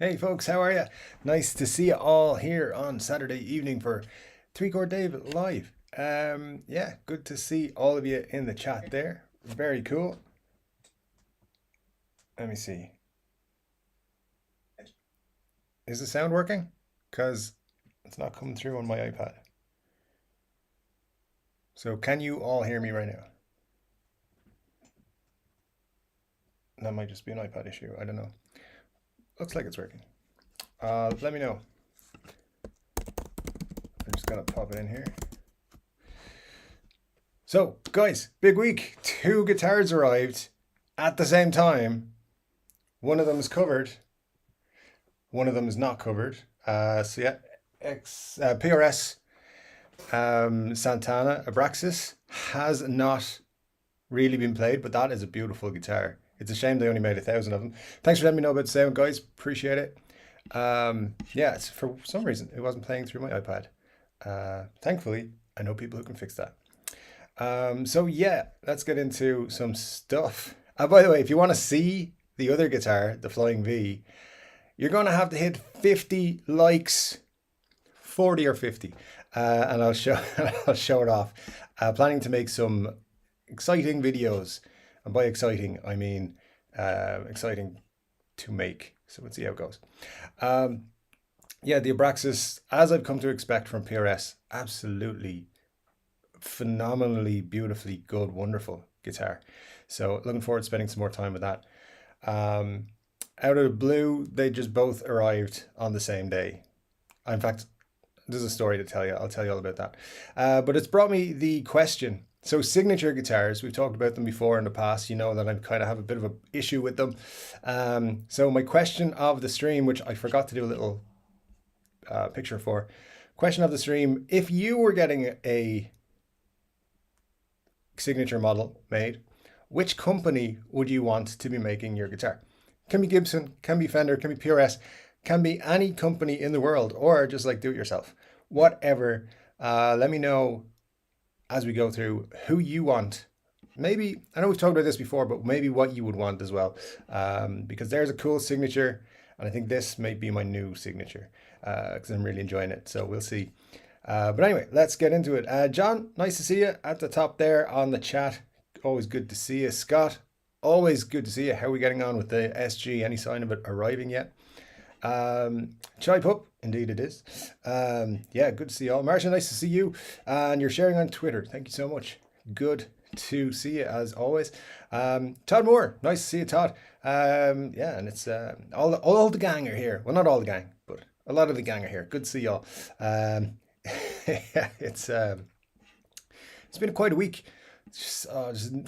Hey folks, how are you? Nice to see you all here on Saturday evening for Chord Dave Live. Yeah, good to see all of you in the chat there. Very cool. Let me see. Is the sound working? Because it's not coming through on my iPad. So can you all hear me right now? That might just be an iPad issue. I don't know. Looks like it's working. Let me know. I'm just gonna pop it in here. So, guys, big week. 2 guitars arrived at the same time. One of them is covered. One of them is not covered. So yeah, PRS Santana Abraxas has not really been played, but that is a beautiful guitar. It's a shame they only made 1,000 of them. Thanks for letting me know about the sound, guys. Appreciate it. Yeah, it's, for some reason it wasn't playing through my iPad. Thankfully, I know people who can fix that. So yeah, let's get into some stuff. By the way, if you want to see the other guitar, the Flying V, you're going to have to hit 50 likes, 40 or 50, and I'll show I'll show it off. Planning to make some exciting videos, and by exciting I mean exciting to make. So let's see how it goes. Yeah, the Abraxas, as I've come to expect from PRS, absolutely phenomenally, beautifully good, wonderful guitar. So looking forward to spending some more time with that. Out of the blue, they just both arrived on the same day. In fact, there's a story to tell you. I'll tell you all about that. But it's brought me the question. So signature guitars, we've talked about them before in the past. You know that I kind of have a bit of an issue with them. So my question of the stream, which I forgot to do a little picture for. Question of the stream: if you were getting a signature model made, which company would you want to be making your guitar? Can be Gibson, can be Fender, can be PRS, can be any company in the world, or just like do it yourself. Whatever. Let me know as we go through who you want. Maybe, I know we've talked about this before, but maybe what you would want as well. Because there's a cool signature, and I think this may be my new signature because I'm really enjoying it. So we'll see. But anyway, let's get into it. John, nice to see you at the top there on the chat. Always good to see you. Scott, always good to see you. How are we getting on with the SG? Any sign of it arriving yet? Chai Pup, indeed it is. Yeah, good to see you all. Marcia, nice to see you. And you're sharing on Twitter. Thank you so much. Good to see you as always. Todd Moore, nice to see you, Todd. Yeah, and it's all the gang are here. Well, not all the gang, but a lot of the gang are here. Good to see y'all. Yeah, it's been quite a week. Just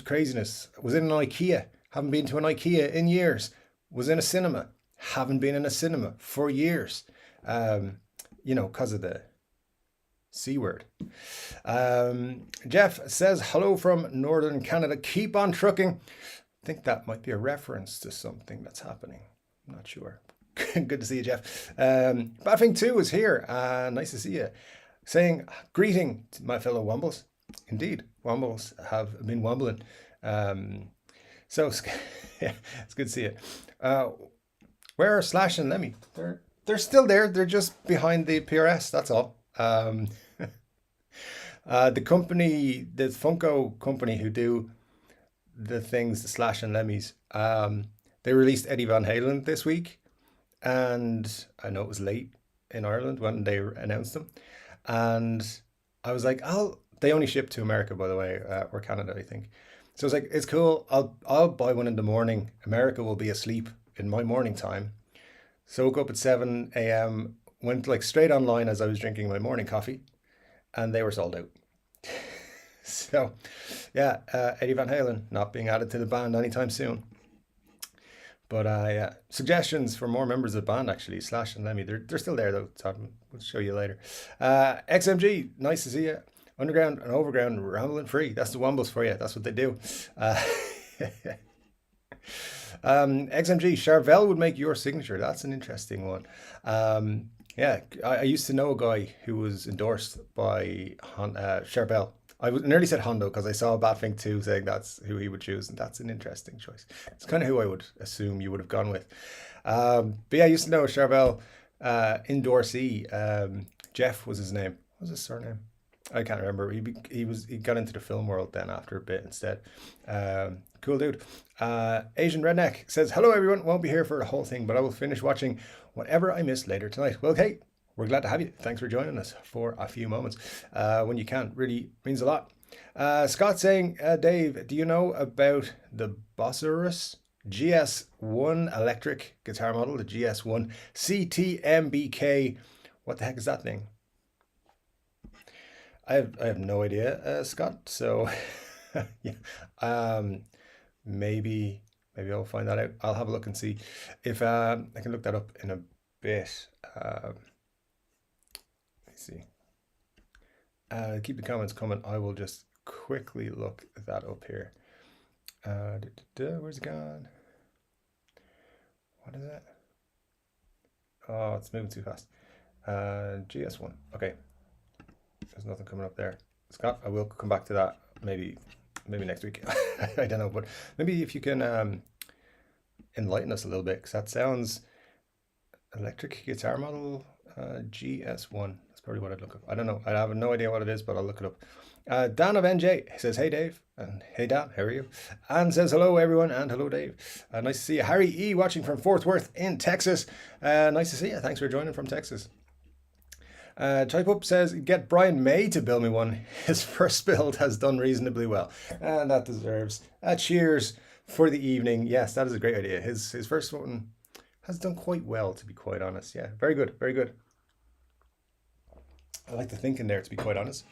craziness. Was in an IKEA. Haven't been to an IKEA in years. Was in a cinema. Haven't been in a cinema for years. You know, because of the C word. Jeff says, hello from Northern Canada. Keep on trucking. I think that might be a reference to something that's happening. I'm not sure. Good to see you, Jeff. Baffing 2 is here. Nice to see you. Saying, greeting to my fellow Wombles. Indeed, Wombles have been wombling. So, yeah, it's good to see you. Where are Slash and Lemmy? They're still there. They're just behind the PRS. That's all. The company, the Funko company who do the things, the Slash and Lemmys, they released Eddie Van Halen this week. And I know it was late in Ireland when they announced them. And I was like, they only ship to America, by the way, or Canada, I think. So I was like, it's cool. I'll buy one in the morning. America will be asleep in my morning time. So I woke up at 7 a.m., went like straight online as I was drinking my morning coffee, and they were sold out. So yeah, Eddie Van Halen not being added to the band anytime soon. But yeah, suggestions for more members of the band, actually, Slash and Lemmy, they're still there though. So we'll show you later. XMG, nice to see you. Underground and Overground, rambling free. That's the Wombles for you. That's what they do. XMG, Charvel would make your signature. That's an interesting one. Yeah, I used to know a guy who was endorsed by Charvel. I nearly said Hondo because I saw Batfink 2 saying that's who he would choose, and that's an interesting choice. It's kind of who I would assume you would have gone with. But yeah, I used to know Charbel in Dorsey. Jeff was his name. What was his surname? I can't remember. He got into the film world then after a bit instead. Cool dude. Asian Redneck says, hello everyone. Won't be here for the whole thing, but I will finish watching whatever I missed later tonight. Well, hey, we're glad to have you. Thanks for joining us for a few moments when you can. Really means a lot. Scott saying, Dave, do you know about the Bossaurus GS1 electric guitar model, the GS1 CTMBK? What the heck is that thing? I have no idea, Scott. So yeah, maybe I'll find that out. I'll have a look and see if I can look that up in a bit. Let me see. Keep the comments coming. I will just quickly look that up here. Where's it gone? What is that? Oh, it's moving too fast. GS1. Okay. There's nothing coming up there. Scott, I will come back to that maybe next week. I don't know, but maybe if you can enlighten us a little bit, because that sounds electric guitar model GS1. That's probably what I'd look up. I don't know. I have no idea what it is, but I'll look it up. Dan of NJ says, hey Dave, and hey Dan, how are you? And says hello everyone, and hello Dave. Nice to see you. Harry E watching from Fort Worth in Texas. Nice to see you. Thanks for joining from Texas. Type Up says, get Brian May to build me one. His first build has done reasonably well, and that deserves a cheers for the evening. Yes, that is a great idea. His first one has done quite well, to be quite honest. Yeah, very good, very good. I like the thinking there, to be quite honest.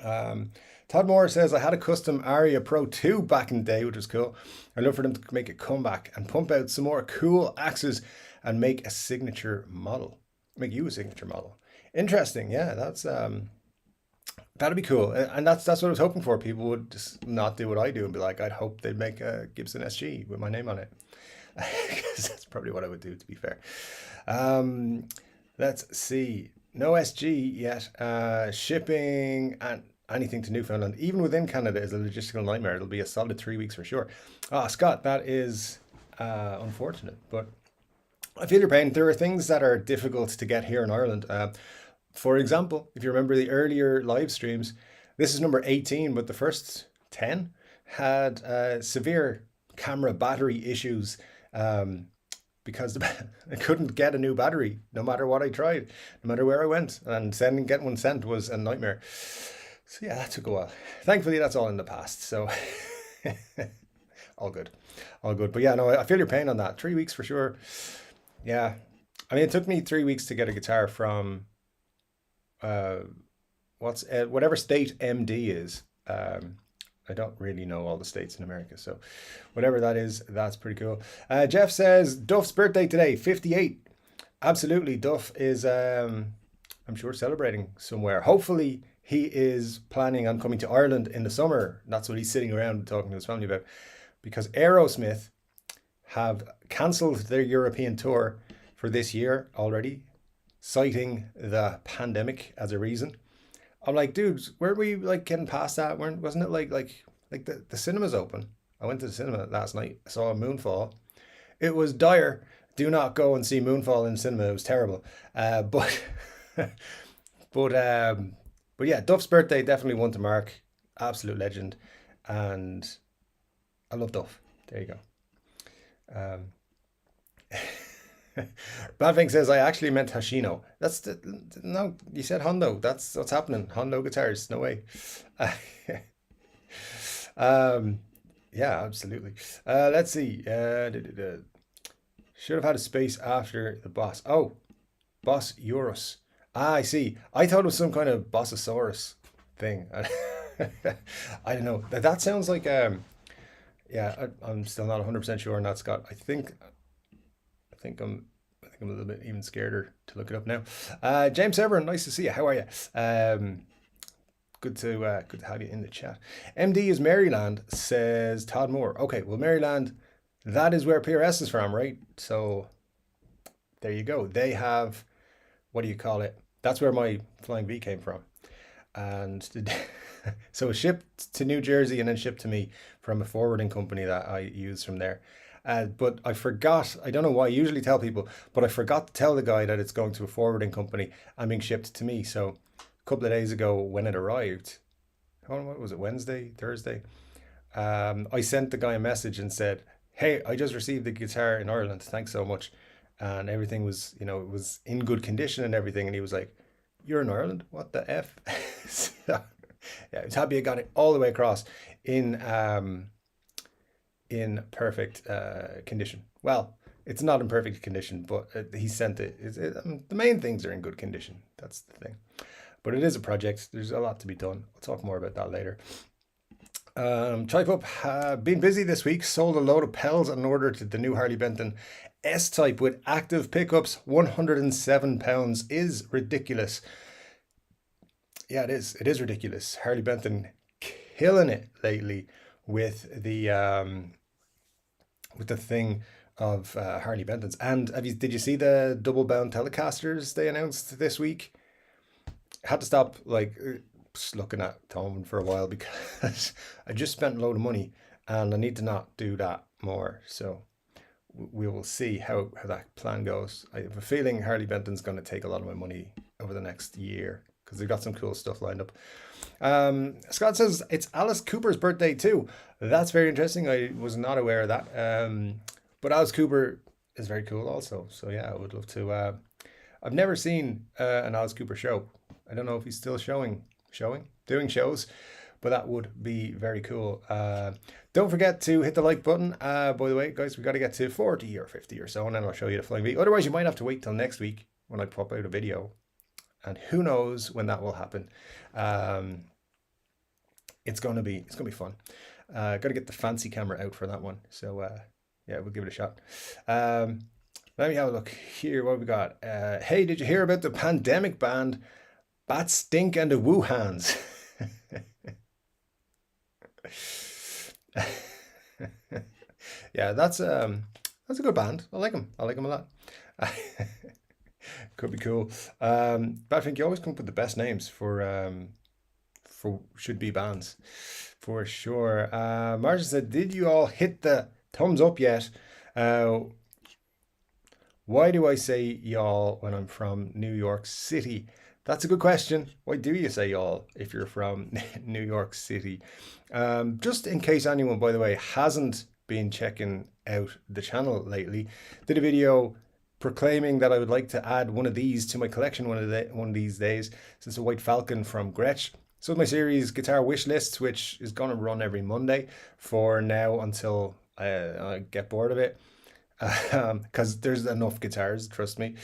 Todd Moore says, I had a custom Aria Pro 2 back in the day, which was cool. I'd love for them to make a comeback and pump out some more cool axes and make a signature model. Make you a signature model. Interesting, yeah, that's that'd be cool, and that's what I was hoping for. People would just not do what I do and be like, I'd hope they'd make a Gibson SG with my name on it, because that's probably what I would do, to be fair. Let's see, no SG yet. Shipping and anything to Newfoundland, even within Canada, is a logistical nightmare. It'll be a solid 3 weeks for sure. Scott, that is unfortunate, but I feel your pain. There are things that are difficult to get here in Ireland. For example, if you remember the earlier live streams, this is number 18, but the first 10 had severe camera battery issues because I couldn't get a new battery no matter what I tried, no matter where I went. And getting one sent was a nightmare. So yeah, that took a while. Thankfully, that's all in the past. So all good. All good. But yeah, no, I feel your pain on that. 3 weeks for sure. Yeah, I mean, it took me 3 weeks to get a guitar from whatever state MD is. I don't really know all the states in America, so whatever that is, that's pretty cool. Jeff says, Duff's birthday today, 58. Absolutely, Duff is, I'm sure, celebrating somewhere. Hopefully, he is planning on coming to Ireland in the summer. That's what he's sitting around talking to his family about, because Aerosmith have cancelled their European tour for this year already, citing the pandemic as a reason. I'm like, dudes, weren't we like getting past that? Wasn't it like the cinema's open? I went to the cinema last night. I saw Moonfall. It was dire. Do not go and see Moonfall in cinema. It was terrible. But yeah, Duff's birthday, definitely one to mark. Absolute legend, and I love Duff. There you go. Badfink says, I actually meant Hoshino. No, you said Hondo. That's what's happening. Hondo guitars, no way. Yeah, absolutely. Let's see. Should have had a space after the boss. Oh, Boss Eurus. I see. I thought it was some kind of Bossosaurus thing. I don't know. That sounds like yeah, I'm still not 100% sure on that, Scott. I think I'm a little bit even scareder to look it up now. James Severn, nice to see you. How are you? Good to have you in the chat. MD is Maryland, says Todd Moore. Okay, well, Maryland, that is where PRS is from, right? So there you go. They have, what do you call it? That's where my Flying V came from. And so it shipped to New Jersey and then shipped to me from a forwarding company that I use from there. But I forgot, I don't know why I usually tell people, but I forgot to tell the guy that it's going to a forwarding company and being shipped to me. So a couple of days ago when it arrived, oh, what was it, Wednesday, Thursday? I sent the guy a message and said, "Hey, I just received the guitar in Ireland. Thanks so much." And everything was, it was in good condition and everything. And he was like, "You're in Ireland? What the F?" So, yeah, I was happy I got it all the way across in perfect condition. Well, it's not in perfect condition, but he sent it. The main things are in good condition. That's the thing. But it is a project. There's a lot to be done. I'll talk more about that later. Type Up, been busy this week. Sold a load of pedals and ordered the new Harley Benton S-Type with active pickups. £107 is ridiculous. Yeah, it is. It is ridiculous. Harley Benton killing it lately with the thing of Harley Bentons. And did you see the double bound Telecasters they announced this week? I had to stop just looking at Tom for a while because I just spent a load of money and I need to not do that more. So we will see how that plan goes. I have a feeling Harley Benton's going to take a lot of my money over the next year because they've got some cool stuff lined up. Scott says it's Alice Cooper's birthday too. That's very interesting. I was not aware of that. But Alice Cooper is very cool also. So yeah, I would love to. I've never seen an Alice Cooper show. I don't know if he's still doing shows, but that would be very cool. Don't forget to hit the like button. By the way, guys, we got to get to 40 or 50 or so, and then I'll show you the flying V. Otherwise, you might have to wait till next week when I pop out a video, and who knows when that will happen. It's gonna be fun. Got to get the fancy camera out for that one. So yeah, we'll give it a shot. Let me have a look here. What we got? Hey, did you hear about the pandemic band Bat Stink and the Wuhans? Yeah, that's a good band. I like them. I like them a lot. Could be cool. But I think you always come up with the best names for should be bands, for sure. Marcia said, "Did you all hit the thumbs up yet? Why do I say y'all when I'm from New York City?" That's a good question. Why do you say y'all if you're from New York City? Just in case anyone, by the way, hasn't been checking out the channel lately, did a video proclaiming that I would like to add one of these to my collection one of these days. So it's a White Falcon from Gretsch. So my series Guitar Wish Lists, which is going to run every Monday for now until I get bored of it. Because there's enough guitars, trust me.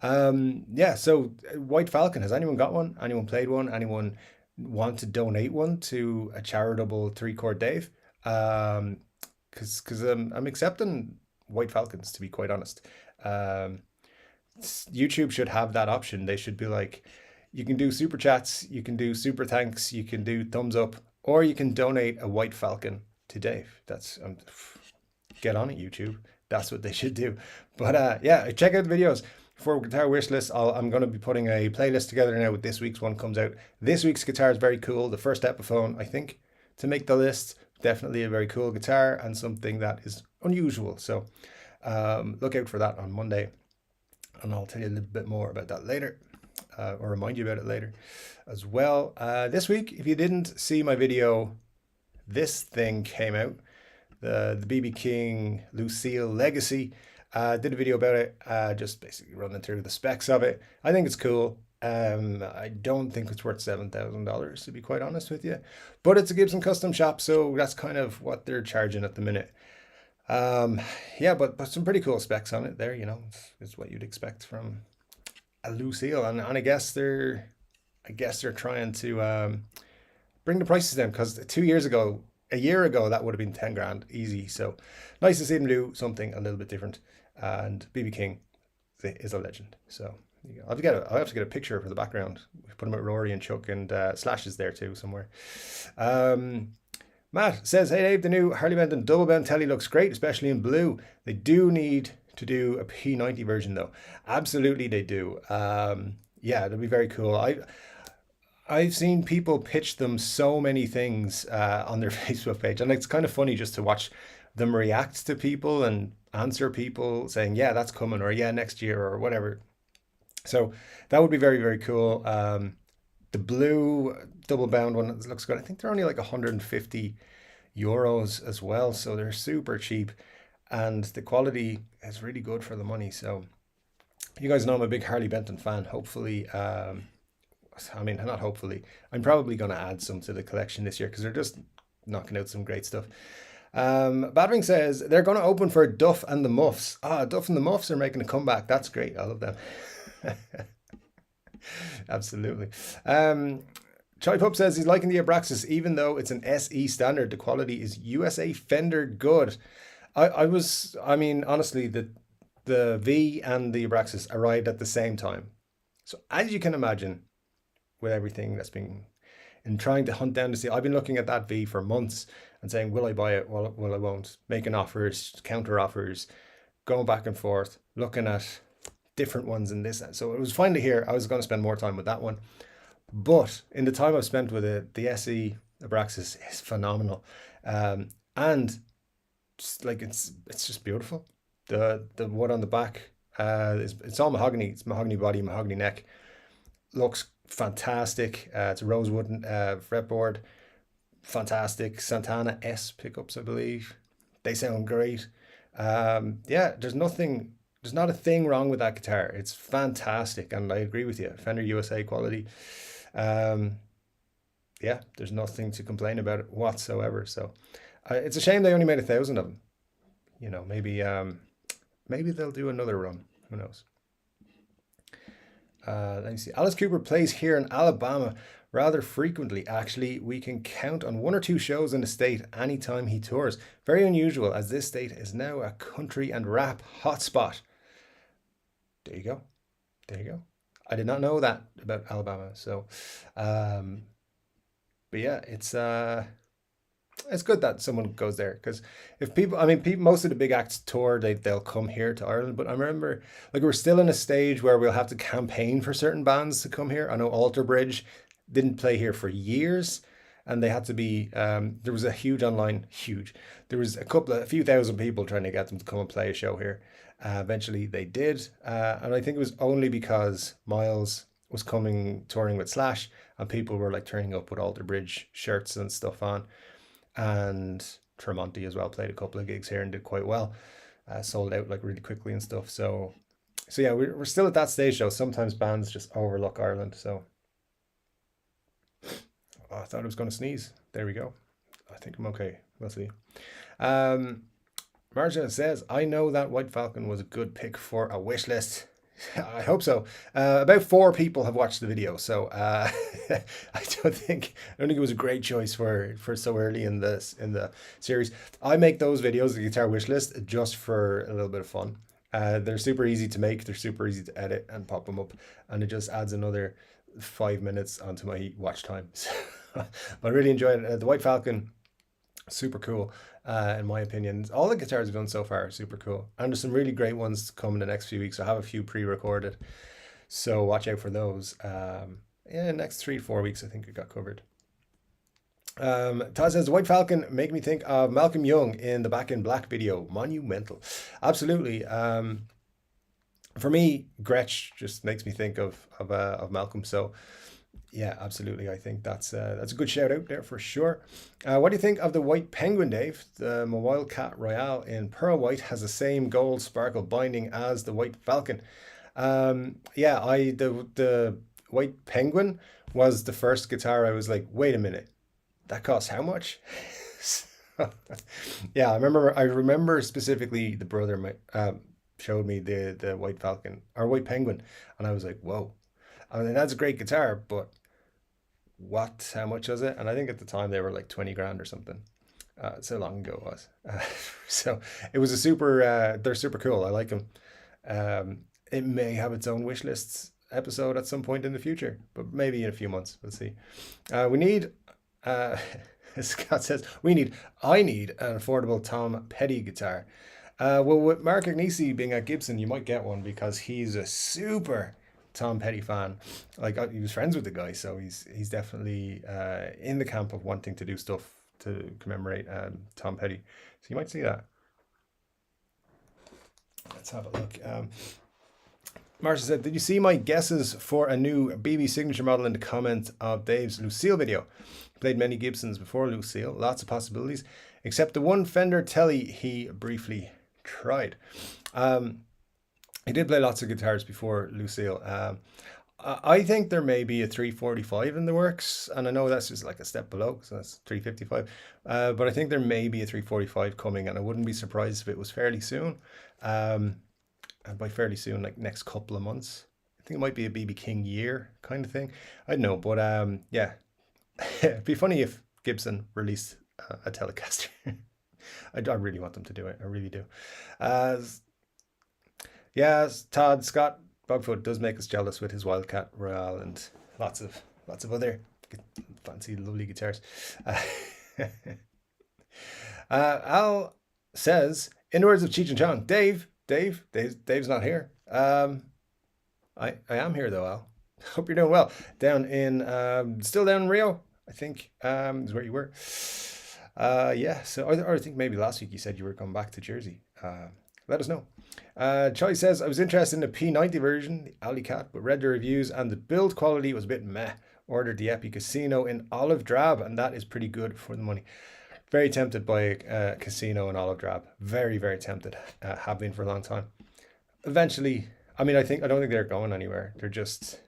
Yeah, so White Falcon, has anyone got one? Anyone played one? Anyone want to donate one to a charitable 3-chord Dave? Because I'm accepting White Falcons, to be quite honest. YouTube should have that option. They should be like, you can do super chats, you can do super thanks, you can do thumbs up, or you can donate a White Falcon to Dave. That's get on it, YouTube. That's what they should do. But yeah, check out the videos for Guitar Wish List. I'm going to be putting a playlist together now with this week's one comes out. This week's guitar is very cool. The first Epiphone, I think, to make the list. Definitely a very cool guitar and something that is unusual. So look out for that on Monday. And I'll tell you a little bit more about that later. Or remind you about it later as well. This week, if you didn't see my video, this thing came out. The BB King Lucille Legacy. Did a video about it, just basically running through the specs of it. I think it's cool. I don't think it's worth $7,000 to be quite honest with you, but it's a Gibson custom shop, so that's kind of what they're charging at the minute. Yeah, but some pretty cool specs on it there. It's what you'd expect from a Lucille, and I guess they're trying to bring the prices down, because a year ago that would have been 10 grand easy. So nice to see them do something a little bit different. And BB King is a legend. So I have to get a picture for the background. We put him with Rory and Chuck, and Slash is there too somewhere. Matt says, "Hey Dave, the new Harley Benton double bend telly looks great, especially in blue. They do need to do a P90 version though." Absolutely they do. Yeah, it'll be very cool. I've seen people pitch them so many things on their Facebook page, and it's kind of funny just to watch them react to people and answer people saying, yeah, that's coming, or yeah, next year, or whatever. So that would be very, very cool. The blue double bound one looks good. I think they're only like 150 euros as well. So they're super cheap and the quality is really good for the money. So you guys know I'm a big Harley Benton fan. Hopefully, I mean, not hopefully, I'm probably going to add some to the collection this year because they're just knocking out some great stuff. Battering says they're going to open for Duff and the Muffs. Duff and the Muffs are making a comeback. That's great. I love them. Absolutely. Chai Pup says he's liking the Abraxas, even though it's an SE standard. The quality is USA Fender good. I mean, honestly, the V and the Abraxas arrived at the same time. So as you can imagine, with everything that's been in trying to hunt down to see, I've been looking at that V for months and saying, will I buy it? Well, I won't. Making offers, counter offers, going back and forth, looking at different ones in this. So it was finally here. I was going to spend more time with that one. But in the time I've spent with it, the SE Abraxas is phenomenal. And just like it's just beautiful. The wood on the back, it's all mahogany. It's mahogany body, mahogany neck. Looks fantastic. It's a rosewood fretboard. Fantastic. Santana S pickups, I believe. They sound great. Yeah, there's not a thing wrong with that guitar. It's fantastic, and I agree with you. Fender USA quality. Yeah, there's nothing to complain about it whatsoever. So it's a shame they only made 1,000 of them. You know, maybe they'll do another run. Who knows? Let me see. Alice Cooper plays here in Alabama rather frequently. Actually, we can count on 1 or 2 shows in the state anytime he tours. Very unusual, as this state is now a country and rap hotspot. There you go. There you go. I did not know that about Alabama. So, but yeah, it's good that someone goes there, because if people, I mean, most of the big acts tour, they'll come here to Ireland. But I remember, like, we're still in a stage where we'll have to campaign for certain bands to come here. I know Alter Bridge didn't play here for years, and they had to be. There was a there was a few thousand people trying to get them to come and play a show here. Eventually they did, and I think it was only because Miles was touring with Slash, and people were like turning up with Alter Bridge shirts and stuff on. And Tremonti as well played a couple of gigs here and did quite well, sold out like really quickly and stuff. So yeah, we're still at that stage though. Sometimes bands just overlook Ireland. So I thought I was going to sneeze. There we go. I think I'm okay. We'll see. Marja says, I know that White Falcon was a good pick for a wish list. I hope so. About 4 people have watched the video, so I don't think it was a great choice for so early in the series. I make those videos, the guitar wish list, just for a little bit of fun. They're super easy to make, they're super easy to edit and pop them up, and it just adds another 5 minutes onto my watch time. So, but I really enjoyed it. The White Falcon, super cool. In my opinion, all the guitars we've done so far are super cool, and there's some really great ones to come in the next few weeks. I have a few pre-recorded, so watch out for those. Yeah, next 3 to 4 weeks I think it got covered. Todd says, the White Falcon make me think of Malcolm Young in the Back in Black video. Monumental. Absolutely. For me, Gretsch just makes me think of Malcolm. So yeah, absolutely. I think that's a good shout out there for sure. What do you think of the White Penguin, Dave? The Wildcat Royale in pearl white has the same gold sparkle binding as the White Falcon. Yeah, the White Penguin was the first guitar I was like, wait a minute, that costs how much? Yeah, I remember specifically the brother showed me the White Falcon or White Penguin, and I was like, whoa. I mean, that's a great guitar, but how much was it? And I think at the time they were like 20 grand or something. So long ago it was. So it was they're super cool. I like them. It may have its own wish lists episode at some point in the future, but maybe in a few months. We'll see. We need, Scott says, I need an affordable Tom Petty guitar. Well, with Mark Agnesi being at Gibson, you might get one because he's a super Tom Petty fan. Like, he was friends with the guy, so he's definitely in the camp of wanting to do stuff to commemorate Tom Petty. So you might see that. Let's have a look. Marcia said, did you see my guesses for a new BB signature model in the comments of Dave's Lucille video? He played many Gibsons before Lucille, lots of possibilities, except the one Fender Telly he briefly tried. He did play lots of guitars before Lucille. I think there may be a 345 in the works, and I know that's just like a step below, so that's 355. But I think there may be a 345 coming, and I wouldn't be surprised if it was fairly soon. And by fairly soon, like next couple of months. I think it might be a BB King year kind of thing. I don't know, but yeah. It'd be funny if Gibson released a Telecaster. I really want them to do it. I really do. Yeah, Todd Scott Bogfoot does make us jealous with his Wildcat Royale and lots of other fancy, lovely guitars. Al says, in the words of Cheech and Chong, Dave's not here. I am here though, Al. Hope you're doing well. Down in, still down in Rio, I think, is where you were. Yeah, so, or I think maybe last week you said you were coming back to Jersey. Let us know. Choi says, I was interested in the P90 version, the Alley Cat, but read the reviews and the build quality was a bit meh. Ordered the Epi Casino in olive drab, and that is pretty good for the money. Very tempted by a Casino in olive drab. Very, very tempted. Have been for a long time. Eventually, I mean, I don't think they're going anywhere. They're just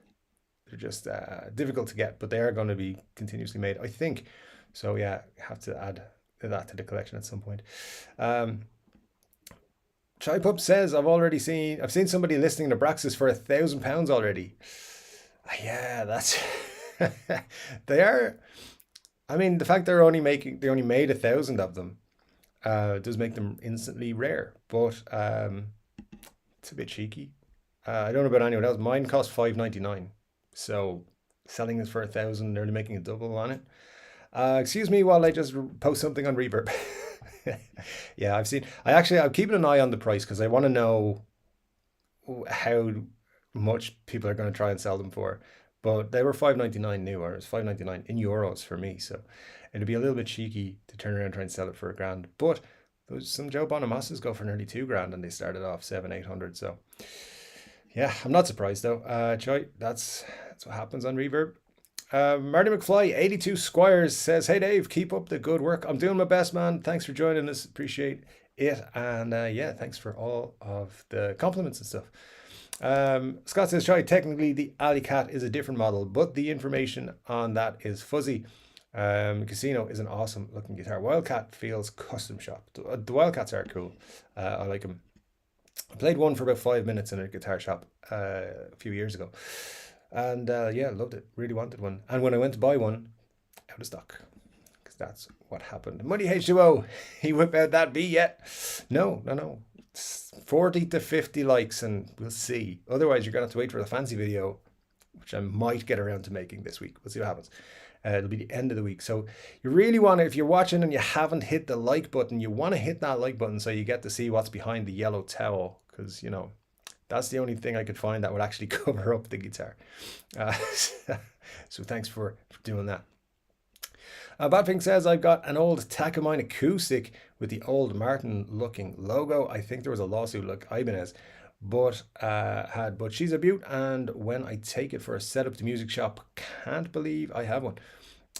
difficult to get, but they are going to be continuously made, I think. So yeah, have to add that to the collection at some point. Chai Pup says, I've seen somebody listing the Braxis for £1,000 already. Yeah, that's they are. I mean, the fact they only made 1,000 of them does make them instantly rare, but it's a bit cheeky. I don't know about anyone else. Mine cost $5.99, so selling this for 1,000, nearly making a double on it. Excuse me while I just post something on Reverb. Yeah, I'm keeping an eye on the price because I want to know how much people are going to try and sell them for. But they were $5.99 new, or it was $5.99 in euros for me. So it'd be a little bit cheeky to turn around and try and sell it for £1,000. But some Joe Bonamasas go for nearly $2,000 and they started off 700-800. So yeah, I'm not surprised though. Choi, that's what happens on Reverb. Marty McFly 82 Squires says, hey Dave, keep up the good work. I'm doing my best, man. Thanks for joining us. Appreciate it. And yeah, thanks for all of the compliments and stuff. Scott says, Choi, technically the Alley Cat is a different model, but the information on that is fuzzy. Casino is an awesome looking guitar. Wildcat feels custom shop. The Wildcats are cool. I like them. I played one for about 5 minutes in a guitar shop a few years ago. And yeah, loved it. Really wanted one. And when I went to buy one, out of stock. Because that's what happened. Muddy H2O, he whipped out that B yet? No. 40 to 50 likes and we'll see. Otherwise, you're going to have to wait for the fancy video, which I might get around to making this week. We'll see what happens. It'll be the end of the week. So you really want to, if you're watching and you haven't hit the like button, you want to hit that like button so you get to see what's behind the yellow towel. Because, you know, that's the only thing I could find that would actually cover up the guitar. So thanks for doing that. Badfink says, I've got an old Takamine acoustic with the old Martin looking logo. I think there was a lawsuit like Ibanez, but she's a beaut, and when I take it for a setup to music shop, can't believe I have one.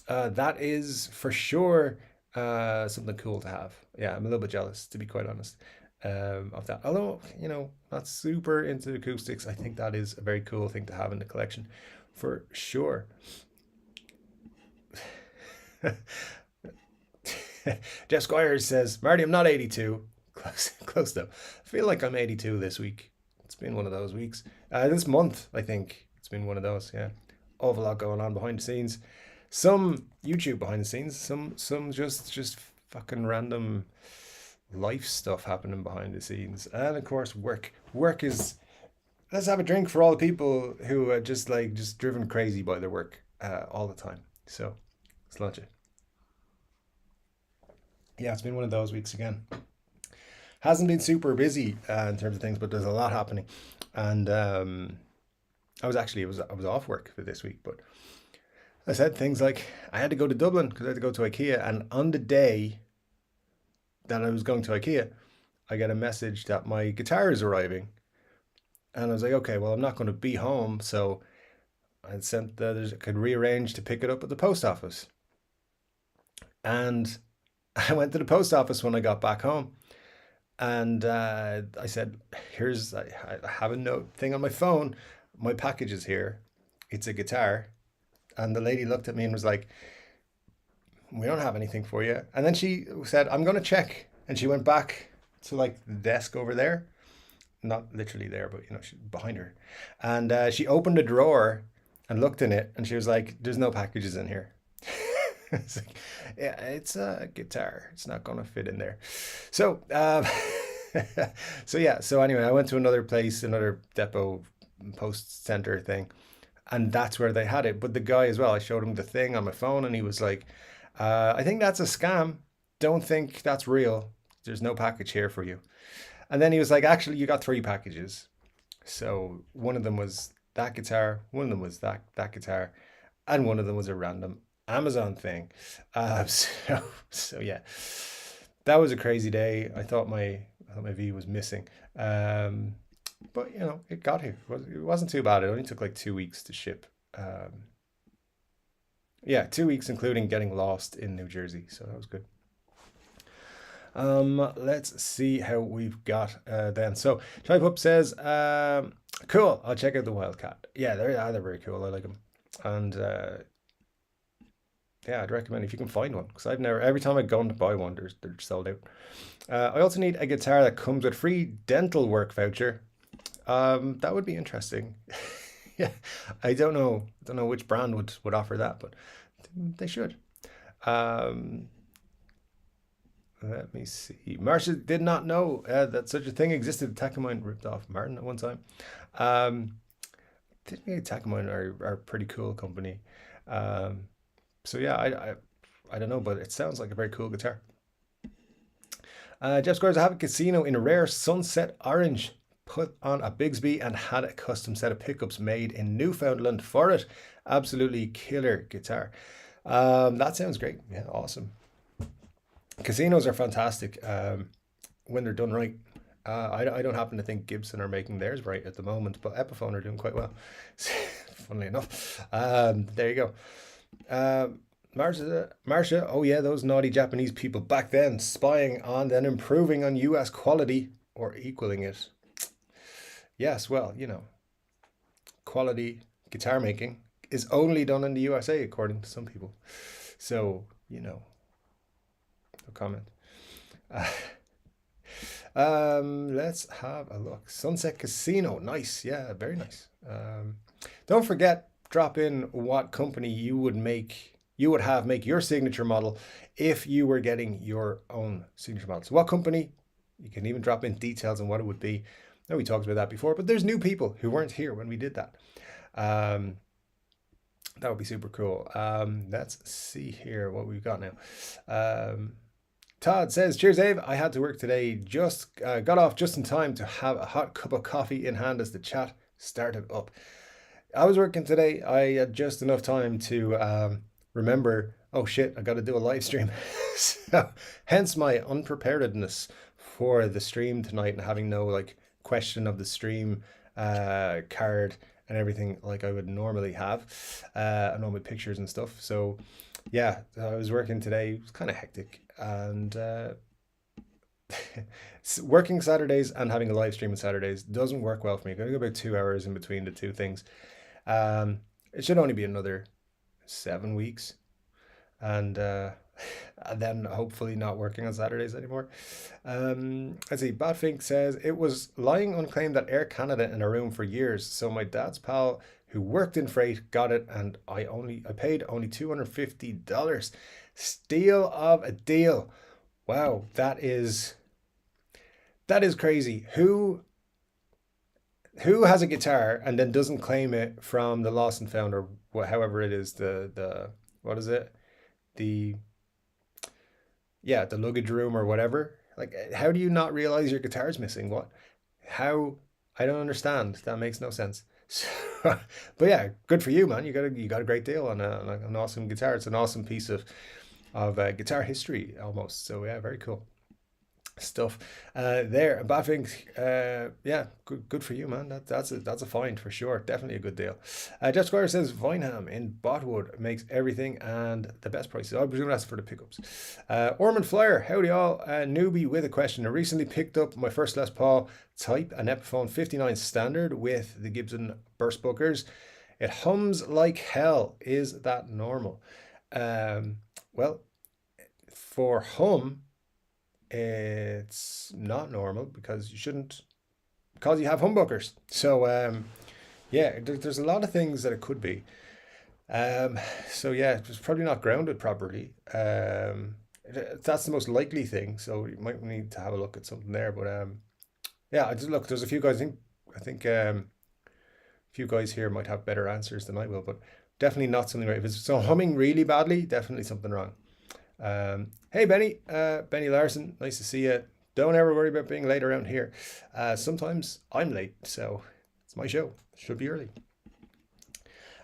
That is for sure something cool to have. Yeah, I'm a little bit jealous, to be quite honest, of that. Although, you know, not super into acoustics, I think that is a very cool thing to have in the collection for sure. Jeff Squires says, Marty, I'm not 82. Close though. I feel like I'm 82 this week. It's been one of those weeks. This month, I think it's been one of those. Yeah, awful lot going on behind the scenes. Some YouTube behind the scenes. Some just fucking random life stuff happening behind the scenes. And of course, work. Work is. Let's have a drink for all the people who are just driven crazy by their work all the time. So let's launch it. Yeah, it's been one of those weeks again. Hasn't been super busy in terms of things, but there's a lot happening. And I was off work for this week, but I said things like I had to go to Dublin because I had to go to IKEA, and on the day that I was going to IKEA, I get a message that my guitar is arriving, and I was like, okay, well, I'm not going to be home, so I sent I could rearrange to pick it up at the post office, and I went to the post office when I got back home, and I said, here's I have a note thing on my phone. My package is here. It's a guitar. And the lady looked at me and was like, we don't have anything for you. And then she said, I'm going to check. And she went back to like the desk over there. Not literally there, but you know, behind her. And she opened a drawer and looked in it. And she was like, there's no packages in here. It's like, yeah, it's a guitar. It's not going to fit in there. So, so yeah. So anyway, I went to another place, another depot post center thing, and that's where they had it. But the guy as well, I showed him the thing on my phone, and he was like, I think that's a scam. Don't think that's real. There's no package here for you. And then he was like, actually, you got 3 packages. So one of them was that guitar, one of them was that guitar, and one of them was a random Amazon thing. So yeah, that was a crazy day. I thought my V was missing. But you know, it got here. It wasn't too bad. It only took like 2 weeks to ship. Yeah, 2 weeks, including getting lost in New Jersey. So that was good. Let's see how we've got then. So Type Up says, cool, I'll check out the Wildcat. Yeah, they're very cool. I like them. And yeah, I'd recommend if you can find one, because every time I go to buy one, they're sold out. I also need a guitar that comes with free dental work voucher. That would be interesting. Yeah, I don't know which brand would offer that, but they should. Let me see. Marsha did not know that such a thing existed. Takamine ripped off Martin at one time. I think Takamine are a pretty cool company. So yeah, I don't know, but it sounds like a very cool guitar. Jeff Squares, I have a Casino in a rare sunset orange. Put on a Bigsby and had a custom set of pickups made in Newfoundland for it. Absolutely killer guitar. That sounds great. Yeah, awesome. Casinos are fantastic when they're done right. I don't happen to think Gibson are making theirs right at the moment, but Epiphone are doing quite well. Funnily enough. There you go. Marcia, oh yeah, those naughty Japanese people back then, spying on then improving on US quality or equaling it. Yes, well, you know, quality guitar making is only done in the USA, according to some people. So, you know, no comment. Let's have a look. Sunset Casino, nice. Yeah, very nice. Don't forget, drop in what company you would have make your signature model if you were getting your own signature model. So what company? You can even drop in details on what it would be. I know we talked about that before, but there's new people who weren't here when we did that. That would be super cool. Let's see here what we've got now. Todd says, cheers, Dave. I had to work today. Just got off just in time to have a hot cup of coffee in hand as the chat started up. I was working today. I had just enough time to remember, oh shit, I got to do a live stream. So, hence my unpreparedness for the stream tonight and having no like question of the stream card and everything like I would normally have, and all my pictures and stuff. So yeah, I was working today. It was kind of hectic, and working Saturdays and having a live stream on Saturdays doesn't work well for me. I'm going to go about 2 hours in between the two things. It should only be another 7 weeks, and then hopefully not working on Saturdays anymore. Let's see. Badfink says, it was lying unclaimed at Air Canada in a room for years. So my dad's pal who worked in freight got it, and I paid only $250. Steal of a deal. Wow, that is crazy. Who has a guitar and then doesn't claim it from the lost and found, or however it is, the what is it? The luggage room or whatever. Like, how do you not realize your guitar's missing? What? How? I don't understand. That makes no sense. But yeah, good for you, man. You got a great deal on an awesome guitar. It's an awesome piece of guitar history almost. So yeah, very cool stuff there. Batwing, yeah, good for you, man. That's a find for sure. Definitely a good deal. Jeff Squire says Vineham in Botwood makes everything and the best prices. I presume that's for the pickups. Ormond Flyer, howdy all. Newbie with a question. I recently picked up my first Les Paul type, an Epiphone 59 standard with the Gibson burst bookers. It hums like hell. Is that normal? Well, for hum, it's not normal because you shouldn't, because you have humbuckers. So yeah, there's a lot of things that it could be. So yeah, it's probably not grounded properly. That's the most likely thing. So you might need to have a look at something there. But yeah, I just look. There's a few guys. I think a few guys here might have better answers than I will. But definitely not something right. If it's so humming really badly, definitely something wrong. Hey Benny, Benny Larson, nice to see you. Don't ever worry about being late around here. Sometimes I'm late, so it's my show. Should be early.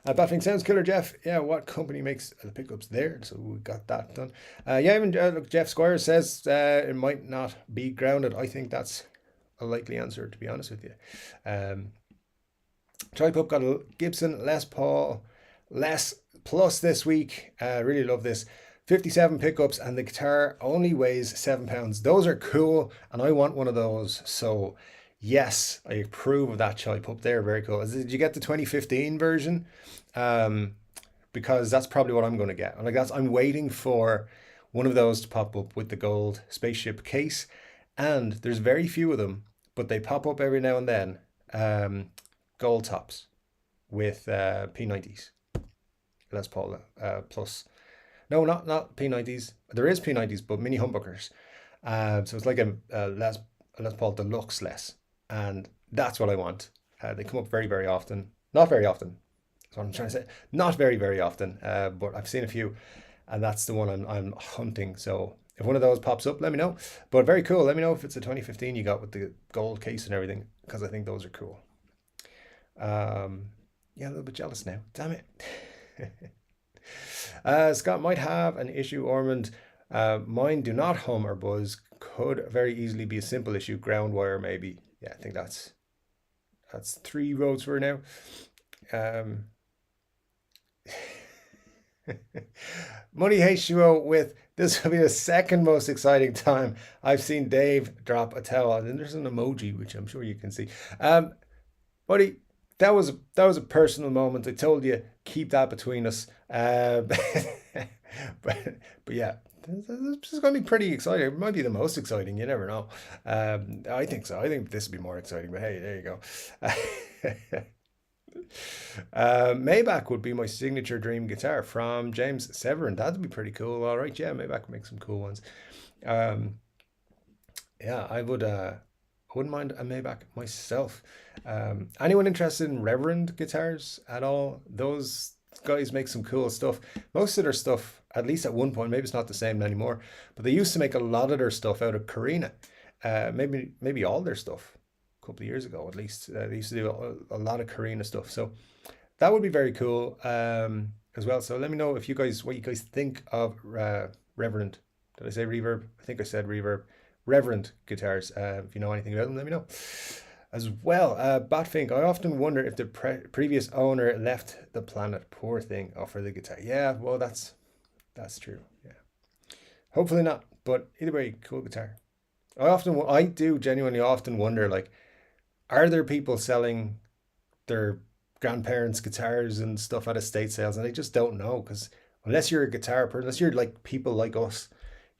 Baffling sounds killer, Jeff. Yeah, what company makes the pickups there? So we got that done. Yeah, even look, Jeff Squire says it might not be grounded. I think that's a likely answer, to be honest with you. Charlie Pup got a Gibson Les Paul Les Plus this week. Really love this. 57 pickups and the guitar only weighs 7 pounds. Those are cool and I want one of those. So yes, I approve of that Chai Pup there. Very cool. Did you get the 2015 version? Because that's probably what I'm going to get. Like I'm waiting for one of those to pop up with the gold spaceship case. And there's very few of them, but they pop up every now and then. Gold tops with P90s. Les Paul Plus. No, not P90s. There is P90s, but mini humbuckers. So it's like a Les Paul Deluxe Les, and that's what I want. They come up very, very often. Not very often. That's what I'm trying to say. Not very, very often. But I've seen a few, and that's the one I'm hunting. So if one of those pops up, let me know. But very cool. Let me know if it's a 2015 you got with the gold case and everything, because I think those are cool. Yeah, a little bit jealous now. Damn it. Scott might have an issue, Ormond. Mine do not hum or buzz. Could very easily be a simple issue. Ground wire, maybe. Yeah, I think that's 3 votes for now. Money H2O with this will be the second most exciting time I've seen Dave drop a towel. And there's an emoji, which I'm sure you can see. Buddy, that was a personal moment. I told you, keep that between us. But yeah, this is going to be pretty exciting. It might be the most exciting. You never know. I think so. I think this will be more exciting. But hey, there you go. Maybach would be my signature dream guitar from James Severin. That'd be pretty cool. All right, yeah, Maybach makes some cool ones. Yeah, I wouldn't mind a Maybach myself. Anyone interested in Reverend guitars at all? Those guys make some cool stuff. Most of their stuff, at least at one point, maybe it's not the same anymore, but they used to make a lot of their stuff out of Carina. Maybe all their stuff a couple of years ago, at least. They used to do a lot of Carina stuff. So that would be very cool as well. So let me know what you guys think of Reverend. Did I say Reverb? I think I said Reverb. Reverend guitars. If you know anything about them, let me know. As well, Batfink, I often wonder if the previous owner left the planet. Poor thing. Oh, for the guitar. Yeah, well, that's true. Yeah, hopefully not. But either way, cool guitar. I do genuinely often wonder, like, are there people selling their grandparents' guitars and stuff at estate sales, and I just don't know, because unless you're a guitar person, unless you're like people like us,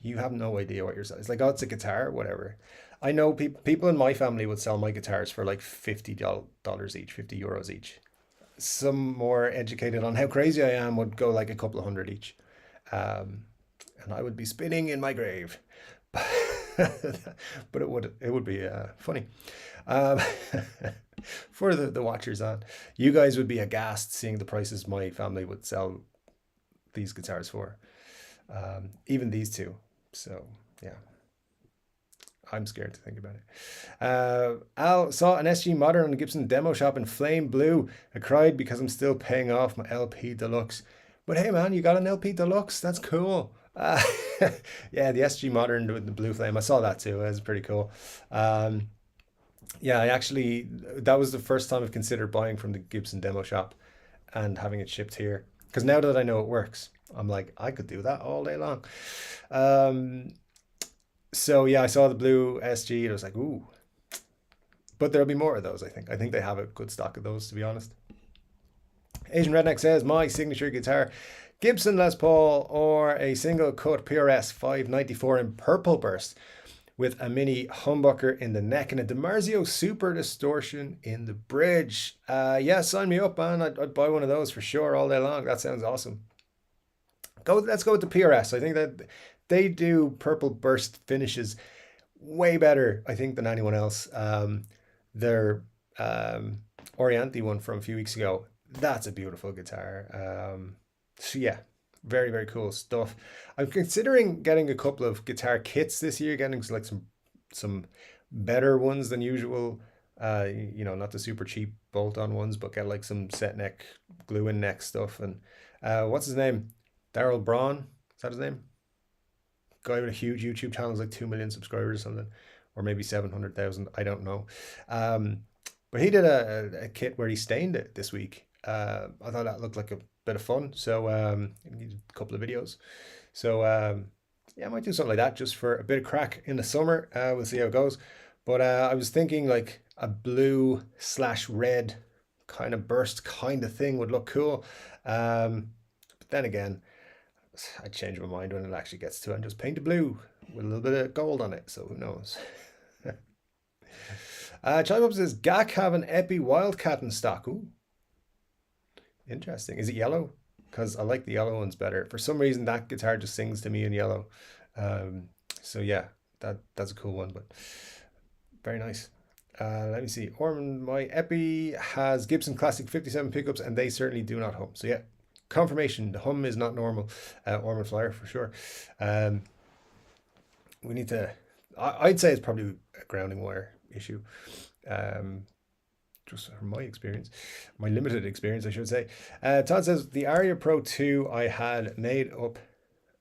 you have no idea what you're selling. It's like, oh, it's a guitar, whatever. I know people in my family would sell my guitars for like $50 each, €50 each. Some more educated on how crazy I am would go like a couple of hundred each. And I would be spinning in my grave. But it would be funny. For the watchers on, you guys would be aghast seeing the prices my family would sell these guitars for. Even these two. So yeah, I'm scared to think about it. Al saw an SG Modern on the Gibson demo shop in flame blue. I cried because I'm still paying off my LP Deluxe. But hey man, you got an LP Deluxe? That's cool. Yeah, the SG Modern with the blue flame. I saw that too. It was pretty cool. Um, yeah, that was the first time I've considered buying from the Gibson demo shop and having it shipped here. Because now that I know it works, I'm like, I could do that all day long. Um, so yeah, I saw the blue SG. And I was like, ooh. But there'll be more of those, I think. I think they have a good stock of those, to be honest. Asian Redneck says, my signature guitar, Gibson Les Paul or a single cut PRS 594 in purple burst with a mini humbucker in the neck and a DiMarzio Super Distortion in the bridge. Yeah, sign me up, man. I'd buy one of those for sure all day long. That sounds awesome. Let's go with the PRS. I think that they do purple burst finishes way better, I think, than anyone else. Their Orianthi one from a few weeks ago, that's a beautiful guitar. So yeah, very, very cool stuff. I'm considering getting a couple of guitar kits this year, getting like some better ones than usual. Not the super cheap bolt-on ones, but get like some set neck, glue-in neck stuff. And what's his name? Daryl Braun? Is that his name? Guy with a huge YouTube channel, is like 2 million subscribers or something, or maybe 700,000. I don't know. But he did a kit where he stained it this week. I thought that looked like a bit of fun. So he did a couple of videos. So yeah, I might do something like that just for a bit of crack in the summer. We'll see how it goes. But I was thinking like a blue/red kind of burst kind of thing would look cool. But then again, I change my mind when it actually gets to it and just paint it blue with a little bit of gold on it. So who knows? Chime Up says, Gak have an Epi Wildcat in stock. Ooh, interesting. Is it yellow? Because I like the yellow ones better. For some reason, that guitar just sings to me in yellow. So yeah, that's a cool one, but very nice. Let me see. Orman, my Epi has Gibson Classic 57 pickups, and they certainly do not hum. So yeah, confirmation, the hum is not normal. Orman Flyer for sure. We need to, I'd say it's probably a grounding wire issue. Just from my experience, my limited experience, I should say. Todd says, the Aria Pro 2 I had made up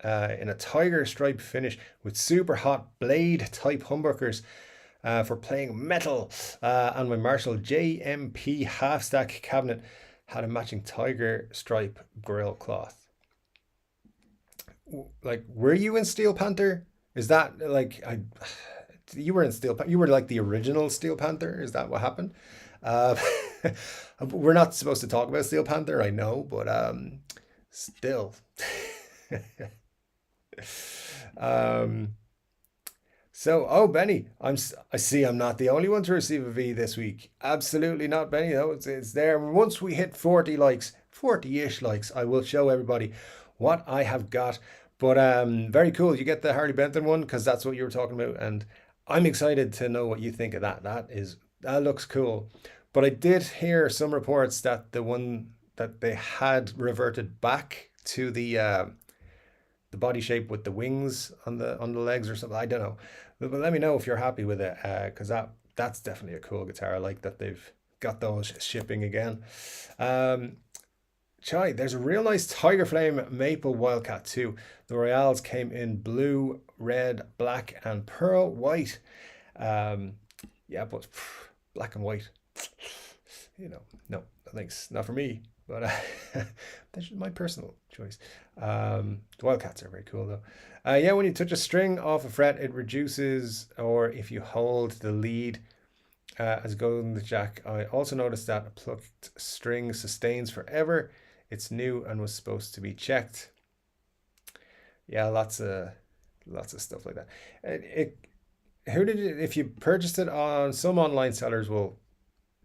in a tiger stripe finish with super hot blade type humbuckers for playing metal. And my Marshall JMP half stack cabinet had a matching tiger stripe grill cloth. Like, were you in Steel Panther? Is that like, you were in Steel Panther? You were like the original Steel Panther? Is that what happened? Uh, we're not supposed to talk about Steel Panther, I know, but still. So, Benny, I see I'm not the only one to receive a V this week. Absolutely not, Benny. No, it's there. Once we hit 40 likes, 40-ish likes, I will show everybody what I have got. But very cool. You get the Harley Benton one because that's what you were talking about, and I'm excited to know what you think of that. That looks cool. But I did hear some reports that the one that they had reverted back to the body shape with the wings on the legs or something. I don't know. But let me know if you're happy with it, because that's definitely a cool guitar. I like that they've got those shipping again. There's a real nice Tiger Flame Maple Wildcat too. The Royales came in blue, red, black, and pearl white. Yeah, but black and white, no, thanks, not for me. But that's my personal choice. The Wildcats are very cool though. Yeah, when you touch a string off a fret, it reduces, or if you hold the lead as it goes in the jack. I also noticed that a plucked string sustains forever. It's new and was supposed to be checked. Yeah, lots of stuff like that. If you purchased it on, some online sellers will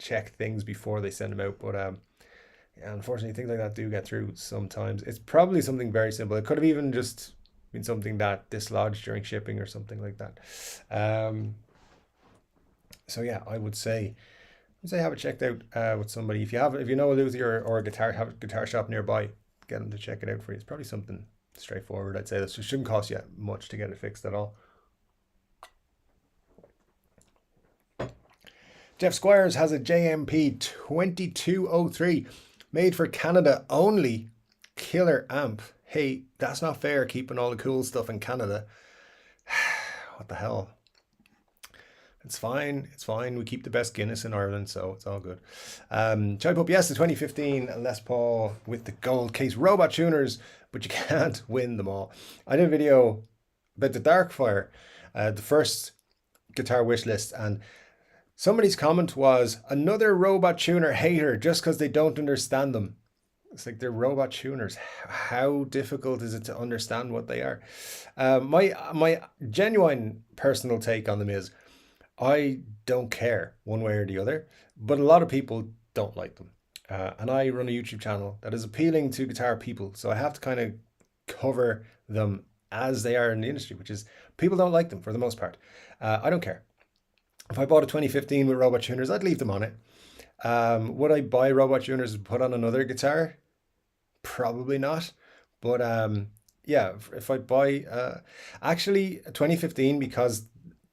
check things before they send them out, but yeah, unfortunately things like that do get through sometimes. It's probably something very simple. It could have even just been something that dislodged during shipping or something like that. So yeah, I would say have it checked out with somebody. If you know a luthier or have a guitar shop nearby, get them to check it out for you. It's probably something straightforward, I'd say. This shouldn't cost you much to get it fixed at all. Jeff Squires has a JMP 2203, made for Canada only. Killer amp. Hey, that's not fair, keeping all the cool stuff in Canada. What the hell? It's fine. It's fine. We keep the best Guinness in Ireland, so it's all good. Chai Pup, yes, the 2015 Les Paul with the gold case. Robot tuners, but you can't win them all. I did a video about the Darkfire, the first guitar wish list, and somebody's comment was, another robot tuner hater just because they don't understand them. It's like they're robot tuners. How difficult is it to understand what they are? My genuine personal take on them is, I don't care one way or the other, but a lot of people don't like them. And I run a YouTube channel that is appealing to guitar people, so I have to kind of cover them as they are in the industry, which is people don't like them for the most part. I don't care. If I bought a 2015 with robot tuners, I'd leave them on it. Would I buy robot tuners and put on another guitar? Probably not. But yeah, if I buy actually a 2015, because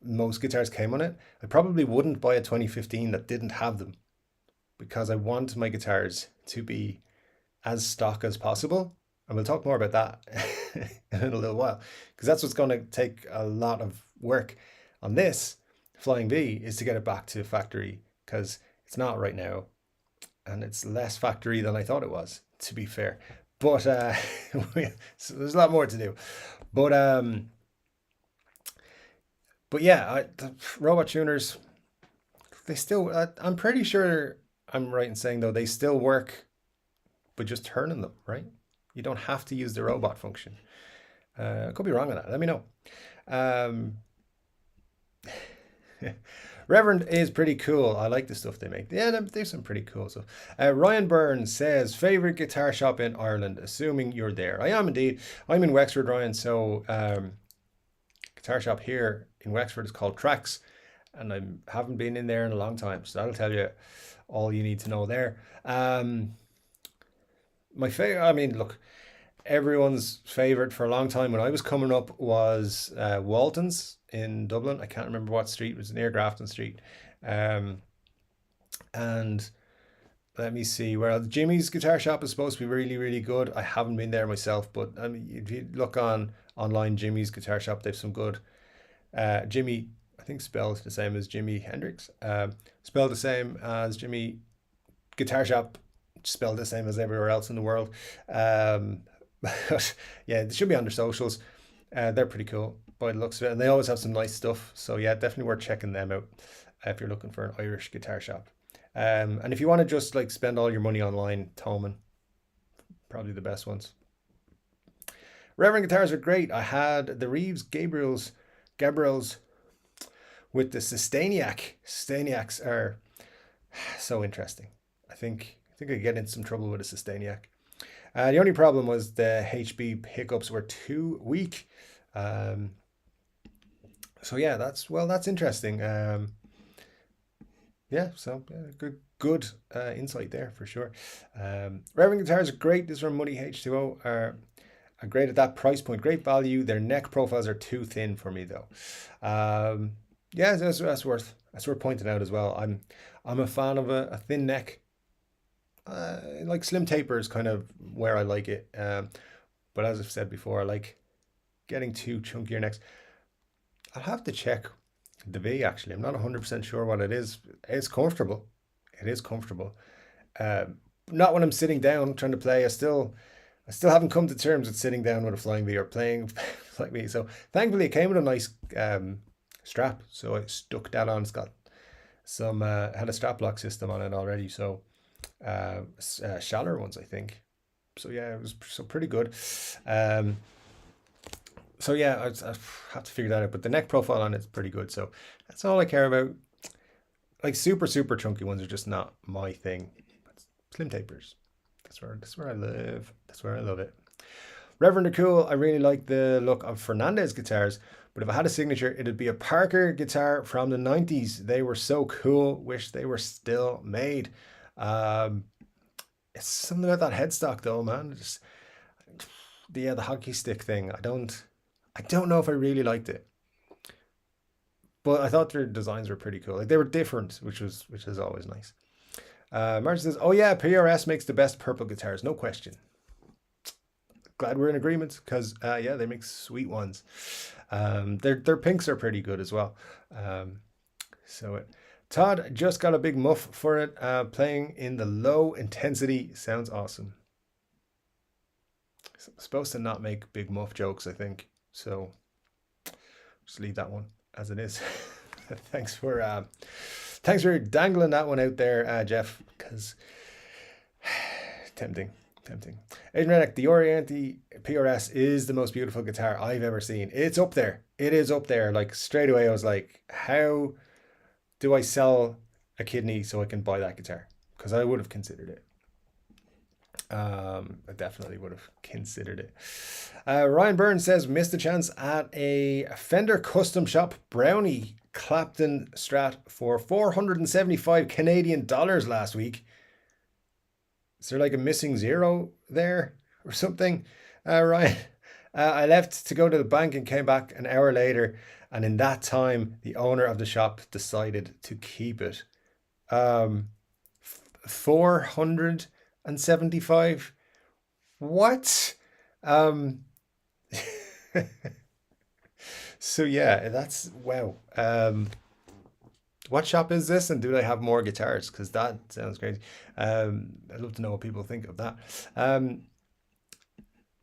most guitars came on it, I probably wouldn't buy a 2015 that didn't have them, because I want my guitars to be as stock as possible. And we'll talk more about that in a little while, because that's what's going to take a lot of work on this Flying V, is to get it back to factory, because it's not right now, and it's less factory than I thought it was, to be fair. But so there's a lot more to do. But yeah, the robot tuners, they still, I'm pretty sure I'm right in saying though, they still work, but just turning them, right? You don't have to use the robot function. I could be wrong on that. Let me know. Reverend is pretty cool. I like the stuff they make. Yeah, there's some pretty cool stuff. Ryan Byrne says, favorite guitar shop in Ireland, assuming you're there. I am indeed. I'm in Wexford, Ryan. So guitar shop here in Wexford is called Tracks, and I haven't been in there in a long time. So that'll tell you all you need to know there. My favorite, I mean, look, everyone's favorite for a long time when I was coming up was Walton's in Dublin. I can't remember what street. It was near Grafton Street. And let me see, well, Jimmy's guitar shop is supposed to be really, really good. I haven't been there myself, but I mean, if you look online, Jimmy's guitar shop, they've some good. Jimmy, I think spelled the same as Jimi Hendrix. Spelled the same as Jimmy guitar shop, spelled the same as everywhere else in the world. But yeah, they should be on their socials. They're pretty cool by the looks of it, and they always have some nice stuff. So yeah, definitely worth checking them out if you're looking for an Irish guitar shop. And if you want to just like spend all your money online, Thoman, probably the best ones. Reverend guitars are great. I had the Reeves Gabriels with the Sustainiac. Sustainiacs are so interesting. I think I get in some trouble with a Sustainiac. The only problem was the HB pickups were too weak. So yeah, that's interesting. Yeah, so good insight there for sure. Reverend guitars are great. This from Muddy H2O are great at that price point. Great value. Their neck profiles are too thin for me though. Yeah, that's worth pointing out as well. I'm a fan of a thin neck. Like slim taper is kind of where I like it. But as I've said before, I like getting too chunkier necks. I'll have to check the V actually. I'm not 100% sure what it is. It's comfortable. It is comfortable. Not when I'm sitting down trying to play. I still haven't come to terms with sitting down with a Flying V or playing like me. So thankfully it came with a nice strap. So I stuck that on. It's got some had a strap lock system on it already. So shallower ones, I think. So yeah, it was pretty good. So yeah, I have to figure that out. But the neck profile on it's pretty good. So that's all I care about. Like super chunky ones are just not my thing. Slim tapers. That's where I live. That's where I love it. Reverend are cool. I really like the look of Fernandez guitars. But if I had a signature, it'd be a Parker guitar from the 90s. They were so cool. Wish they were still made. It's something about that headstock though, man. Just the hockey stick thing. I don't know if I really liked it. but I thought their designs were pretty cool. Like they were different, which is always nice. Marge says, "Oh yeah, PRS makes the best purple guitars, no question." Glad we're in agreement because yeah, they make sweet ones. Their pinks are pretty good as well. Todd just got a big muff for it. Playing in the low intensity sounds awesome. I'm supposed to not make big muff jokes, I think. So just leave that one as it is. Thanks for dangling that one out there, Jeff, because tempting. Adrian Reddick, the Oriente PRS is the most beautiful guitar I've ever seen. It's up there. It is up there. Like straight away, I was like, how do I sell a kidney so I can buy that guitar? Because I would have considered it. I definitely would have considered it. Ryan Burns says, missed a chance at a Fender custom shop Brownie Clapton Strat for 475 Canadian dollars last week. Is there like a missing zero there or something? Ryan, I left to go to the bank and came back an hour later, and in that time the owner of the shop decided to keep it. 475. What? So yeah, that's wow. What shop is this, and do they have more guitars? Because that sounds crazy. I'd love to know what people think of that.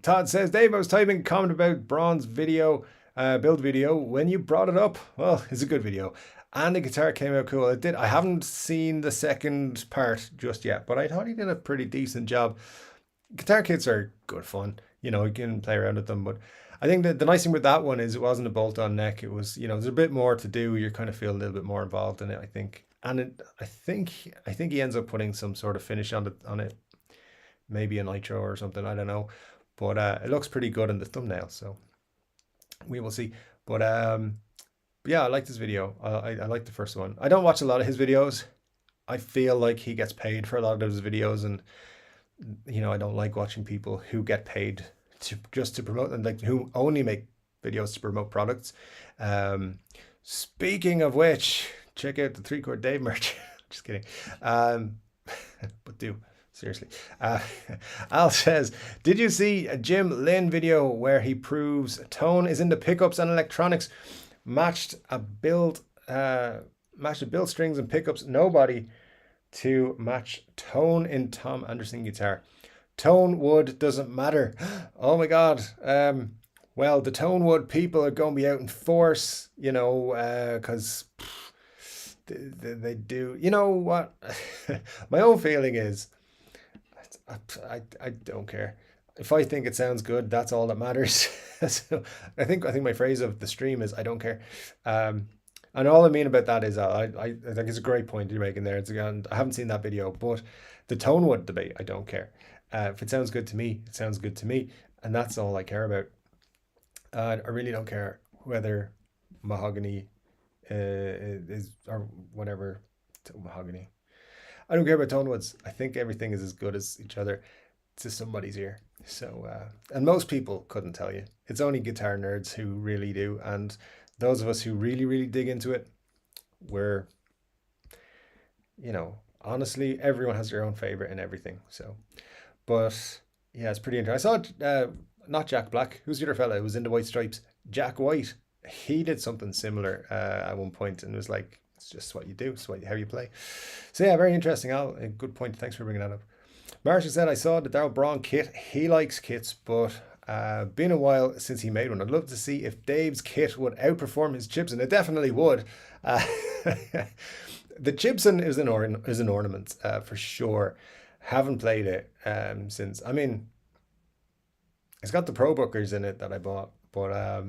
Todd says, Dave, I was typing a comment about Braun's video, build video. When you brought it up, well, it's a good video. And the guitar came out cool. It did. I haven't seen the second part just yet, but I thought he did a pretty decent job. Guitar kits are good fun. You know, you can play around with them, but I think that the nice thing with that one is it wasn't a bolt-on neck. It was, you know, there's a bit more to do. You kind of feel a little bit more involved in it, I think. And I think he ends up putting some sort of finish on it, maybe a nitro or something. I don't know, but it looks pretty good in the thumbnail. So we will see. But yeah, I like this video. I like the first one. I don't watch a lot of his videos. I feel like he gets paid for a lot of his videos, and you know, I don't like watching people who get paid just to promote them, like who only make videos to promote products. Speaking of which, check out the 3-Chord Dave merch. Just kidding. But do seriously. Al says, did you see a Jim Lynn video where he proves tone is in the pickups and electronics? Matched a build strings and pickups. Nobody to match tone in Tom Anderson guitar. Tone wood doesn't matter. Oh my God. Well, the tone wood people are going to be out in force, you know, because they do. You know what? My own feeling is I don't care. If I think it sounds good, that's all that matters. So I think my phrase of the stream is I don't care. And all I mean about that is I think it's a great point you're making there. It's again, I haven't seen that video, but the tone wood debate, I don't care. If it sounds good to me, it sounds good to me, and that's all I care about. I really don't care whether mahogany is or whatever mahogany. I don't care about tone woods. I think everything is as good as each other to somebody's ear. So and most people couldn't tell you. It's only guitar nerds who really do, and those of us who really dig into it, we're, you know, honestly, everyone has their own favorite in everything. So, but yeah, it's pretty interesting. I saw not Jack Black. Who's the other fella? It was in the White Stripes. Jack White. He did something similar at one point, and it was like, it's just what you do. It's how you play. So yeah, very interesting. Al, a good point. Thanks for bringing that up. Marshall said, I saw the Darryl Braun kit. He likes kits, but been a while since he made one. I'd love to see if Dave's kit would outperform his Gibson. It definitely would. The Gibson is an ornament for sure. Haven't played it since. I mean, it's got the Pro Bookers in it that I bought, but I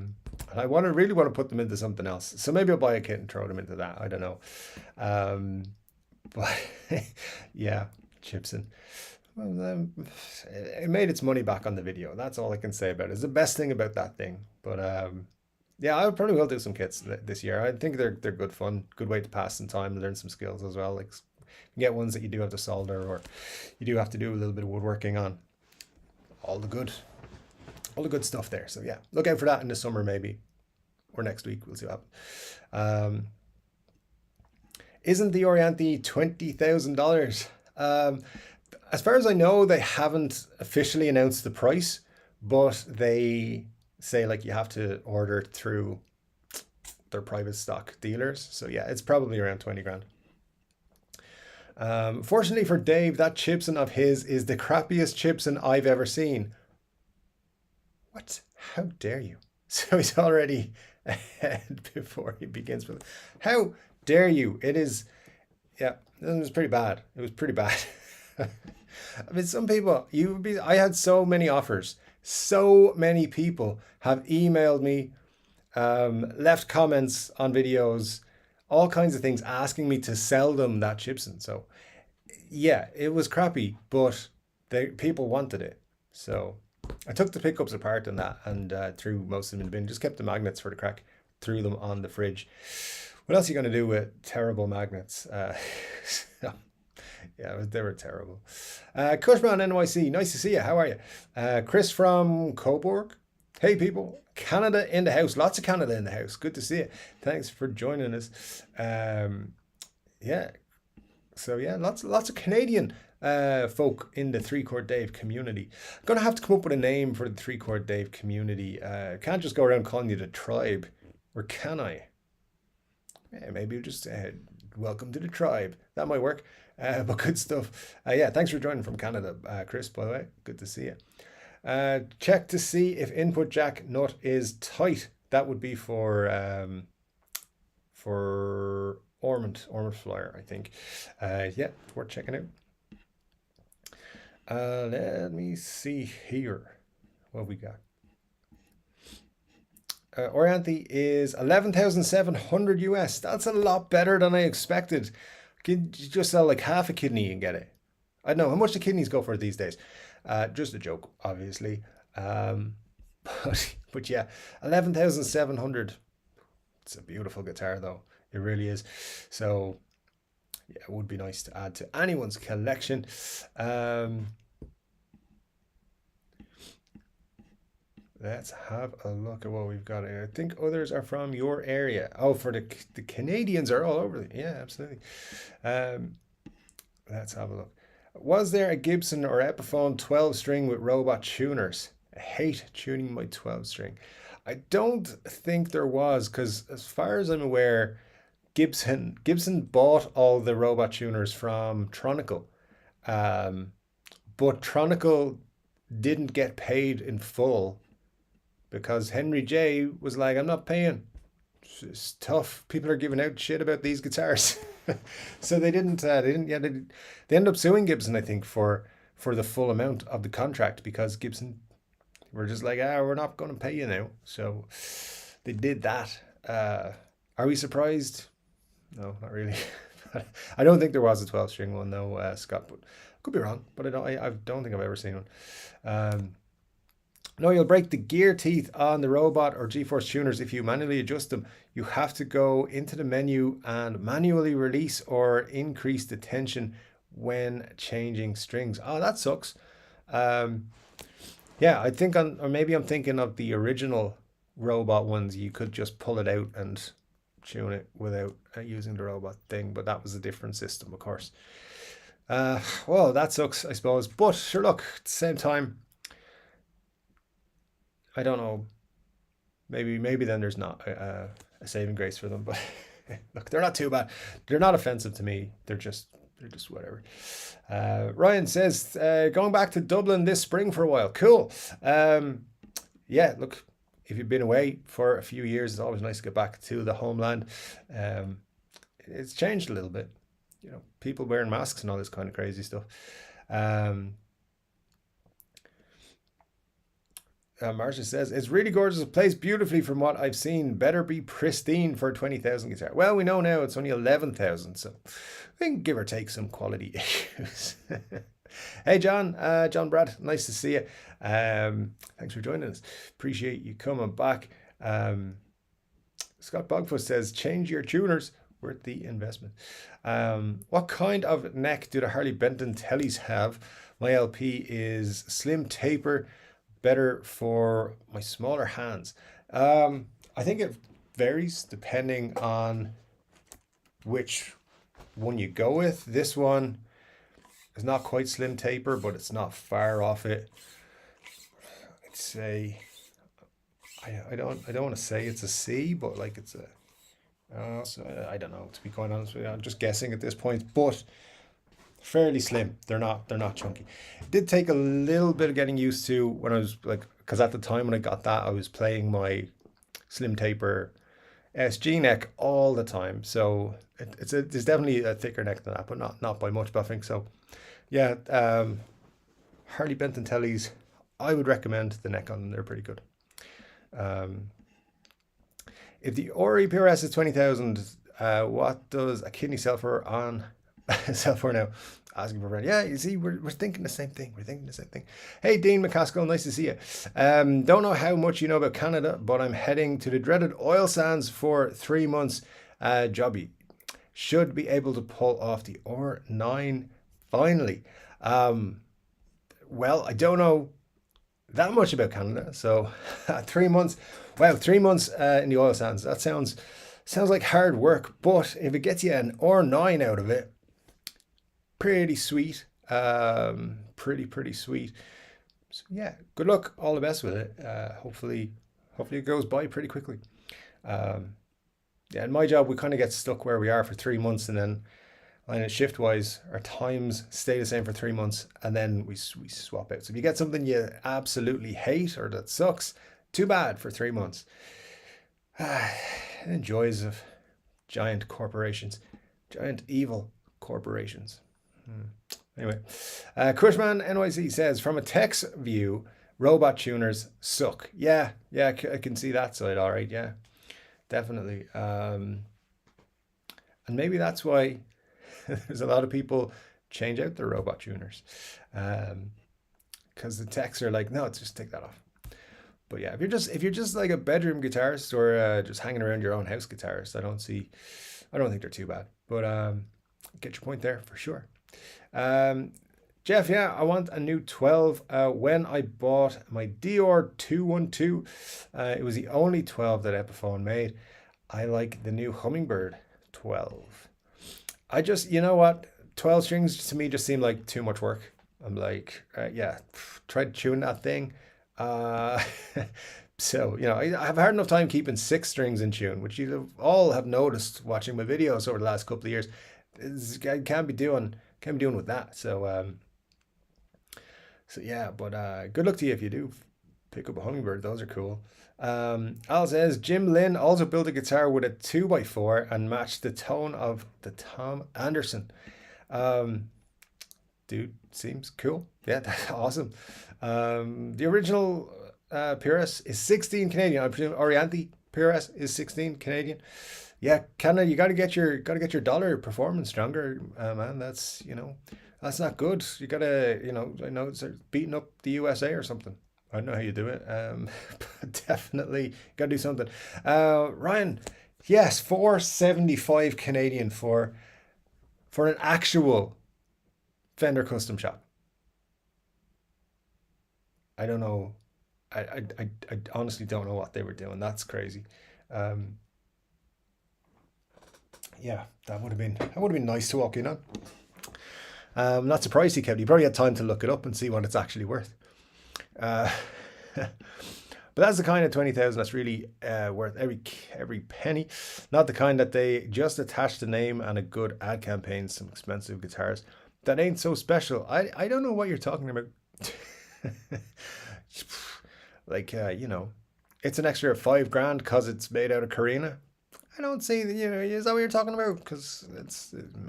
really want to put them into something else. So maybe I'll buy a kit and throw them into that. I don't know. But yeah, Gibson. Well, it made its money back on the video. That's all I can say about it. It's the best thing about that thing. But yeah, I probably will do some kits this year. I think they're good fun, good way to pass some time and learn some skills as well. Like you get ones that you do have to solder or you do have to do a little bit of woodworking on. All the good stuff there. So yeah, look out for that in the summer maybe. or next week. We'll see what happens. Isn't the Orianthi $20,000? As far as I know, they haven't officially announced the price, but they say like you have to order through their private stock dealers. So yeah, it's probably around 20 grand. Fortunately for Dave, that Gibson of his is the crappiest Gibson I've ever seen. What? How dare you? So he's already ahead before he begins with. How dare you? It is, yeah, it was pretty bad. It was pretty bad. I mean, some people, I had so many offers. So many people have emailed me, left comments on videos, all kinds of things asking me to sell them that Gibson. So yeah, it was crappy, but people wanted it. So I took the pickups apart and that and threw most of them in the bin. Just kept the magnets for the crack, threw them on the fridge. What else are you going to do with terrible magnets? Yeah, they were terrible. Cushman NYC, nice to see you. How are you? Chris from Coburg. Hey people, Canada in the house. Lots of Canada in the house. Good to see you. Thanks for joining us. Yeah. So yeah, lots of Canadian folk in the 3-Chord Dave community. I'm gonna have to come up with a name for the 3-Chord Dave community. Can't just go around calling you the tribe, or can I? Yeah, maybe just welcome to the tribe. That might work. But good stuff. Yeah, thanks for joining from Canada, Chris, by the way. Good to see you. Check to see if input jack nut is tight. That would be for Ormond Flyer, I think. Yeah, worth checking out. Let me see here what we got. Orianthi is 11,700 US. That's a lot better than I expected. You just sell like half a kidney and get it. I don't know how much the kidneys go for these days. Just a joke, obviously. But yeah, 11,700. It's a beautiful guitar though. It really is. So yeah, it would be nice to add to anyone's collection. Let's have a look at what we've got here. I think others are from your area. Oh, for the Canadians are all over. Yeah, absolutely. Let's have a look. Was there a Gibson or Epiphone 12 string with robot tuners? I hate tuning my 12 string. I don't think there was, because as far as I'm aware, Gibson bought all the robot tuners from Tronical. But Tronical didn't get paid in full because Henry J was like, I'm not paying. It's tough. People are giving out shit about these guitars. So they ended up suing Gibson, I think, for the full amount of the contract, because Gibson were just like, we're not going to pay you now. So they did that. Are we surprised? No, not really. I don't think there was a 12 string one though, Scott, but could be wrong, but I don't think I've ever seen one. No, you'll break the gear teeth on the robot or GeForce tuners if you manually adjust them. You have to go into the menu and manually release or increase the tension when changing strings. Oh, that sucks. Yeah, I think or maybe I'm thinking of the original robot ones. You could just pull it out and tune it without using the robot thing, but that was a different system, of course. Well, that sucks, I suppose. But sure, look, at the same time, I don't know. Maybe then there's not a saving grace for them. But look, they're not too bad. They're not offensive to me. They're just whatever. Ryan says, going back to Dublin this spring for a while. Cool. Yeah, look, if you've been away for a few years, it's always nice to get back to the homeland. It's changed a little bit. You know, people wearing masks and all this kind of crazy stuff. Marcia says, it's really gorgeous. It plays beautifully from what I've seen. Better be pristine for a 20,000 guitar. Well, we know now it's only 11,000, so we can give or take some quality issues. Hey, John Brad, nice to see you. Thanks for joining us. Appreciate you coming back. Scott Bogfoot says, change your tuners. Worth the investment. What kind of neck do the Harley Benton Tellys have? My LP is slim taper, better for my smaller hands. I think varies depending on which one you go with. This one is not quite slim taper, but it's not far off it. I'd say I don't want to say it's a C, but like it's a so I don't know, to be quite honest with you. I'm just guessing at this point, but fairly slim. They're not chunky. It did take a little bit of getting used to when I was like, because at the time when I got that, I was playing my slim taper SG neck all the time. So it's definitely a thicker neck than that, but not by much. But I think so. Yeah, Harley Benton Tellys, I would recommend the neck on them. They're pretty good. If the Ori PRS is 20,000, what does a kidney sell for on sell for now? Asking for a friend. Yeah, you see, we're thinking the same thing. We're thinking the same thing. Hey, Dean McCaskill, nice to see you. Don't know how much you know about Canada, but I'm heading to the dreaded oil sands for 3 months. Jobby. Should be able to pull off the R9 finally. Well, I don't know that much about Canada, so 3 months. Wow, 3 months in the oil sands. That sounds like hard work, but if it gets you an R9 out of it, pretty sweet. Pretty sweet. So yeah, good luck. All the best with it. Hopefully it goes by pretty quickly. Yeah, in my job, we kind of get stuck where we are for 3 months, and then shift wise, our times stay the same for 3 months, and then we swap out. So if you get something you absolutely hate or that sucks, too bad for 3 months. The joys of giant corporations, giant evil corporations. Anyway, Cushman NYC says, from a tech's view, robot tuners suck. Yeah, I can see that side. All right, yeah, definitely. And maybe that's why there's a lot of people change out their robot tuners, because the techs are like, no, just take that off. But yeah, if you're just like a bedroom guitarist or just hanging around your own house guitarist, I don't think they're too bad. But get your point there for sure. Jeff, yeah, I want a new 12. When I bought my Dior 212, it was the only 12 that Epiphone made. I like the new Hummingbird 12. I just, you know what? 12 strings to me just seem like too much work. I'm like, yeah, try to tune that thing. So, you know, I've had enough time keeping 6 strings in tune, which you all have noticed watching my videos over the last couple of years. I can't be doing with that. So, so yeah, but good luck to you if you do pick up a Hummingbird. Those are cool. Al says, Jim Lynn also built a guitar with a 2x4 and matched the tone of the Tom Anderson. Dude, seems cool. Yeah, that's awesome. The original PRS is 16 Canadian. I presume Orianthi PRS is 16 Canadian. Yeah, Canada, you gotta get your dollar performance stronger, man. That's not good. You gotta, I know it's beating up the USA or something. I don't know how you do it. But definitely gotta do something. Ryan, yes, 475 Canadian for an actual Fender custom shop. I don't know. I honestly don't know what they were doing. That's crazy. Yeah, that would have been nice to walk in on. I'm not surprised he kept. He probably had time to look it up and see what it's actually worth. But that's the kind of 20,000 that's really worth every penny. Not the kind that they just attach the name and a good ad campaign, some expensive guitars that ain't so special. I don't know what you're talking about. Like, it's an extra $5,000 because it's made out of Carina. I don't see that, is that what you're talking about? Because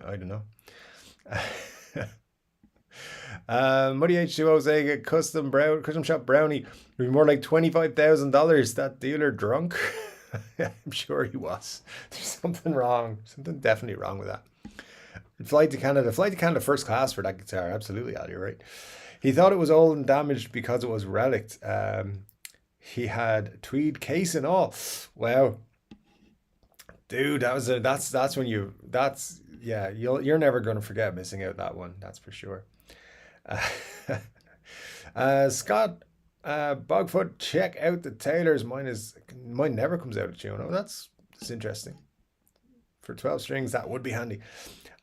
I don't know. Muddy H2O saying a custom shop brownie would be more like $25,000. That dealer drunk? I'm sure he was. There's something wrong. Something definitely wrong with that. Flight to Canada first class for that guitar. Absolutely, Al, you're right. He thought it was old and damaged because it was relic'd. He had tweed case and all. Wow. Dude, you're never going to forget missing out that one. That's for sure. Scott Bogfoot, check out the Taylors. Mine never comes out of tune. Oh, that's It's interesting. For 12 strings, that would be handy.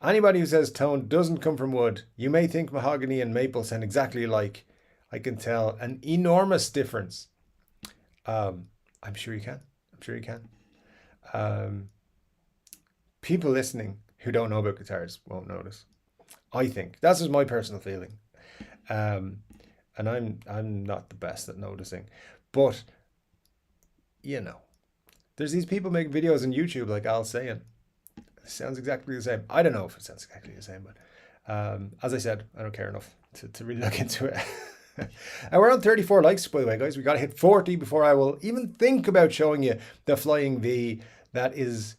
Anybody who says tone doesn't come from wood, you may think mahogany and maple sound exactly alike. I can tell an enormous difference. I'm sure you can. I'm sure you can. Um, People listening who don't know about guitars won't notice. I think that's just my personal feeling. Um, and I'm not the best at noticing, but you know, there's these people making videos on YouTube like Al saying, it sounds exactly the same. I don't know if it sounds exactly the same, but as I said, I don't care enough to really look into it. And we're on 34 likes, by the way, guys. We got to hit 40 before I will even think about showing you the Flying V. That is,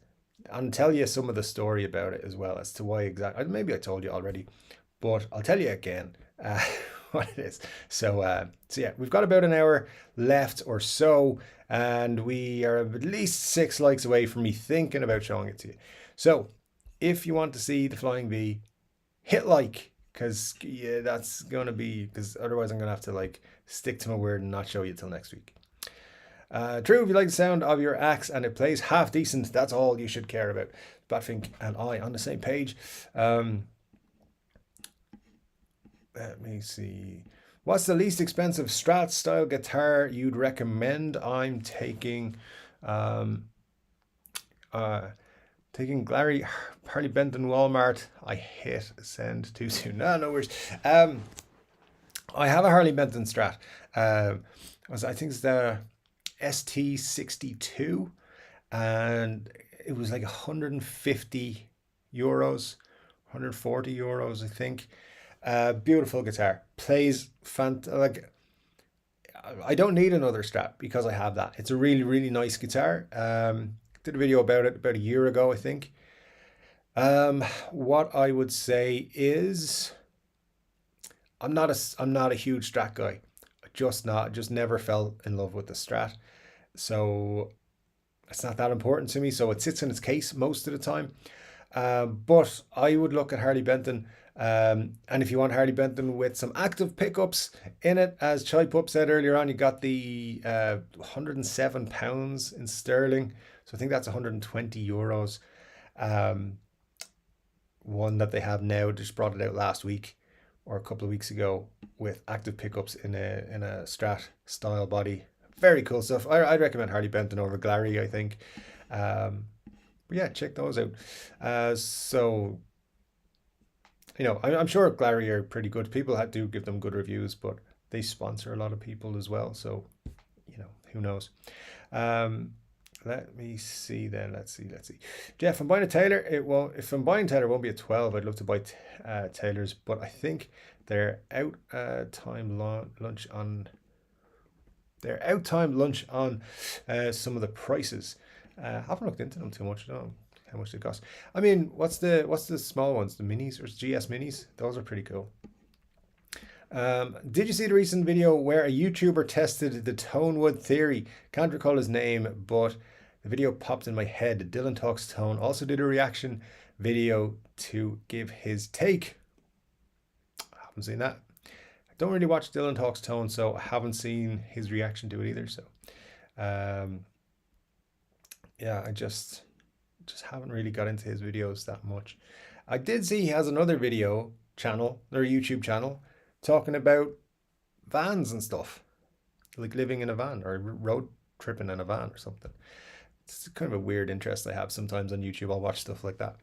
and tell you some of the story about it as well as to why exactly. Maybe I told you already, but I'll tell you again what it is. So yeah, we've got about an hour left or so, and we are at least 6 likes away from me thinking about showing it to you. So if you want to see the Flying V, hit like, because yeah, that's going to be, because otherwise I'm going to have to like stick to my word and not show you till next week. True, if you like the sound of your axe and it plays half decent, that's all you should care about. Batfink and I on the same page. Let me see. What's the least expensive Strat style guitar you'd recommend? I'm taking taking Glary Harley Benton Walmart. I hit send too soon. No worries. I have a Harley Benton Strat. I think it's the ST62, and it was like 150 euros, 140 euros, I think. Beautiful guitar. Plays like I don't need another Strat because I have that. It's a really nice guitar. Did a video about it about a year ago, I think. What I would say is I'm not a huge Strat guy. Just never fell in love with the Strat. So it's not that important to me. So it sits in its case most of the time. But I would look at Harley Benton. And if you want Harley Benton with some active pickups in it, as Chai Pup said earlier on, you got the £107 in sterling. So I think that's 120 euros. One that they have now, just brought it out last week or a couple of weeks ago with active pickups in a Strat style body. Very cool stuff. I'd recommend Harley Benton over Glary, I think. But yeah, check those out. So, you know, I'm sure Glary are pretty good. People do give them good reviews, but they sponsor a lot of people as well. So, you know, who knows? Let me see then. Let's see. Jeff, I'm buying a Taylor. If I'm buying Taylor, it won't be a 12. I'd love to buy Taylors, but I think they're out time lunch on. They're out time lunch on some of the prices. Haven't looked into them too much. I don't know how much they cost. I mean, what's the small ones? The minis or GS minis? Those are pretty cool. Did you see the recent video where a YouTuber tested the tone wood theory? Can't recall his name, but the video popped in my head. Dylan Talks Tone also did a reaction video to give his take. I haven't seen that. I don't really watch Dylan Talks Tone, so I haven't seen his reaction to it either. So, yeah, I just haven't really got into his videos that much. I did see he has another video channel, or YouTube channel, talking about vans and stuff, like living in a van or road tripping in a van or something. It's kind of a weird interest I have sometimes on YouTube. I'll watch stuff like that.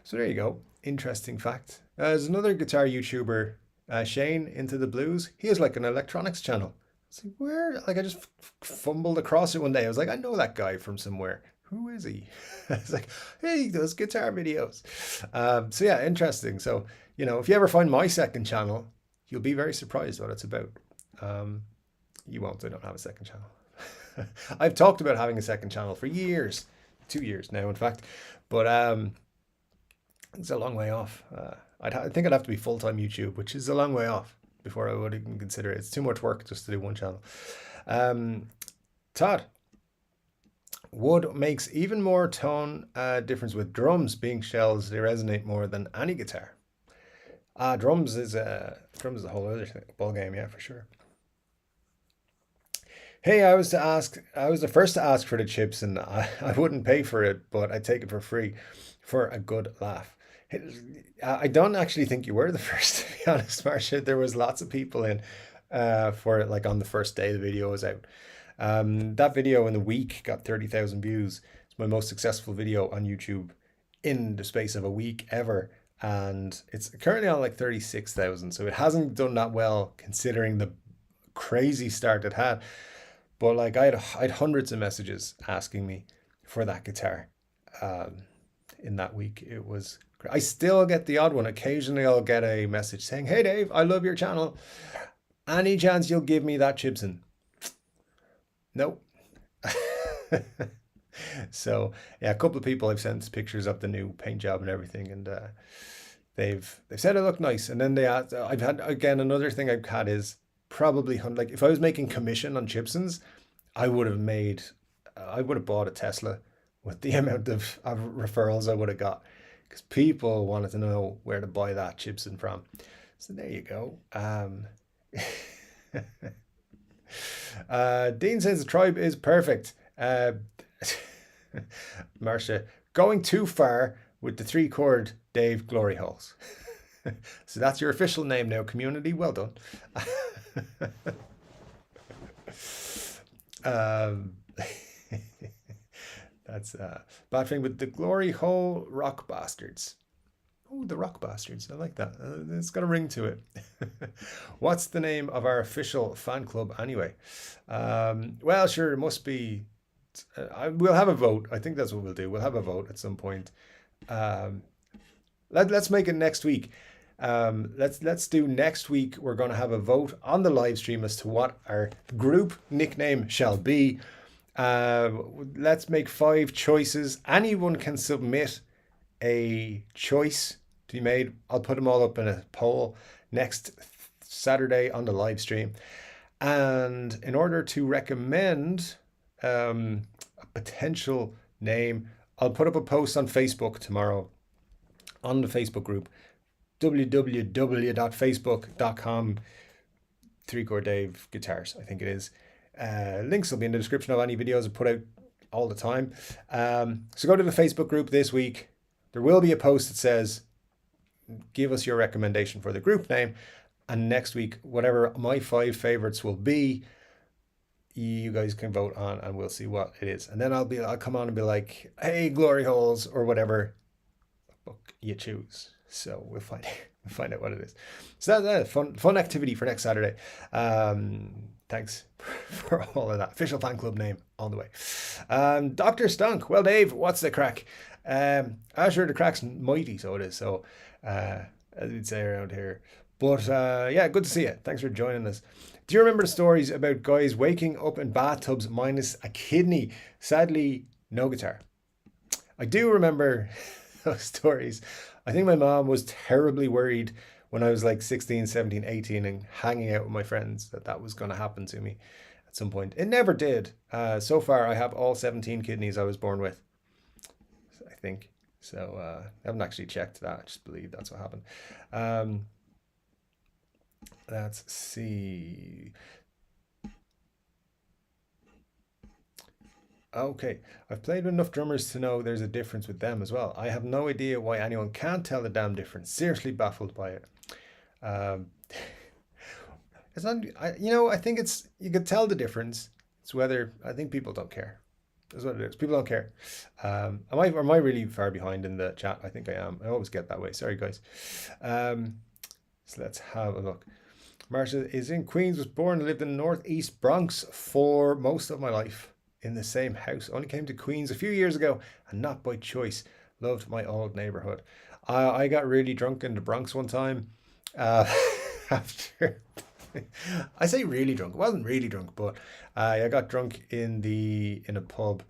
So there you go. Interesting fact. There's another guitar YouTuber, Shane Into the Blues. He has like an electronics channel. It's like, where? Like I just fumbled across it one day. I was like, I know that guy from somewhere. Who is he? It's like, hey, he does guitar videos. So yeah, interesting. So, you know, if you ever find my second channel, you'll be very surprised what it's about. You won't. I don't have a second channel. I've talked about having a second channel for years, 2 years now, in fact. But it's a long way off. I think I'd have to be full-time YouTube, which is a long way off before I would even consider it. It's too much work just to do one channel. Todd. Wood makes even more tone difference with drums being shells. They resonate more than any guitar. Drums is a whole other ball game, yeah, for sure. Hey, I was the first to ask for the chips, and I wouldn't pay for it, but I'd take it for free for a good laugh. Hey, I don't actually think you were the first, to be honest, Marcia. There was lots of people in for it, like on the first day the video was out. That video in the week got 30,000 views. It's my most successful video on YouTube in the space of a week ever. And it's currently on like 36,000. So it hasn't done that well considering the crazy start it had. But like I had hundreds of messages asking me for that guitar um, in that week. It was. I still get the odd one. Occasionally, I'll get a message saying, "Hey Dave, I love your channel. Any chance you'll give me that Gibson?" Nope. So yeah, a couple of people I've sent pictures of the new paint job and everything, and they've said it looked nice. And then they asked, I've had again another thing I've had is probably like if I was making commission on Gibsons, I would have made, I would have bought a Tesla with the amount of referrals I would have got because people wanted to know where to buy that Gibson from. So there you go. Dean says the tribe is perfect. Marcia, going too far with the three chord Dave glory holes. So that's your official name now, community. Well done. um, that's bad thing with the glory hole rock bastards. Oh, the rock bastards. I like that. It's got a ring to it. What's the name of our official fan club anyway? Well, sure, it must be. We'll have a vote. I think that's what we'll do. We'll have a vote at some point. Um, let's make it next week. Let's do next week. We're going to have a vote on the live stream as to what our group nickname shall be. Uh, let's make 5 choices. Anyone can submit a choice to be made. I'll put them all up in a poll next Saturday on the live stream. And in order to recommend a potential name, I'll put up a post on Facebook tomorrow on the Facebook group www.facebook.com 3-chord Dave Guitars, I think it is. Links will be in the description of any videos I put out all the time. So go to the Facebook group this week. There will be a post that says, give us your recommendation for the group name. And next week, whatever my 5 favorites will be, you guys can vote on and we'll see what it is. And then I'll come on and be like, hey, glory holes, or whatever book you choose. So we'll find out what it is. So that's a fun activity for next Saturday. Thanks for all of that. Official fan club name on the way. Dr. Stunk. Well, Dave, what's the crack? Sure, the crack's mighty, so it is. So as we'd say around here. But yeah, good to see you. Thanks for joining us. Do you remember the stories about guys waking up in bathtubs minus a kidney? Sadly, no guitar. I do remember those stories. I think my mom was terribly worried when I was like 16, 17, 18 and hanging out with my friends that was going to happen to me at some point. It never did. So far, I have all 17 kidneys I was born with, I think. So I haven't actually checked that. I just believe that's what happened. Let's see. Okay, I've played with enough drummers to know there's a difference with them as well. I have no idea why anyone can't tell the damn difference. Seriously baffled by it. Um, it's not, I think you could tell the difference. It's whether, I think people don't care. That's what it is. People don't care. Am I really far behind in the chat? I think I am. I always get that way. Sorry, guys. So let's have a look. Marsha is in Queens, was born and lived in the Northeast Bronx for most of my life in the same house. Only came to Queens a few years ago and not by choice. Loved my old neighborhood. I got really drunk in the Bronx one time after I say really drunk. I wasn't really drunk, but I got drunk in a pub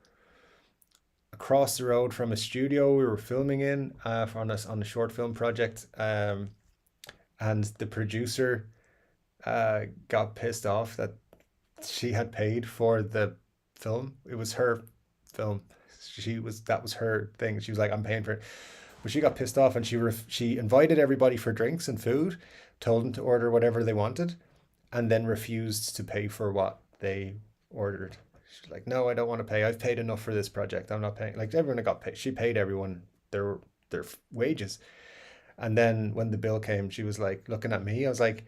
across the road from a studio we were filming in on a short film project. And the producer got pissed off that she had paid for the film. It was her film. That was her thing. She was like, I'm paying for it. But she got pissed off and she invited everybody for drinks and food, told them to order whatever they wanted, and then refused to pay for what they ordered. She's like, no, I don't want to pay. I've paid enough for this project. I'm not paying. Like everyone got paid. She paid everyone their wages. And then when the bill came, she was like looking at me. I was like,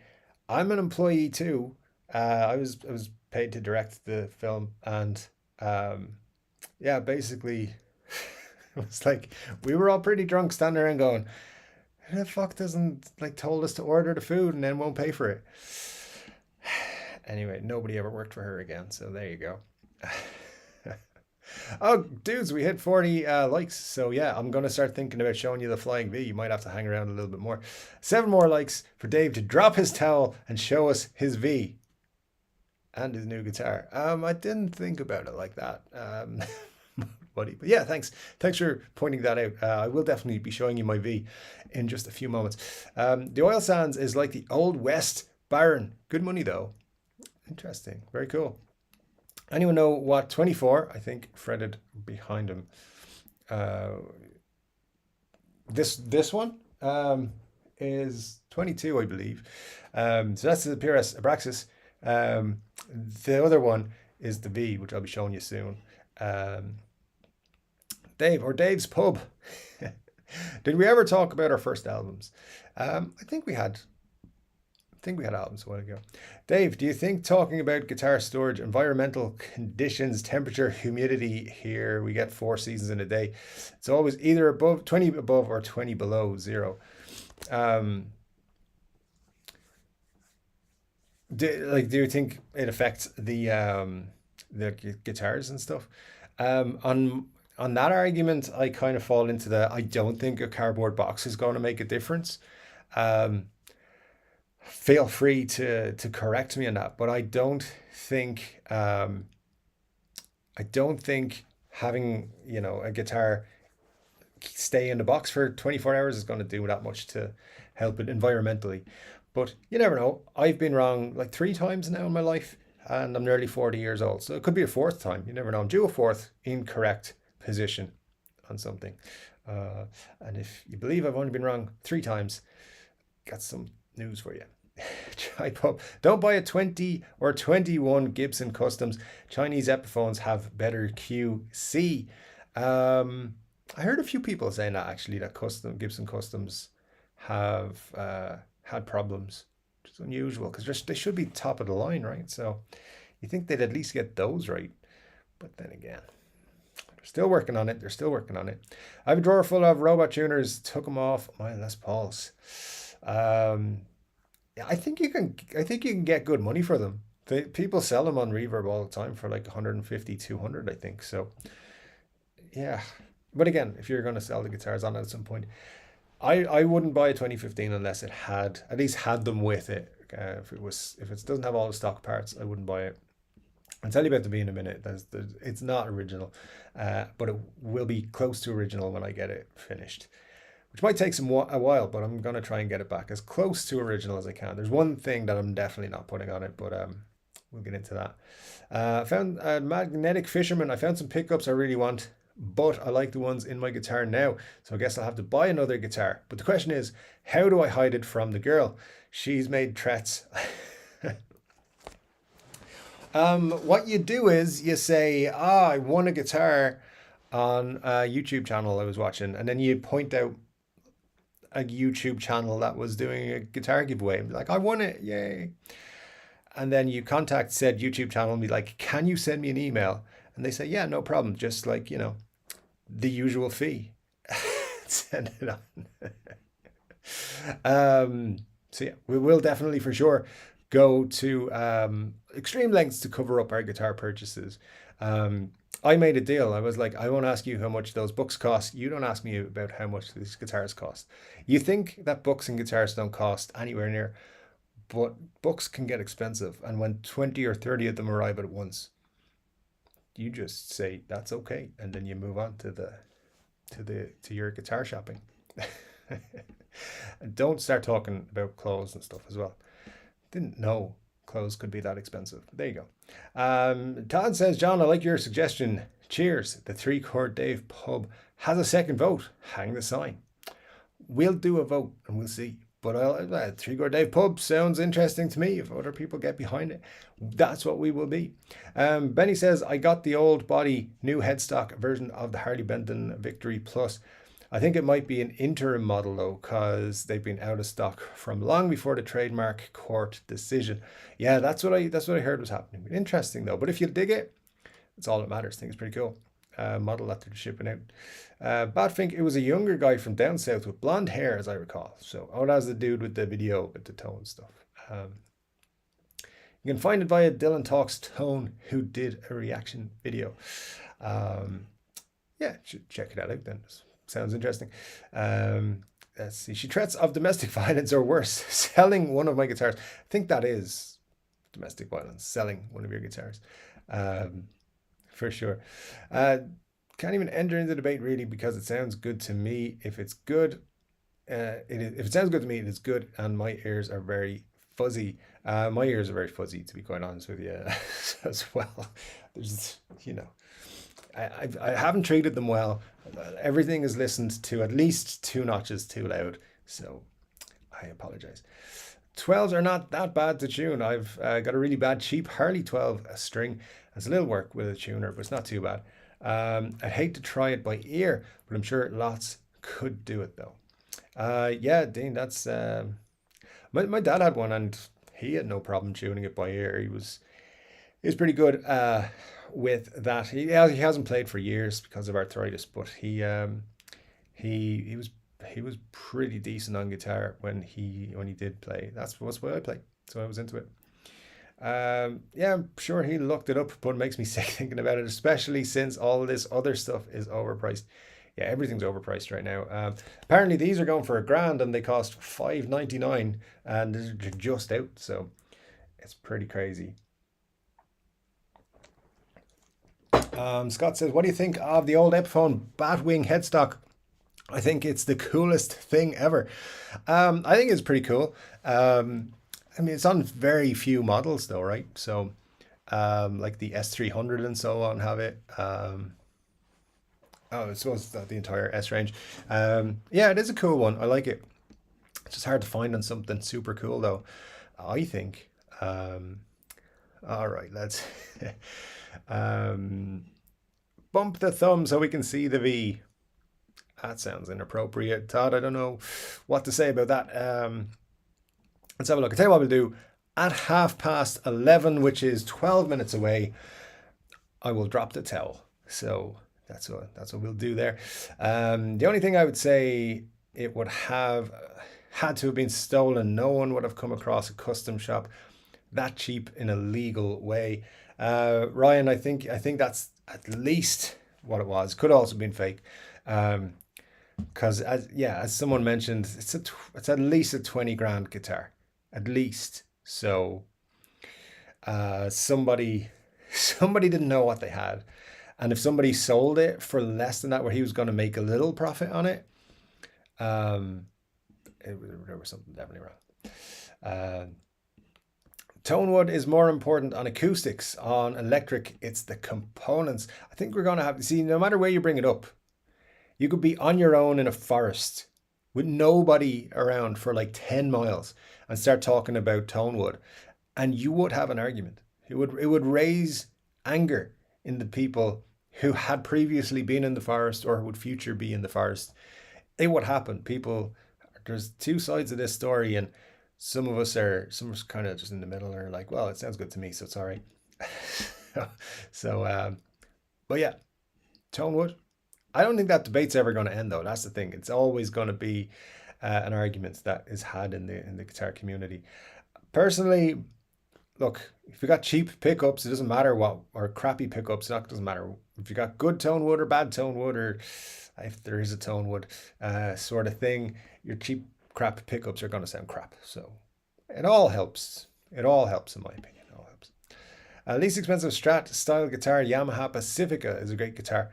I'm an employee too. I was paid to direct the film, and um, yeah, basically, it was like we were all pretty drunk, standing around going, "Who the fuck doesn't like told us to order the food and then won't pay for it?" Anyway, nobody ever worked for her again. So there you go. Oh, dudes, we hit 40 likes. So yeah, I'm going to start thinking about showing you the Flying V. You might have to hang around a little bit more. 7 more likes for Dave to drop his towel and show us his V and his new guitar. I didn't think about it like that. Buddy. But yeah, thanks. Thanks for pointing that out. I will definitely be showing you my V in just a few moments. The Oil Sands is like the Old West Baron. Good money though. Interesting. Very cool. Anyone know what 24, I think, fretted behind him? Uh, this one is 22, I believe. So that's the PRS Abraxas. The other one is the V, which I'll be showing you soon. Um, Dave, or Dave's Pub. Did we ever talk about our first albums? I think we had. I think we had albums a while ago. Dave, do you think talking about guitar storage, environmental conditions, temperature, humidity here, we get 4 seasons in a day. It's always either above 20 above or 20 below zero. Um, do you think it affects the guitars and stuff? On that argument, I kind of fall into the I don't think a cardboard box is going to make a difference. Um, Feel free to correct me on that, but I don't think having a guitar stay in the box for 24 hours is going to do that much to help it environmentally. But you never know. I've been wrong like 3 times now in my life, and I'm nearly 40 years old, so it could be a fourth time. You never know. I'm due a fourth incorrect position on something, uh, and if you believe I've only been wrong 3 times, got some news for you. Try pop. Don't buy a 20 or 21 Gibson Customs. Chinese Epiphones have better QC. I heard a few people saying that actually, that Gibson Customs have had problems, which is unusual because they should be top of the line, right? So you think they'd at least get those right. But then again, they're still working on it. They're still working on it. I have a drawer full of robot tuners. Took them off my Les Pauls. Um, yeah, I think you can get good money for them. People sell them on Reverb all the time for like 150, 200, I think. So yeah. But again, if you're going to sell the guitars on it at some point, I wouldn't buy a 2015 unless it had at least had them with it. If it doesn't have all the stock parts, I wouldn't buy it. I'll tell you about the V in a minute. It's not original, but it will be close to original when I get it finished, which might take a while, but I'm gonna try and get it back as close to original as I can. There's one thing that I'm definitely not putting on it, but we'll get into that. I found a Magnetic Fisherman. I found some pickups I really want, but I like the ones in my guitar now, so I guess I'll have to buy another guitar. But the question is, how do I hide it from the girl? She's made threats. What you do is you say, I won a guitar on a YouTube channel I was watching, and then you point out a YouTube channel that was doing a guitar giveaway and be like, I won it, yay. And then you contact said YouTube channel and be like, can you send me an email? And they say, yeah, no problem. Just like, the usual fee. Send it on. So yeah, we will definitely for sure go to extreme lengths to cover up our guitar purchases. I made a deal. I was like, I won't ask you how much those books cost. You don't ask me about how much these guitars cost. You think that books and guitars don't cost anywhere near, but books can get expensive. And when 20 or 30 of them arrive at once, you just say that's okay, and then you move on to your guitar shopping. And don't start talking about clothes and stuff as well. Didn't know clothes could be that expensive. There you go. Todd says, John, I like your suggestion. Cheers. The 3-Chord Dave pub has a second vote. Hang the sign. We'll do a vote and we'll see. But Three Chord Dave Pub sounds interesting to me. If other people get behind it, that's what we will be. Benny says, I got the old body, new headstock version of the Harley Benton Victory Plus. I think it might be an interim model though, because they've been out of stock from long before the trademark court decision. Yeah, that's what I heard was happening. Interesting though. But if you dig it, it's all that matters. I think it's pretty cool. Model that they're shipping out. Batfink, it was a younger guy from down south with blonde hair, as I recall. So, oh, that was the dude with the video with the tone stuff. You can find it via Dylan Talks Tone, who did a reaction video. Yeah, check it out then. Sounds interesting. Let's see. She threats of domestic violence or worse, selling one of my guitars. I think that is domestic violence, selling one of your guitars. For sure. Can't even enter into the debate really because it sounds good to me. If it's good, if it sounds good to me, it is good, and my ears are very fuzzy. My ears are very fuzzy, to be quite honest with you, as well. There's, I haven't treated them well. Everything is listened to at least 2 notches too loud, so I apologize. 12s are not that bad to tune. I've got a really bad cheap Harley 12 string. It's a little work with a tuner, but it's not too bad. I'd hate to try it by ear, but I'm sure lots could do it though. Yeah, Dean, that's my dad had one and he had no problem tuning it by ear. He was pretty good with that. He hasn't played for years because of arthritis, but he was pretty decent on guitar when he did play. That's why I play, so I was into it. Yeah, I'm sure he looked it up, but it makes me sick thinking about it, especially since all this other stuff is overpriced. Yeah, everything's overpriced right now. Apparently these are going for $1,000 and they cost $599 and they're just out, so it's pretty crazy. Scott says, what do you think of the old Epiphone Batwing headstock? I think it's the coolest thing ever. I think it's pretty cool. I mean, it's on very few models though, right? So, like the S300 and so on have it. Oh, I suppose the entire S range. Yeah, it is a cool one. I like it. It's just hard to find on something super cool though, I think. All right, let's bump the thumb so we can see the V. That sounds inappropriate, Todd. I don't know what to say about that. Let's have a look. I'll tell you what we'll do. At 11:30, which is 12 minutes away, I will drop the towel. So that's what we'll do there. The only thing I would say, it would have had to have been stolen. No one would have come across a custom shop that cheap in a legal way. Ryan, I think that's at least what it was. Could also have been fake. Because as someone mentioned, it's at least a 20 grand guitar, at least. So somebody didn't know what they had, and if somebody sold it for less than that, where he was going to make a little profit on it, there was something definitely wrong. Tonewood is more important on acoustics. On electric, it's the components. I think we're going to have to see, no matter where you bring it up, you could be on your own in a forest with nobody around for like 10 miles and start talking about Tonewood, and you would have an argument. It would raise anger in the people who had previously been in the forest or would future be in the forest. It would happen. There's two sides of this story, and some of us kind of just in the middle, are like, well, it sounds good to me, so it's all right. But yeah, Tonewood. I don't think that debate's ever going to end, though. That's the thing. It's always going to be an argument that is had in the guitar community. Personally, look, if you got cheap pickups, it doesn't matter what, or crappy pickups, it doesn't matter if you got good Tonewood or bad Tonewood, or if there is a Tonewood sort of thing, your cheap crap pickups are going to sound crap. So it all helps. It all helps, in my opinion. It all helps. Least expensive Strat style guitar, Yamaha Pacifica is a great guitar.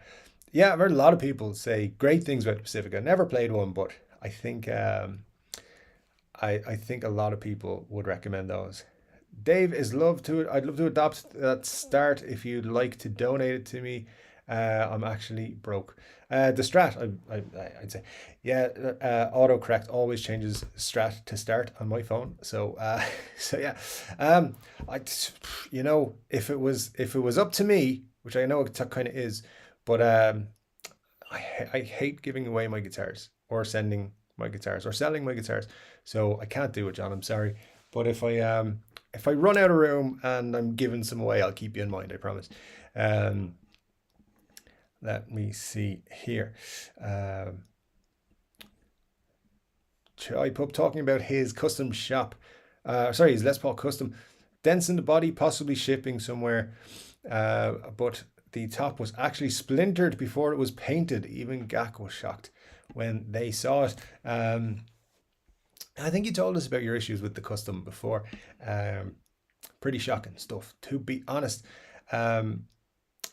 Yeah, I've heard a lot of people say great things about the Pacifica. Never played one, but I think I think a lot of people would recommend those. Dave, I'd love to adopt that Start if you'd like to donate it to me. I'm actually broke. The Strat, I'd say, yeah. Autocorrect always changes Strat to start on my phone. So, so yeah. I, if it was up to me, which I know it kind of is, but I hate giving away my guitars or sending my guitars or selling my guitars. So I can't do it, John. I'm sorry. But if I run out of room and I'm giving some away, I'll keep you in mind, I promise. Um, Let me see here. Chai Pup talking about his custom shop. Sorry, his Les Paul custom. Dents in the body, possibly shipping somewhere. But the top was actually splintered before it was painted. Even Gak was shocked when they saw it. I think you told us about your issues with the custom before. Pretty shocking stuff, to be honest. Um,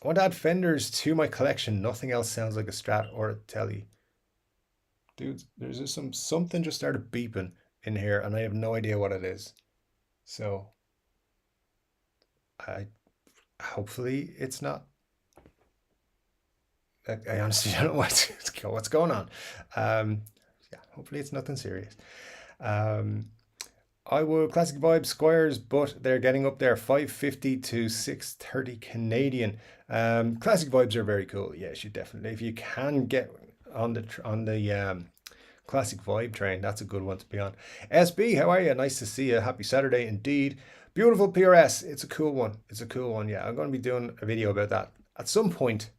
I want to add fenders to my collection. Nothing else sounds like a Strat or a Telly. Dude, there's just something just started beeping in here, and I have no idea what it is. So I hopefully it's not. I honestly don't know what's going on. Yeah, hopefully it's nothing serious. Um, I will classic vibe Squires, but they're getting up there 550 to 630 Canadian. Classic vibes are very cool. Yes, you definitely. If you can get on the classic vibe train, that's a good one to be on. SB, how are you? Nice to see you. Happy Saturday indeed. Beautiful PRS. It's a cool one. It's a cool one. Yeah, I'm going to be doing a video about that at some point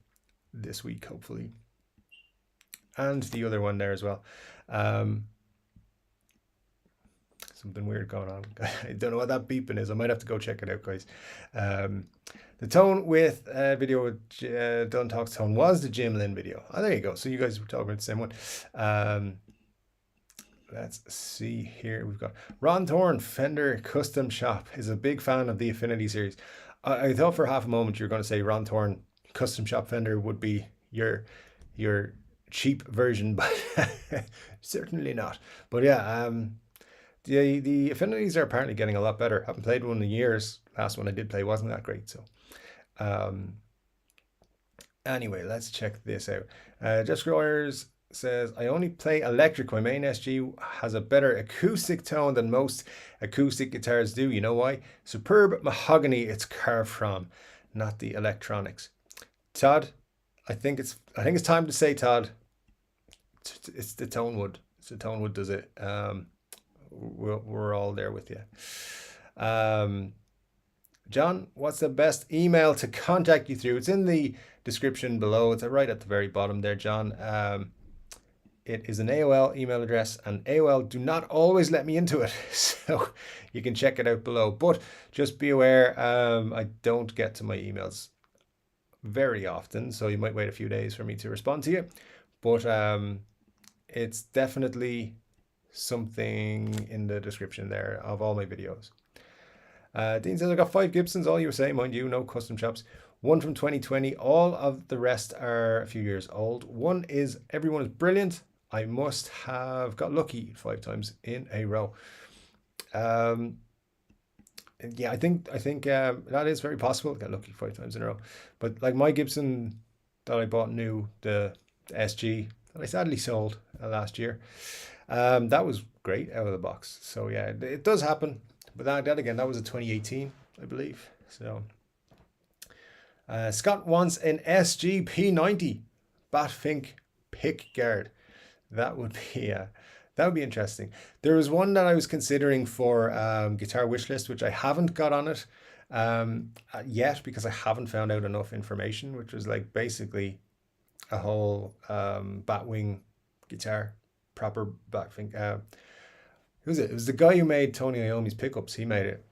this week, hopefully, and the other one there as well. Something weird going on. I don't know what that beeping is. I might have to go check it out, guys. The tone with video with Dunn Talks Tone was the Jim Lynn video. Oh, there you go. So you guys were talking about the same one. Let's see here. We've got Ron Thorne, Fender Custom Shop, is a big fan of the Affinity series. I thought for half a moment you were going to say Ron Thorne Custom Shop Fender would be your cheap version, but certainly not. But yeah, the Affinities are apparently getting a lot better. Haven't played one in years. Last one I did play wasn't that great. So anyway, let's check this out. Just Growers says, I only play electric. My main SG has a better acoustic tone than most acoustic guitars do. You know why? Superb mahogany it's carved from, not the electronics. Todd, I think it's time to say, Todd, it's the tone wood. It's the tone wood does it. We're all there with you. John, what's the best email to contact you through? It's in the description below. It's right at the very bottom there, John. It is an AOL email address, and AOL do not always let me into it, so you can check it out below. But just be aware, I don't get to my emails very often, so you might wait a few days for me to respond to you. But it's definitely something in the description there of all my videos. Dean says, I got 5 Gibsons, all you were saying, mind you, no custom shops. One from 2020, all of the rest are a few years old. Everyone is brilliant. I must have got lucky 5 times in a row. Yeah, I think that is very possible. Got lucky 5 times in a row. But like my Gibson that I bought new, the SG that I sadly sold last year, that was great out of the box. So yeah, it does happen. But that again, that was a 2018, I believe. So Scott wants an SG P90 Batfink pick guard. That would be interesting. There was one that I was considering for guitar wish list, which I haven't got on it yet because I haven't found out enough information, which was like basically a whole Batwing guitar, proper Batfink. Who was it? It was the guy who made Tony Iommi's pickups. He made it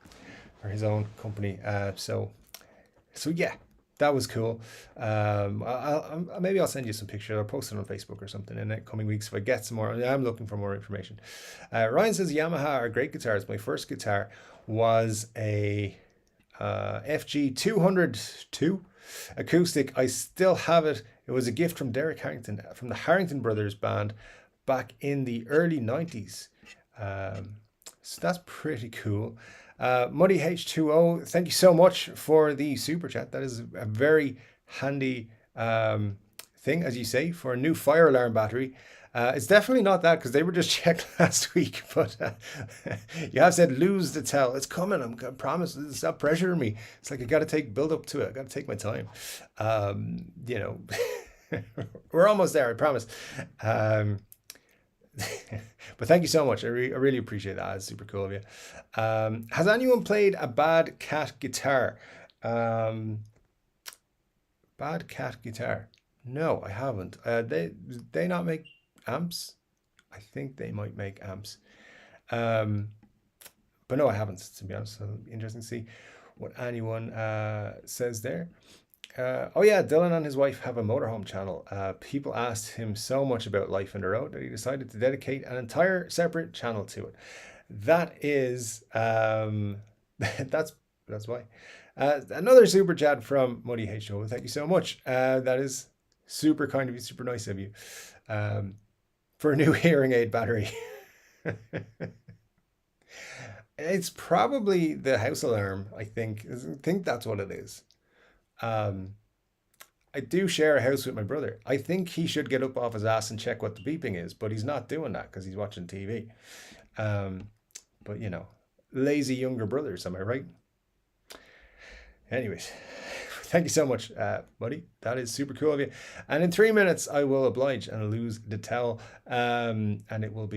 for his own company. So yeah, that was cool. Maybe I'll send you some pictures. I'll post it on Facebook or something in the coming weeks if I get some more. I'm looking for more information. Ryan says Yamaha are great guitars. My first guitar was a FG 202 acoustic. I still have it. It was a gift from Derek Harrington from the Harrington Brothers band back in the early 90s. So that's pretty cool. Muddy H2O, thank you so much for the super chat. That is a very handy thing, as you say, for a new fire alarm battery. It's definitely not that, because they were just checked last week. But you have said lose the tell. It's coming. I promise. Stop pressuring me. It's like I got to build up to it. I got to take my time. You know, we're almost there. I promise. But thank you so much. I really appreciate that. It's super cool of you. Has anyone played a Bad Cat guitar? Bad Cat guitar. No, I haven't. They not make amps? I think they might make amps. But no, I haven't, to be honest. So it'll be interesting to see what anyone says there. Oh yeah, Dylan and his wife have a motorhome channel. People asked him so much about life on the road that he decided to dedicate an entire separate channel to it. That is, that's why. Another super chat from Muddy H.O. Thank you so much. That is super kind of you, super nice of you. For a new hearing aid battery. It's probably the house alarm, I think. I think that's what it is. I do share a house with my brother. I think he should get up off his ass and check what the beeping is, but he's not doing that because he's watching TV. But you know, lazy younger brothers, am I right? Anyways, thank you so much, buddy. That is super cool of you. And in 3 minutes, I will oblige and lose the towel, and it will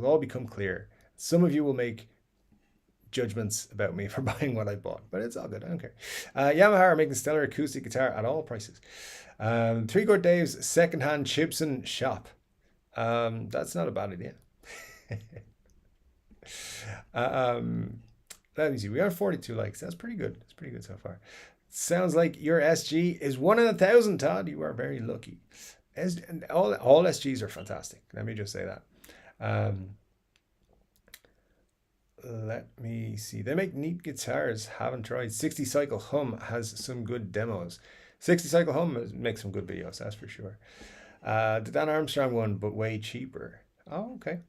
all become clear. Some of you will make judgments about me for buying what I bought, but it's all good. I don't care. Yamaha are making stellar acoustic guitar at all prices. Chord Dave's secondhand Gibson shop. That's not a bad idea. Let me see. We got 42 likes. That's pretty good. That's pretty good so far. Sounds like your SG is 1 in 1,000, Todd. You are very lucky. All SGs are fantastic. Let me just say that. Let me see. They make neat guitars. Haven't tried. 60 Cycle Hum has some good demos. 60 Cycle Hum makes some good videos, that's for sure. The Dan Armstrong one, but way cheaper. Oh, okay.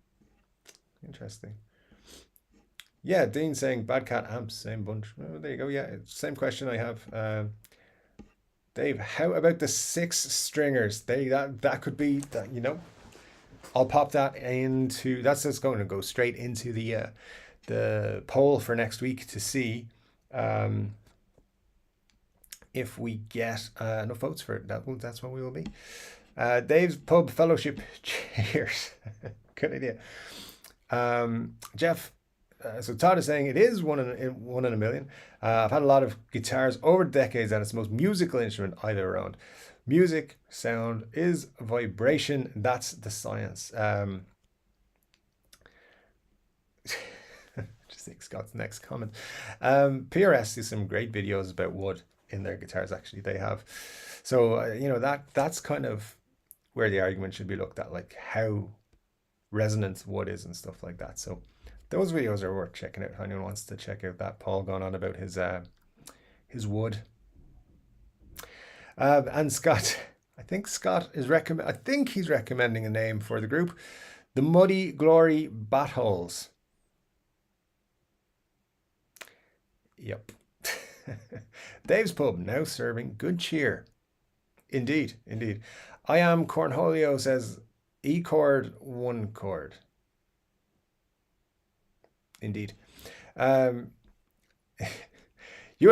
Interesting. Yeah, Dean saying Bad Cat amps, same bunch. Oh, there you go. Yeah, same question I have. Dave, how about the 6 stringers? That could be that, you know. I'll pop that into. That's just going to go straight into the poll for next week to see if we get enough votes for it. That's what we will be. Dave's Pub Fellowship. Cheers. Good idea. Jeff. So Todd is saying it is one in a million. I've had a lot of guitars over decades, and it's the most musical instrument I've ever owned. Music, sound is vibration. That's the science. Just think Scott's next comment. PRS do some great videos about wood in their guitars. Actually, they have. So you know that's kind of where the argument should be looked at, like how resonant wood is and stuff like that. So those videos are worth checking out if anyone wants to check out that Paul going on about his wood. And Scott, I think he's recommending a name for the group, the Muddy Glory Batholes. Yep. Dave's Pub now serving good cheer. Indeed. I am Cornholio says E chord, 1 chord. Indeed. You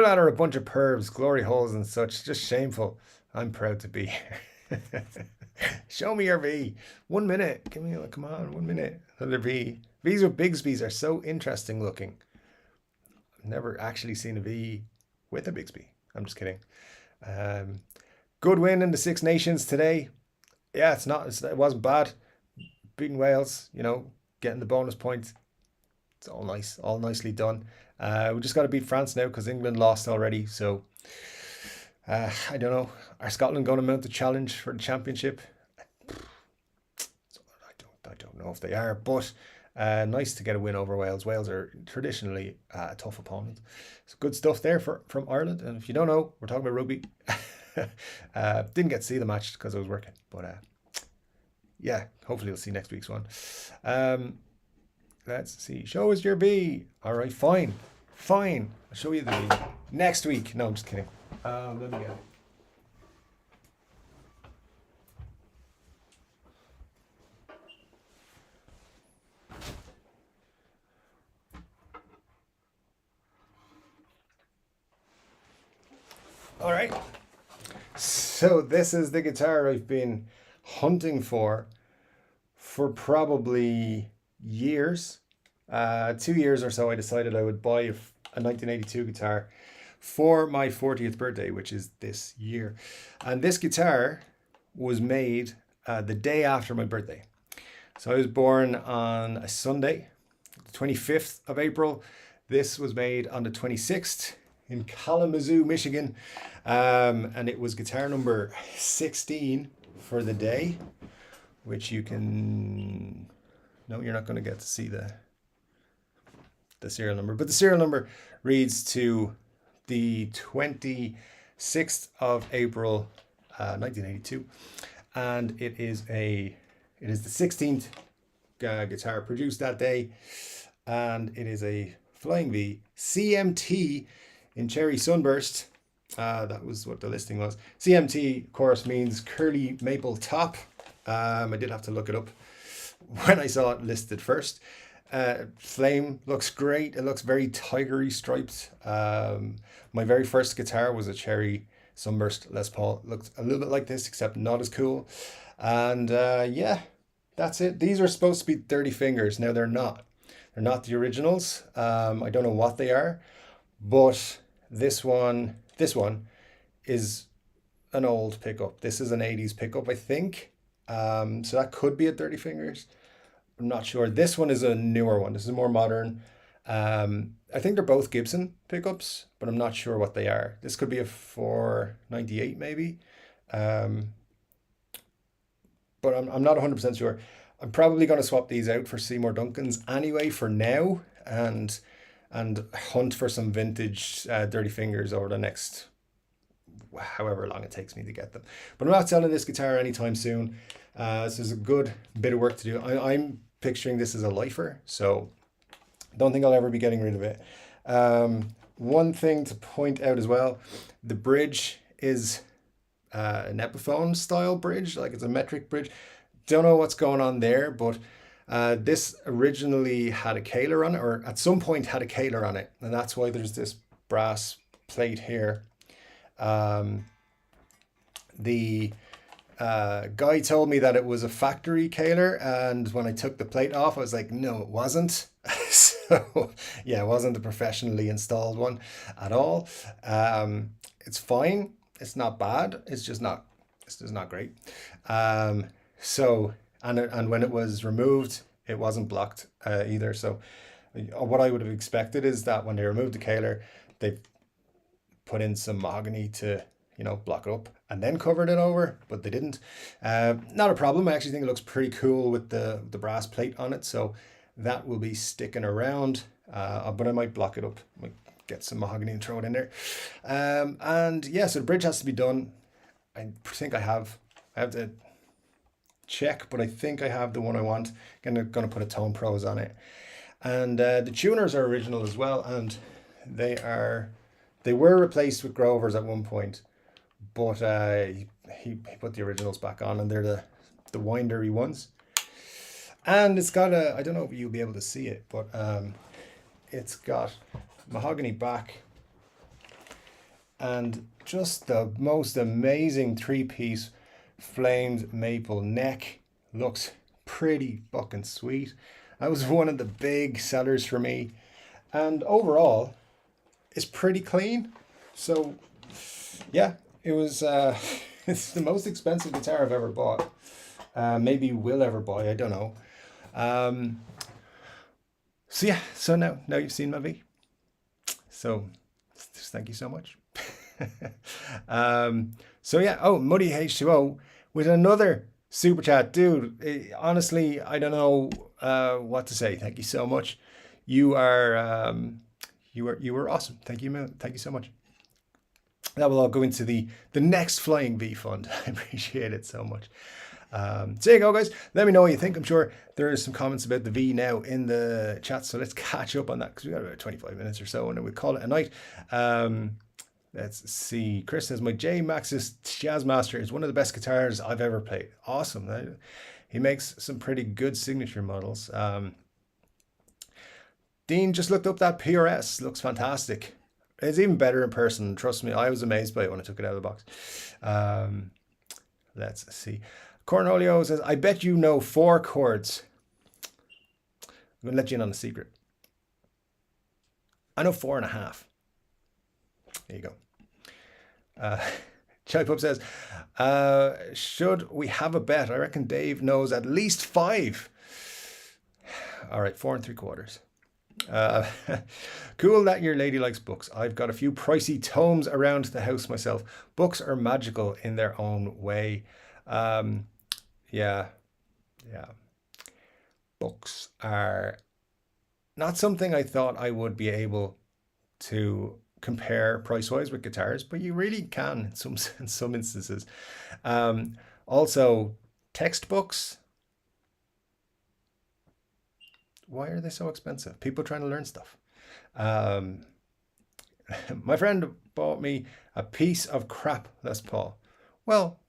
lot are a bunch of pervs, glory holes and such. Just shameful. I'm proud to be here. Show me your V. 1 minute. Come on, 1 minute. Another V. V's with Bigsby's are so interesting looking. I've never actually seen a V with a Bigsby. I'm just kidding. Good win in the Six Nations today. Yeah, it wasn't bad. Beating Wales, you know, getting the bonus points. It's all nice, all nicely done. We just got to beat France now because England lost already. So I don't know. Are Scotland going to mount the challenge for the championship? I don't know if they are, but nice to get a win over Wales. Wales are traditionally a tough opponent. So good stuff there from Ireland. And if you don't know, we're talking about rugby. Didn't get to see the match because I was working, but yeah, hopefully we'll see next week's one. Let's see. Show us your V. All right, fine. I'll show you the V next week. No, I'm just kidding. Let me get it. All right. So this is the guitar I've been hunting for probably years. 2 years or so, I decided I would buy a 1982 guitar for my 40th birthday, which is this year. And this guitar was made the day after my birthday. So I was born on a Sunday, the 25th of April. This was made on the 26th in Kalamazoo, Michigan. And it was guitar number 16 for the day, which you can... No, you're not going to get to see the serial number. But the serial number reads to the 26th of April, 1982. And it is the 16th guitar produced that day. And it is a Flying V CMT in Cherry Sunburst. That was what the listing was. CMT, of course, means curly maple top. I did have to look it up when I saw it listed first. Flame looks great. It looks very tigery striped. My very first guitar was a Cherry Sunburst Les Paul. It looked a little bit like this, except not as cool. And yeah, that's it. These are supposed to be 30 fingers. Now they're not. They're not the originals. I don't know what they are, but this one is an old pickup. This is an 80s pickup, I think. So that could be at 30 fingers. I'm not sure. This one is a newer one. This is more modern. I think they're both Gibson pickups, but I'm not sure what they are. This could be a 498 maybe. But I'm not 100% sure. I'm probably going to swap these out for Seymour Duncan's anyway for now, and hunt for some vintage Dirty Fingers over the next however long it takes me to get them. But I'm not selling this guitar anytime soon. This is a good bit of work to do. I'm picturing this as a lifer, so don't think I'll ever be getting rid of it. One thing to point out as well, the bridge is an Epiphone style bridge, like it's a metric bridge. Don't know what's going on there, but this originally had a caler on it, or at some point had a caler on it, and that's why there's this brass plate here. The guy told me that it was a factory caler, and when I took the plate off, I was like, no, it wasn't. So yeah, it wasn't a professionally installed one at all. It's fine. It's not bad. It's just not great. So, and when it was removed, it wasn't blocked either. So what I would have expected is that when they removed the caler, they put in some mahogany to, block it up and then covered it over, but they didn't. Not a problem. I actually think it looks pretty cool with the brass plate on it. So that will be sticking around, but I might block it up. I might get some mahogany and throw it in there. And yeah, so the bridge has to be done. I think I have to check, but I think I have the one I want. Gonna put a Tone Pros on it. And the tuners are original as well, and they were replaced with Grovers at one point, but he put the originals back on, and they're the windery ones. And it's got I don't know if you'll be able to see it, but it's got mahogany back and just the most amazing 3-piece flamed maple neck. Looks pretty fucking sweet. That was one of the big sellers for me, and overall it's pretty clean. So yeah, it was it's the most expensive guitar I've ever bought, maybe will ever buy, I don't know. So yeah, so now you've seen my V, so just thank you so much. So yeah, Muddy H2O with another super chat. Dude, honestly, I don't know what to say. Thank you so much. You are you were awesome. Thank you so much. That will all go into the next Flying V fund. I appreciate it so much. So there you go, guys. Let me know what you think. I'm sure there are some comments about the V now in the chat, so let's catch up on that, because we've got about 25 minutes or so, and then we'll call it a night. Let's see. Chris says, my J Maxis Jazzmaster is one of the best guitars I've ever played. Awesome. He makes some pretty good signature models. Dean just looked up that PRS. Looks fantastic. It's even better in person. Trust me, I was amazed by it when I took it out of the box. Um, let's see. Cornholio says, I bet you know 4 chords. I'm going to let you in on a secret. I know 4.5. There you go. Chai Pup says, should we have a bet? I reckon Dave knows at least 5. All right, 4.75. Cool that your lady likes books. I've got a few pricey tomes around the house myself. Books are magical in their own way. Yeah. Books are not something I thought I would be able to compare price-wise with guitars, but you really can in some instances. Also, textbooks. Why are they so expensive? People trying to learn stuff. My friend bought me a piece of crap Les Paul. Well,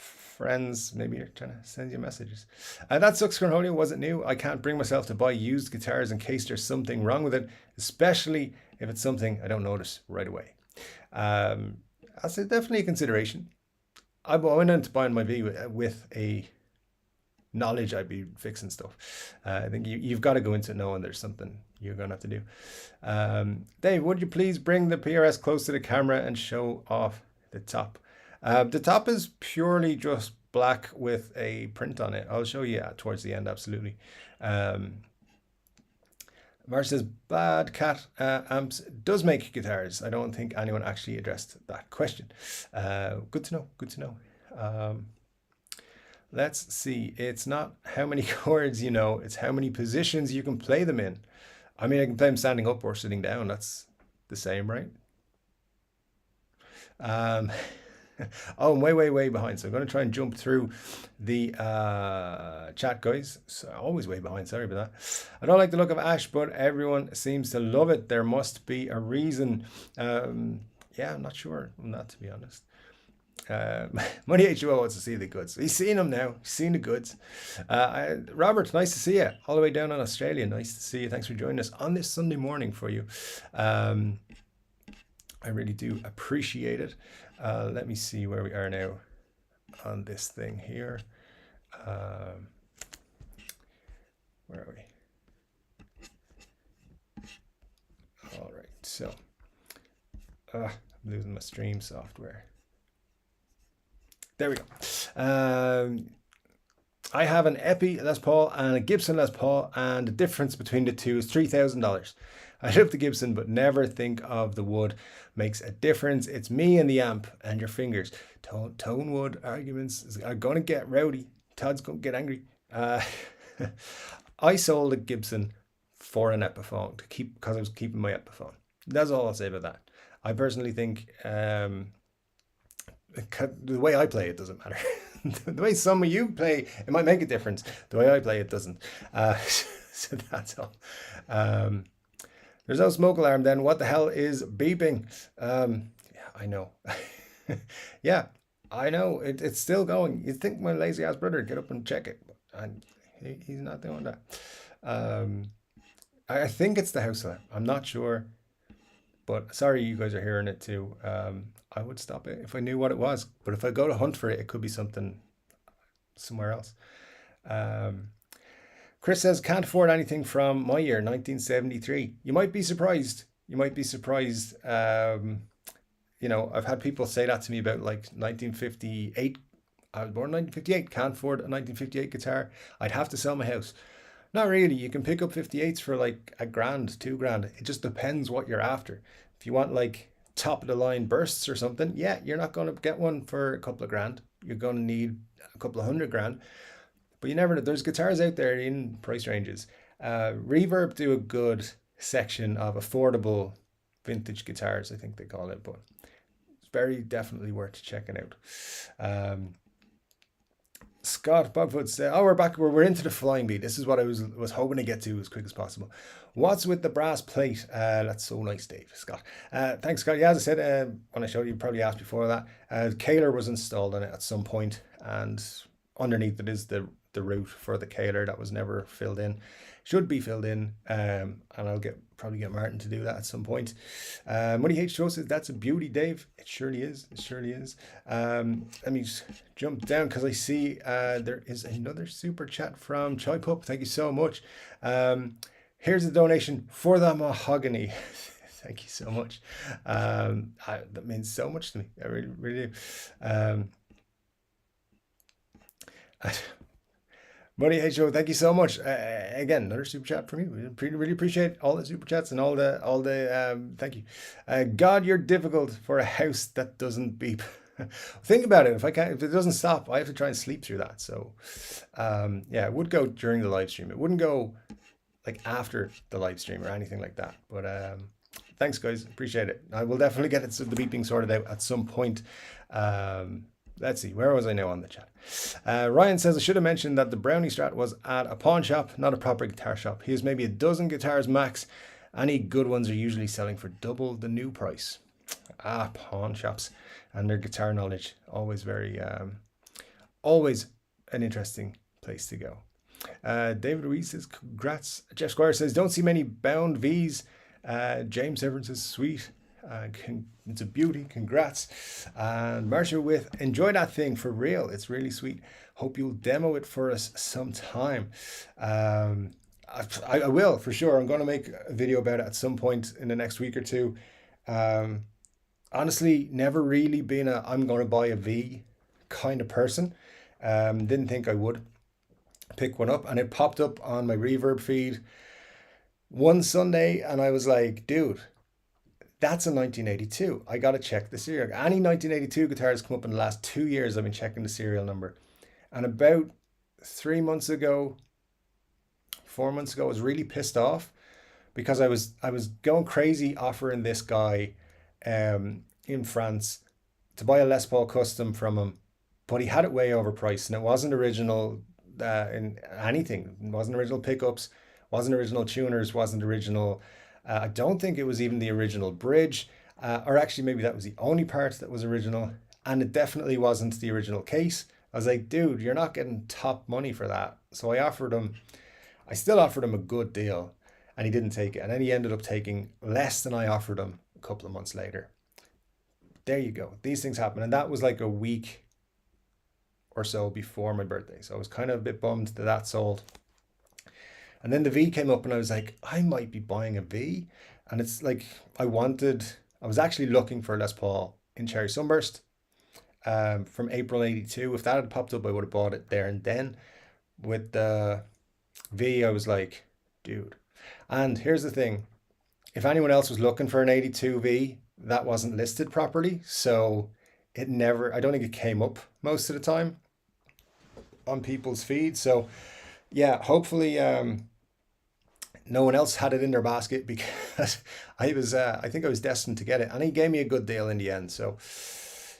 friends, maybe you're trying to send you messages. That sucks, Cornholio, wasn't new. I can't bring myself to buy used guitars in case there's something wrong with it, especially if it's something I don't notice right away. That's definitely a consideration. I went into buying my V with a knowledge I'd be fixing stuff. I think you've got to go into it knowing there's something you're going to have to do. Dave, would you please bring the PRS close to the camera and show off the top? The top is purely just black with a print on it. I'll show you towards the end, absolutely. Marsh says, Bad Cat Amps does make guitars. I don't think anyone actually addressed that question. Good to know. Let's see. It's not how many chords you know, it's how many positions you can play them in. I mean, I can play them standing up or sitting down. That's the same, right? Oh, I'm way behind. So I'm going to try and jump through the chat, guys. So always way behind. Sorry about that. I don't like the look of Ash, but everyone seems to love it. There must be a reason. Yeah, I'm not sure on that, to be honest. Money H2O wants to see the goods. He's seen them now. He's seen the goods. Robert, nice to see you. All the way down in Australia. Nice to see you. Thanks for joining us on this Sunday morning for you. I really do appreciate it. Let me see where we are now on this thing here. Where are we? All right, so I'm losing my stream software. There we go. I have an Epi Les Paul and a Gibson Les Paul, and the difference between the two is $3,000. I love the Gibson, but never think of the wood makes a difference. It's me and the amp and your fingers. Tone wood arguments are going to get rowdy. Todd's going to get angry. I sold a Gibson for an Epiphone because I was keeping my Epiphone. That's all I'll say about that. I personally think the way I play it doesn't matter. The way some of you play, it might make a difference. The way I play it doesn't. So that's all. There's no smoke alarm then. What the hell is beeping? Yeah, I know. Yeah, I know. It's still going. You'd think my lazy ass brother would get up and check it. And he's not doing that. I think it's the house alarm. I'm not sure. But sorry you guys are hearing it too. I would stop it if I knew what it was. But if I go to hunt for it, it could be something somewhere else. Chris says, can't afford anything from my year, 1973. You might be surprised. You might be surprised. You know, I've had people say that to me about like 1958. I was born in 1958. Can't afford a 1958 guitar. I'd have to sell my house. Not really. You can pick up 58s for like $1,000, $2,000. It just depends what you're after. If you want like top of the line bursts or something, yeah, you're not going to get one for a couple of grand. You're going to need a couple of $100,000. But you never know. There's guitars out there in price ranges. Reverb do a good section of affordable vintage guitars, I think they call it, but it's very definitely worth checking out. Scott Bogfoot said, oh, we're back. We're into the flying beat. This is what I was hoping to get to as quick as possible. What's with the brass plate? That's so nice, Dave. Scott. Thanks, Scott. Yeah, as I said, when I showed you, probably asked before that, Kaler was installed on it at some point, and underneath it is the root for the Kaler that was never filled in. should be filled in, and I'll probably get Martin to do that at some point. Money H2O says, that's a beauty, Dave. It surely is. It surely is. Let me just jump down because I see there is another super chat from Choi Pup. Thank you so much. Here's a donation for the mahogany. Thank you so much. That means so much to me. I really, really do. Money H O, thank you so much. Again, another super chat from you. Really appreciate all the super chats and all the thank you. God, you're difficult for a house that doesn't beep. Think about it. If it doesn't stop, I have to try and sleep through that. So, yeah, it would go during the live stream. It wouldn't go like after the live stream or anything like that. But thanks, guys. Appreciate it. I will definitely get the beeping sorted out at some point. Let's see, where was I now on the chat? Ryan says, I should have mentioned that the Brownie Strat was at a pawn shop, not a proper guitar shop. He has maybe a dozen guitars max. Any good ones are usually selling for double the new price. Pawn shops and their guitar knowledge. Always very, always an interesting place to go. David Ruiz says, congrats. Jeff Squire says, don't see many bound Vs. James Evans says, sweet. It's a beauty. Congrats. And Marcia with, enjoy that thing for real. It's really sweet. Hope you'll demo it for us sometime. I will for sure. I'm going to make a video about it at some point in the next week or two. Honestly, never really been I'm going to buy a V kind of person. Didn't think I would pick one up, and it popped up on my Reverb feed one Sunday, and I was like, dude, that's a 1982. I got to check the serial. Any 1982 guitars come up in the last 2 years, I've been checking the serial number. And about 4 months ago, I was really pissed off because I was going crazy offering this guy in France to buy a Les Paul Custom from him, but he had it way overpriced, and it wasn't original in anything. It wasn't original pickups, wasn't original tuners, wasn't original. I don't think it was even the original bridge, or actually maybe that was the only part that was original, and it definitely wasn't the original case. I was like, dude, you're not getting top money for that. So I still offered him a good deal, and he didn't take it. And then he ended up taking less than I offered him a couple of months later. There you go. These things happen. And that was like a week or so before my birthday. So I was kind of a bit bummed that sold. And then the V came up and I was like, I might be buying a V. And it's like, I was actually looking for a Les Paul in Cherry Sunburst from April 82. If that had popped up, I would have bought it there and then. With the V, I was like, dude. And here's the thing. If anyone else was looking for an 82 V, that wasn't listed properly. So I don't think it came up most of the time on people's feeds. So yeah, hopefully no one else had it in their basket, because I think I was destined to get it, and he gave me a good deal in the end. So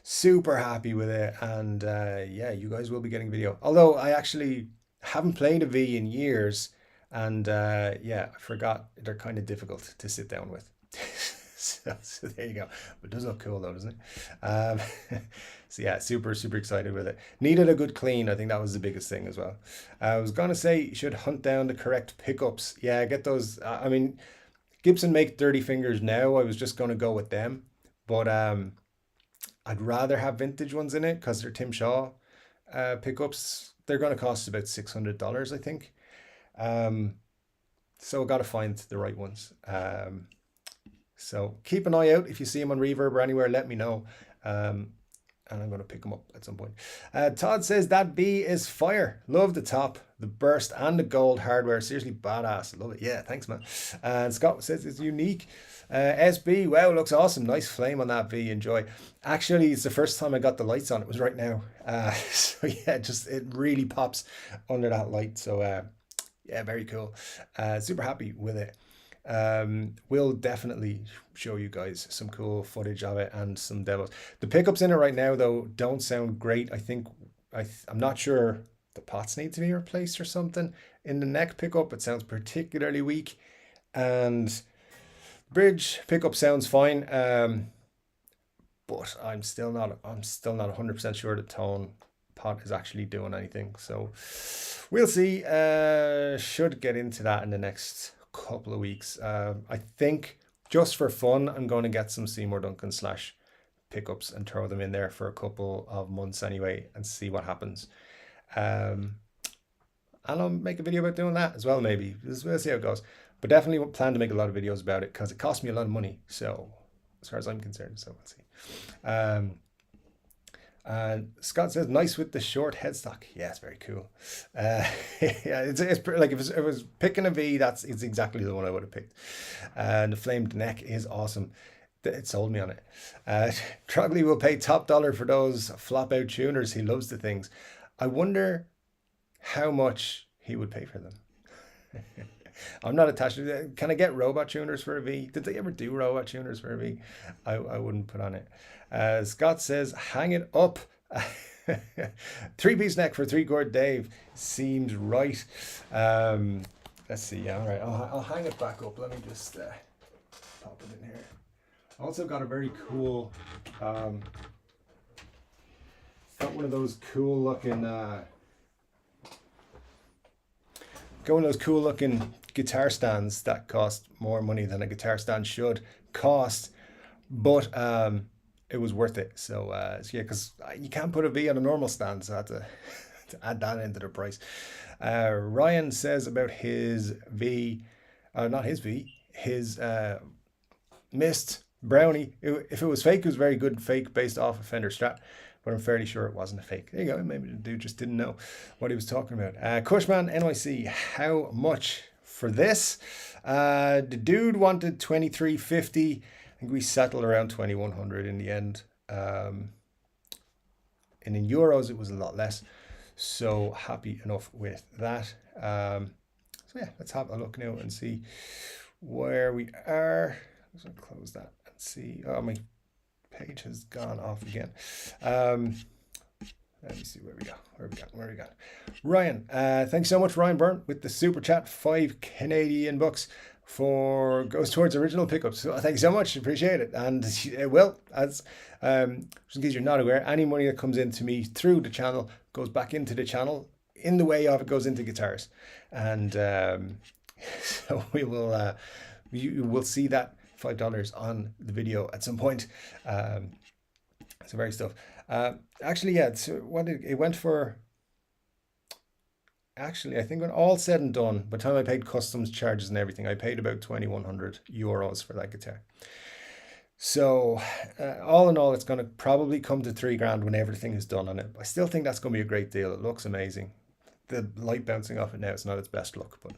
super happy with it. And yeah, you guys will be getting a video. Although I actually haven't played a V in years, and yeah, I forgot they're kind of difficult to sit down with. So there you go. But it does look cool though, doesn't it? So yeah, super excited with it. Needed a good clean. I think that was the biggest thing as well. I was gonna say you should hunt down the correct pickups. Yeah, get those. I mean, Gibson make 30 fingers now. I was just gonna go with them, but I'd rather have vintage ones in it because they're Tim Shaw pickups. They're gonna cost about $600, I think. So I gotta find the right ones. So keep an eye out. If you see them on Reverb or anywhere, let me know. And I'm going to pick them up at some point. Todd says that B is fire. Love the top, the burst, and the gold hardware. Seriously badass. Love it. Yeah, thanks, man. And Scott says it's unique. SB, wow, looks awesome. Nice flame on that V. Enjoy. Actually, it's the first time I got the lights on. It was right now. So yeah, it really pops under that light. So yeah, very cool. Super happy with it. We'll definitely show you guys some cool footage of it and some demos. The pickups in it right now though don't sound great. I think I'm not sure the pots need to be replaced or something. In the neck pickup it sounds particularly weak, and bridge pickup sounds fine, but I'm still not 100% sure the tone pot is actually doing anything. So we'll see. Should get into that in the next couple of weeks. I think just for fun, I'm going to get some Seymour Duncan slash pickups and throw them in there for a couple of months anyway and see what happens. And I'll make a video about doing that as well, maybe. We'll see how it goes. But definitely plan to make a lot of videos about it because it cost me a lot of money. So as far as I'm concerned, so we'll see. And Scott says, nice with the short headstock. Yeah, it's very cool. Yeah, it's like if it was picking a V, it's exactly the one I would have picked. And the flamed neck is awesome. It sold me on it. Trogley will pay top dollar for those flop out tuners. He loves the things. I wonder how much he would pay for them. I'm not attached to it. Can I get robot tuners for a V? Did they ever do robot tuners for a V? I wouldn't put on it. Scott says, hang it up. 3-piece neck for 3-chord Dave seems right. Let's see. Yeah, all right. I'll hang it back up. Let me just pop it in here. Also got a very cool, got one of those cool looking, guitar stands that cost more money than a guitar stand should cost, but it was worth it. So yeah, because you can't put a V on a normal stand, so I had to add that into the price. Ryan says about his V, not his V, his Mist Brownie. If it was fake, it was very good fake based off a Fender Strat, but I'm fairly sure it wasn't a fake. There you go. Maybe the dude just didn't know what he was talking about. Cushman NYC, how much for this? The dude wanted $23.50. I think we settled around 2,100 in the end. And in euros, it was a lot less. So happy enough with that. So yeah, let's have a look now and see where we are. I'm just going to close that and see. Oh, my page has gone off again. Let me see where we go. Ryan, thanks so much, Ryan Byrne, with the super chat. 5 Canadian bucks goes towards original pickups. So thank you so much, appreciate it. And well, as just in case you're not aware, any money that comes into me through the channel goes back into the channel. In the way of it goes into guitars, and so we will. You will see that $5 on the video at some point. So very stuff. Actually, yeah. So what it went for? Actually, I think when all said and done, by the time I paid customs charges and everything, I paid about 2,100 euros for that guitar. So all in all, it's going to probably come to $3,000 when everything is done on it. I still think that's going to be a great deal. It looks amazing. The light bouncing off it now, it's not its best look, but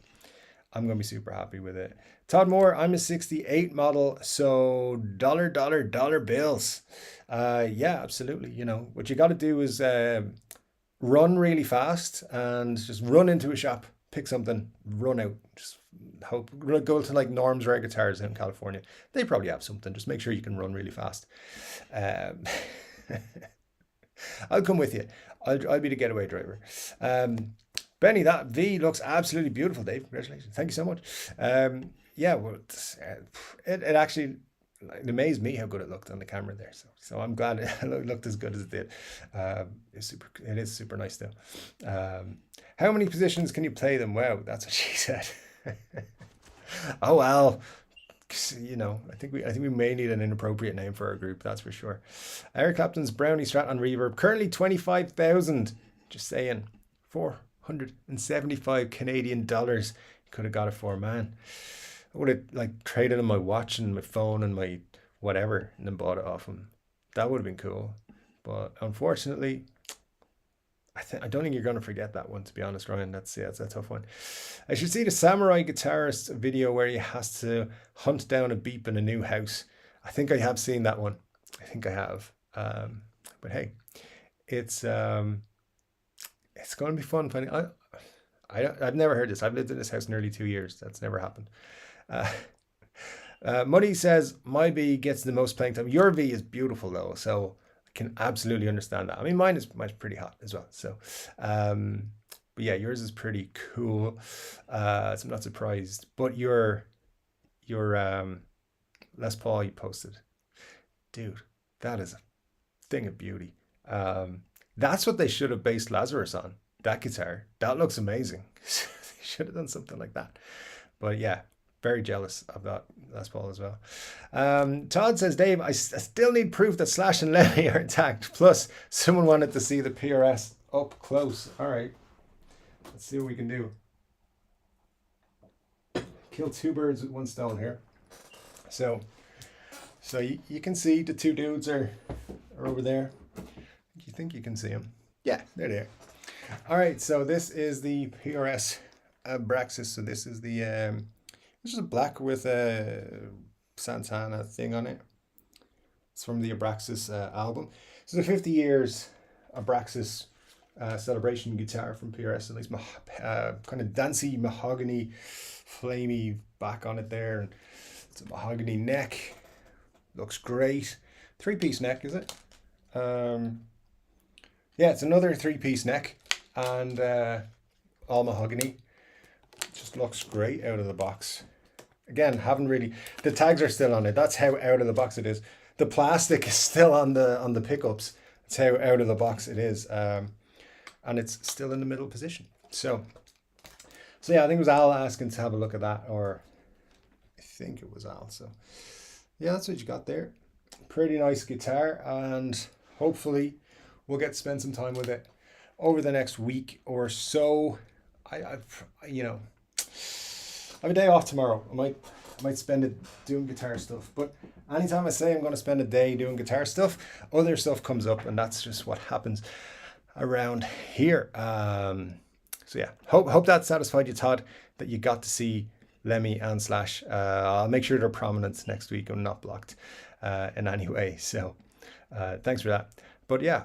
I'm going to be super happy with it. Todd Moore, I'm a 68 model, so dollar bills. Yeah, absolutely. You know, what you got to do is run really fast and just run into a shop, pick something, run out. Just hope, go to like Norm's Rare Guitars in California. They probably have something. Just make sure you can run really fast. I'll come with you. I'll be the getaway driver. Benny, that V looks absolutely beautiful, Dave. Congratulations. Thank you so much. Yeah, well, it actually, it amazed me how good it looked on the camera there. So I'm glad it looked as good as it did. It is super nice though. How many positions can you play them? Wow, that's what she said. Oh well, you know, I think we may need an inappropriate name for our group. That's for sure. Eric Clapton's Brownie Strat on reverb, currently 25,000. Just saying, 475 Canadian dollars. Could have got it for, man. I would have like traded in my watch and my phone and my whatever and then bought it off him. That would have been cool. But unfortunately, I don't think you're going to forget that one, to be honest, Ryan. That's a tough one. I should see the Samurai Guitarist video where he has to hunt down a beep in a new house. I think I have seen that one. I think I have. But hey, it's going to be fun finding. I've never heard this. I've lived in this house nearly 2 years. That's never happened. Muddy says, my V gets the most playing time. Your V is beautiful though, so I can absolutely understand that. I mean, mine's pretty hot as well. So, but yeah, yours is pretty cool. So I'm not surprised. But your Les Paul you posted, dude, that is a thing of beauty. That's what they should have based Lazarus on. That guitar. That looks amazing. They should have done something like that. But yeah, very jealous of that Les Paul as well. Todd says, Dave, I still need proof that Slash and Lemmy are intact. Plus, someone wanted to see the PRS up close. All right, let's see what we can do. Kill two birds with one stone here. So you can see the two dudes are over there. You think you can see them? Yeah, they're there. All right, so this is the PRS Abraxas. So this is the this is a black with a Santana thing on it. It's from the Abraxas album. So the 50 years Abraxas celebration guitar from PRS. And nice kind of dancey mahogany, flamey back on it there, and it's a mahogany neck. Looks great. 3-piece neck, is it? Yeah, it's another 3-piece neck, and all mahogany. Just looks great out of the box. Again, haven't really, the tags are still on it. That's how out of the box it is. The plastic is still on the pickups. That's how out of the box it is. And it's still in the middle position. So yeah, I think it was Al asking to have a look at that, or I think it was Al. So yeah, that's what you got there. Pretty nice guitar, and hopefully we'll get to spend some time with it over the next week or so. I've you know, I have a day off tomorrow. I might spend it doing guitar stuff, but anytime I say I'm going to spend a day doing guitar stuff, other stuff comes up, and that's just what happens around here. So yeah, hope that satisfied you, Todd, that you got to see Lemmy and Slash. I'll make sure they're prominent next week and not blocked in any way. So thanks for that. But yeah,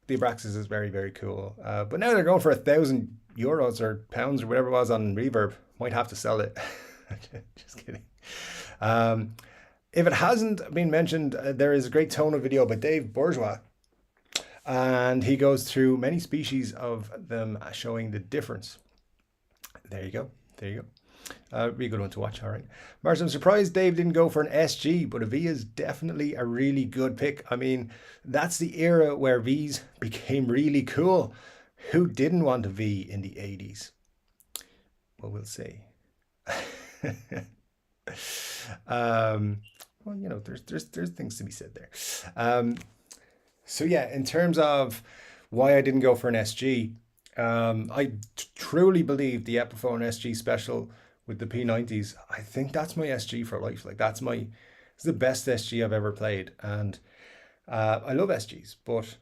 the Abraxas is very, very cool. But now they're going for €1,000 or pounds or whatever it was on Reverb. Might have to sell it. Just kidding. If it hasn't been mentioned, there is a great tonal video by Dave Bourgeois, and he goes through many species of them, showing the difference. There you go. There you go. Be a good one to watch. All right. Mars, I'm surprised Dave didn't go for an SG, but a V is definitely a really good pick. I mean, that's the era where Vs became really cool. Who didn't want a V in the 80s? Well, we'll see. Well, you know, there's things to be said there. So yeah, in terms of why I didn't go for an SG, I truly believe the Epiphone SG Special with the P90s, I think that's my SG for life. Like it's the best SG I've ever played. And I love SGs, but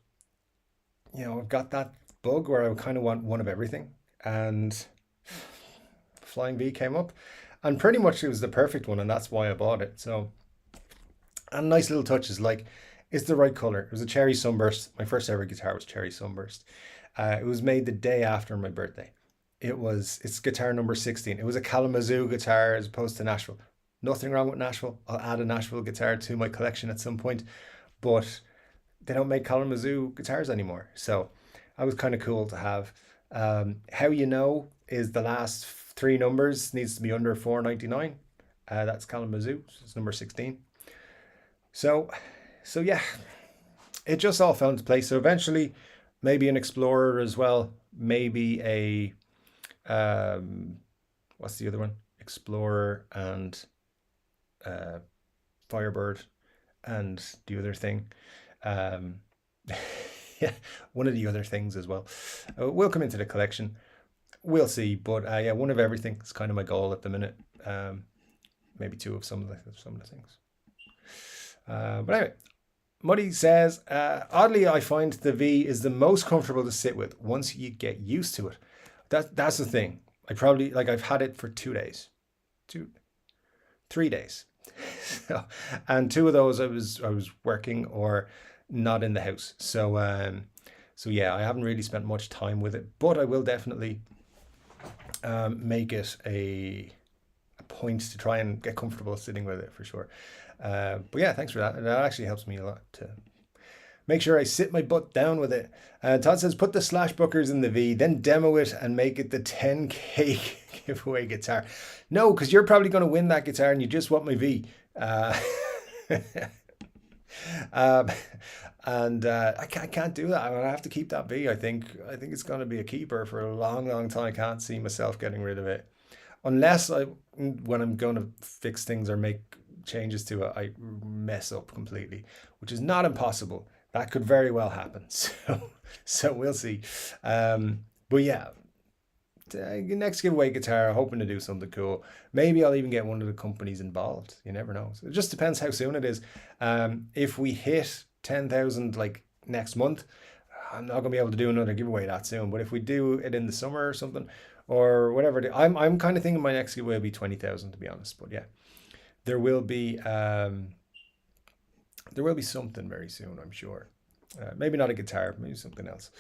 you know, I've got that bug where I kind of want one of everything. And Flying V came up, and pretty much it was the perfect one, and that's why I bought it. So, and nice little touches, like it's the right color. It was a cherry sunburst. My first ever guitar was cherry sunburst. It was made the day after my birthday. It's guitar number 16. It was a Kalamazoo guitar as opposed to Nashville. Nothing wrong with Nashville. I'll add a Nashville guitar to my collection at some point, but they don't make Kalamazoo guitars anymore. So I was kind of cool to have. How you know is the last 3 numbers needs to be under 499. That's Kalamazoo. So it's number 16. So yeah, it just all fell into place. So eventually, maybe an Explorer as well. Maybe a what's the other one? Explorer and Firebird and the other thing. Yeah, one of the other things as well. Will come into the collection. We'll see, but yeah, one of everything is kind of my goal at the minute. Maybe 2 of some of the things. But anyway, Muddy says, oddly, I find the V is the most comfortable to sit with once you get used to it. That's the thing. I've had it for 2 days, 3 days. So, and 2 of those I was working or not in the house. So yeah, I haven't really spent much time with it, but I will definitely make it a point to try and get comfortable sitting with it for sure. But yeah, thanks for that. That actually helps me a lot to make sure I sit my butt down with it. Todd says, put the Slash Bookers in the V, then demo it and make it the 10K giveaway guitar. No, because you're probably going to win that guitar and you just want my V. um, and I can't do that. I'm gonna have to keep that V. I think it's gonna be a keeper for a long, long time. I can't see myself getting rid of it unless when I'm going to fix things or make changes to it, I mess up completely, which is not impossible. That could very well happen. So we'll see. But yeah, next giveaway guitar, hoping to do something cool. Maybe I'll even get one of the companies involved. You never know. So it just depends how soon it is. If we hit 10,000 like next month, I'm not gonna be able to do another giveaway that soon. But if we do it in the summer or something, or whatever, I'm kind of thinking my next giveaway will be 20,000 to be honest. But yeah, there will be something very soon, I'm sure. Maybe not a guitar, maybe something else.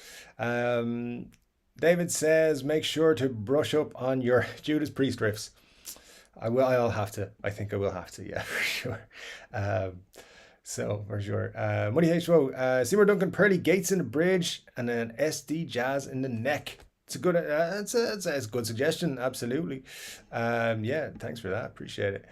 David says, make sure to brush up on your Judas Priest riffs. I will. I'll have to. I think I will have to. Yeah, for sure. So for sure. Money H2O. Seymour Duncan, Pearly Gates in the bridge, and then SD Jazz in the neck. It's a good. It's a good suggestion. Absolutely. Yeah. Thanks for that. Appreciate it.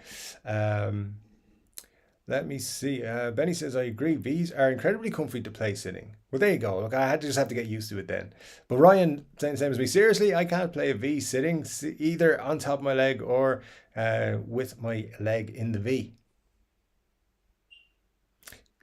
Let me see. Benny says, I agree. V's are incredibly comfy to play sitting. Well, there you go. Look, I had to just have to get used to it then. But Ryan, same as me. Seriously, I can't play a V sitting, either on top of my leg or with my leg in the V.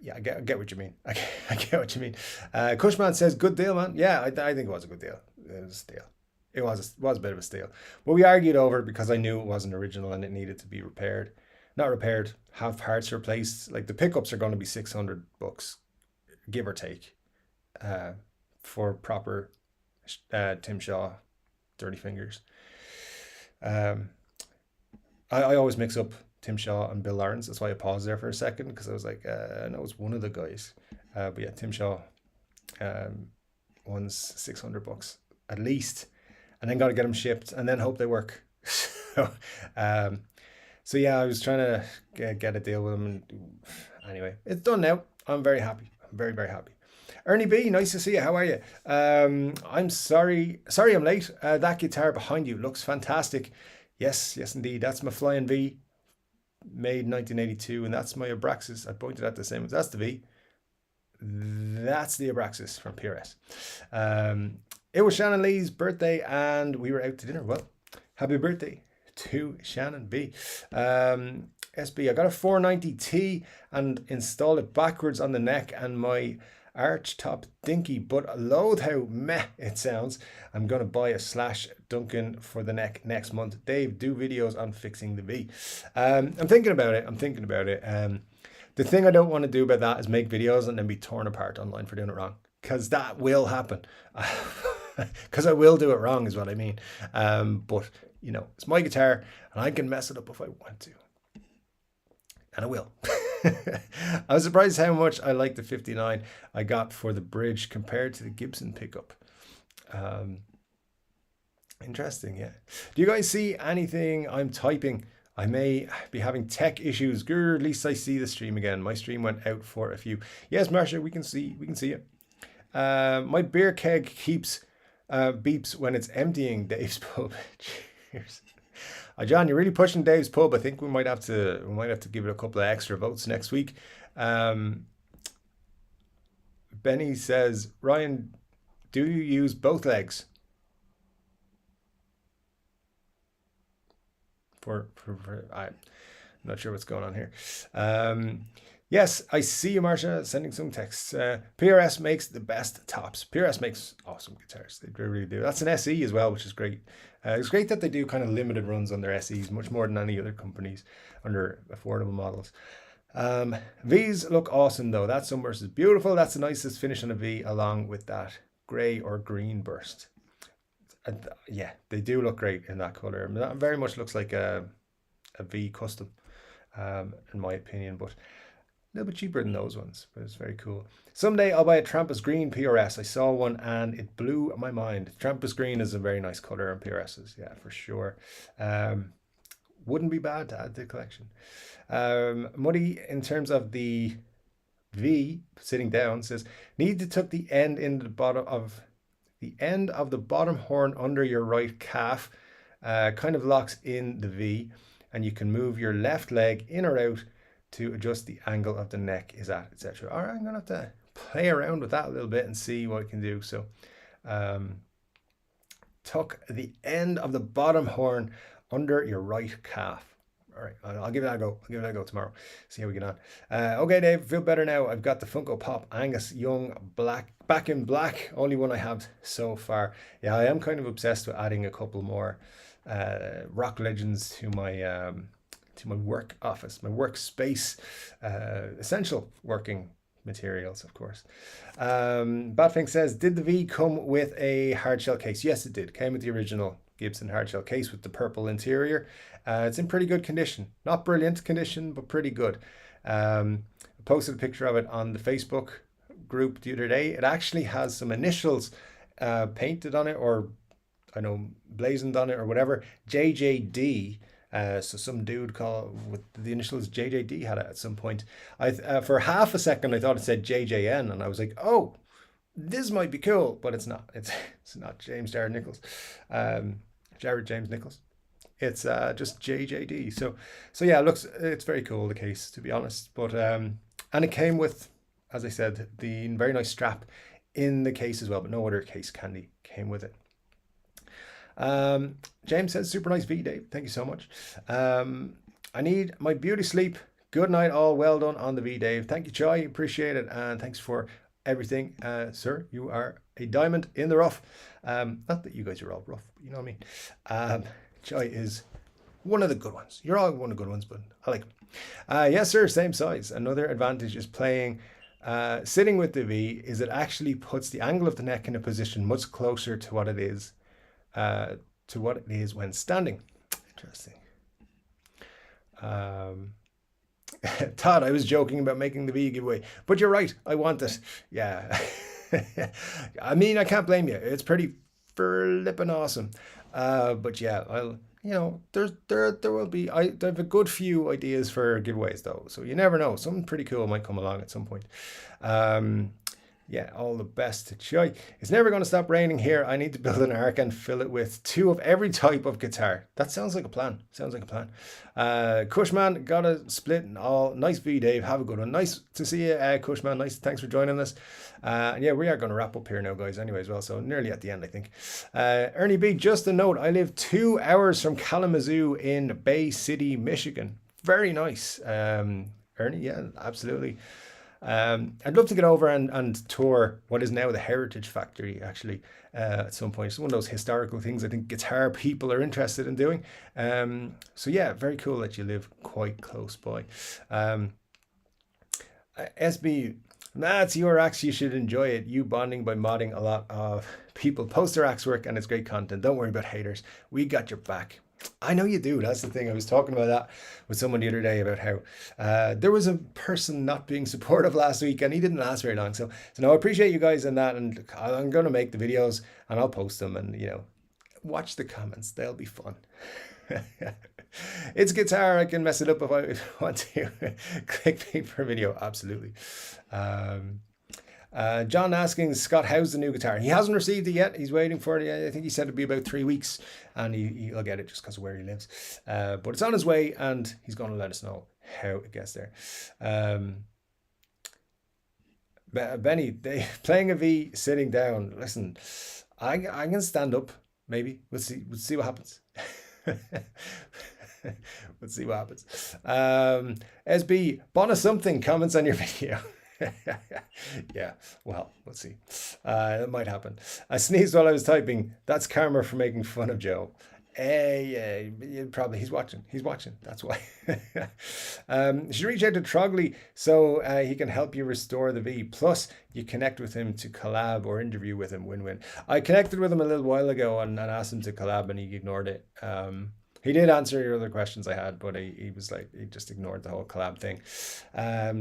Yeah, I get what you mean. I get what you mean. Cushman says, good deal, man. Yeah, I think it was a good deal. It was a steal. It was a bit of a steal. But we argued over it because I knew it wasn't original and it needed to be repaired. Not repaired, have parts replaced. Like the pickups are going to be $600, give or take, for proper Tim Shaw Dirty Fingers. I always mix up Tim Shaw and Bill Lawrence. That's why I paused there for a second, because I was like, I know it's one of the guys. But yeah, Tim Shaw, one's $600 at least, and then got to get them shipped and then hope they work. So yeah, I was trying to get a deal with them, and anyway, it's done now. I'm very happy. I'm very, very happy. Ernie B, nice to see you. How are you? I'm sorry I'm late. That guitar behind you looks fantastic. Yes, indeed. That's my Flying V, made 1982, and that's my Abraxas. I pointed at the same. That's the V. That's the Abraxas from PRS. It was Shannon Lee's birthday, and we were out to dinner. Well, happy birthday to Shannon B. SB, I got a 490T and installed it backwards on the neck and my arch top dinky, but loathe how meh it sounds. I'm going to buy a Slash Duncan for the neck next month. Dave, do videos on fixing the V. I'm thinking about it. The thing I don't want to do about that is make videos and then be torn apart online for doing it wrong, because that will happen. Because I will do it wrong is what I mean. But you know, it's my guitar and I can mess it up if I want to. And I will. I was surprised how much I like the 59 I got for the bridge compared to the Gibson pickup. Interesting, yeah. Do you guys see anything I'm typing? I may be having tech issues. Grr, at least I see the stream again. My stream went out for a few. Yes, Marsha, we can see it. My beer keg keeps beeps when it's emptying Dave's pub. Cheers. John, you're really pushing Dave's pub. I think we might have to give it a couple of extra votes next week. Benny says, Ryan, do you use both legs? I'm not sure what's going on here. Yes, I see you, Marsha, sending some texts. PRS makes the best tops. PRS makes awesome guitars. They really do. That's an SE as well, which is great. It's great that they do kind of limited runs on their SEs, much more than any other companies under affordable models. Vs look awesome though. That Sunburst is beautiful. That's the nicest finish on a V, along with that grey or green burst. Yeah, they do look great in that color. I mean, that very much looks like a V custom, in my opinion, but a little bit cheaper than those ones, but it's very cool. Someday I'll buy a Trampus Green PRS. I saw one and it blew my mind. Trampus Green is a very nice color on PRSs, yeah, for sure. Wouldn't be bad to add to the collection. Muddy, in terms of the V sitting down, says need to tuck the end into the bottom of the bottom horn under your right calf. Kind of locks in the V, and you can move your left leg in or out to adjust the angle of the neck is at, etc. All right, I'm gonna have to play around with that a little bit and see what I can do. So tuck the end of the bottom horn under your right calf. All right, I'll give it a go. I'll give it a go tomorrow. See how we get on. Okay, Dave, feel better now. I've got the Funko Pop Angus Young black, back in black. Only one I have so far. Yeah, I am kind of obsessed with adding a couple more rock legends to my work office, my workspace, essential working materials, of course. Batfink says, did the V come with a hardshell case? Yes, it did. Came with the original Gibson hardshell case with the purple interior. It's in pretty good condition. Not brilliant condition, but pretty good. I posted a picture of it on the Facebook group the other day. It actually has some initials painted on it, or I know blazoned on it or whatever. JJD. So some dude called with the initials JJD had it at some point. For half a second I thought it said JJN, and I was like, oh, this might be cool, but it's not. It's not James Jared Nichols, Jared James Nichols. It's just JJD. So yeah, it's very cool, the case, to be honest. But and it came with, as I said, the very nice strap in the case as well, but no other case candy came with it. James says, super nice V, Dave. Thank you so much. I need my beauty sleep. Good night, all. Well done on the V, Dave. Thank you, Choi. Appreciate it. And thanks for everything. Sir, you are a diamond in the rough. Not that you guys are all rough, but you know what I mean. Choi is one of the good ones. You're all one of the good ones, but I like them. Yes, sir. Same size. Another advantage is playing sitting with the V is it actually puts the angle of the neck in a position much closer to what it is when standing. Interesting. Todd, I was joking about making the V giveaway, but you're right. I want it. Yeah. I mean, I can't blame you. It's pretty flippin' awesome. But yeah, there will be. I have a good few ideas for giveaways though, so you never know. Something pretty cool might come along at some point. Yeah, all the best to Choi. It's never going to stop raining here. I need to build an ark and fill it with 2 of every type of guitar. That sounds like a plan. Cushman, got a split and all. Nice V, Dave. Have a good one. Nice to see you, Cushman. Nice. Thanks for joining us. Yeah, we are going to wrap up here now, guys, anyway, as well. So nearly at the end, I think. Ernie B, just a note. I live 2 hours from Kalamazoo in Bay City, Michigan. Very nice. Ernie, yeah, absolutely. I'd love to get over and tour what is now the Heritage Factory, actually, at some point. It's one of those historical things I think guitar people are interested in doing. So yeah, very cool that you live quite close by. SB, that's your axe. You should enjoy it. You bonding by modding a lot of people post their axe work, and it's great content. Don't worry about haters. We got your back. I know you do. That's the thing. I was talking about that with someone the other day about how there was a person not being supportive last week, and he didn't last very long. So no, I appreciate you guys in that, and I'm going to make the videos and I'll post them, and watch the comments. They'll be fun. It's guitar. I can mess it up if I want to. Clickbait for video. Absolutely. John asking Scott, how's the new guitar? He hasn't received it yet. He's waiting for it. I think he said it'd be about 3 weeks, and he'll get it just because of where he lives. But it's on his way, and he's going to let us know how it gets there. Benny, playing a V sitting down. Listen, I can stand up. Maybe we'll see what happens. Let's see what happens. SB, Bona something comments on your video. Yeah, well, let's see. It might happen. I sneezed while I was typing. That's karma for making fun of Joe. Yeah, probably he's watching. That's why. You should reach out to Trogley so he can help you restore the V. Plus, you connect with him to collab or interview with him. Win-win. I connected with him a little while ago and asked him to collab, and he ignored it. He did answer your other questions I had, but he was like, he just ignored the whole collab thing.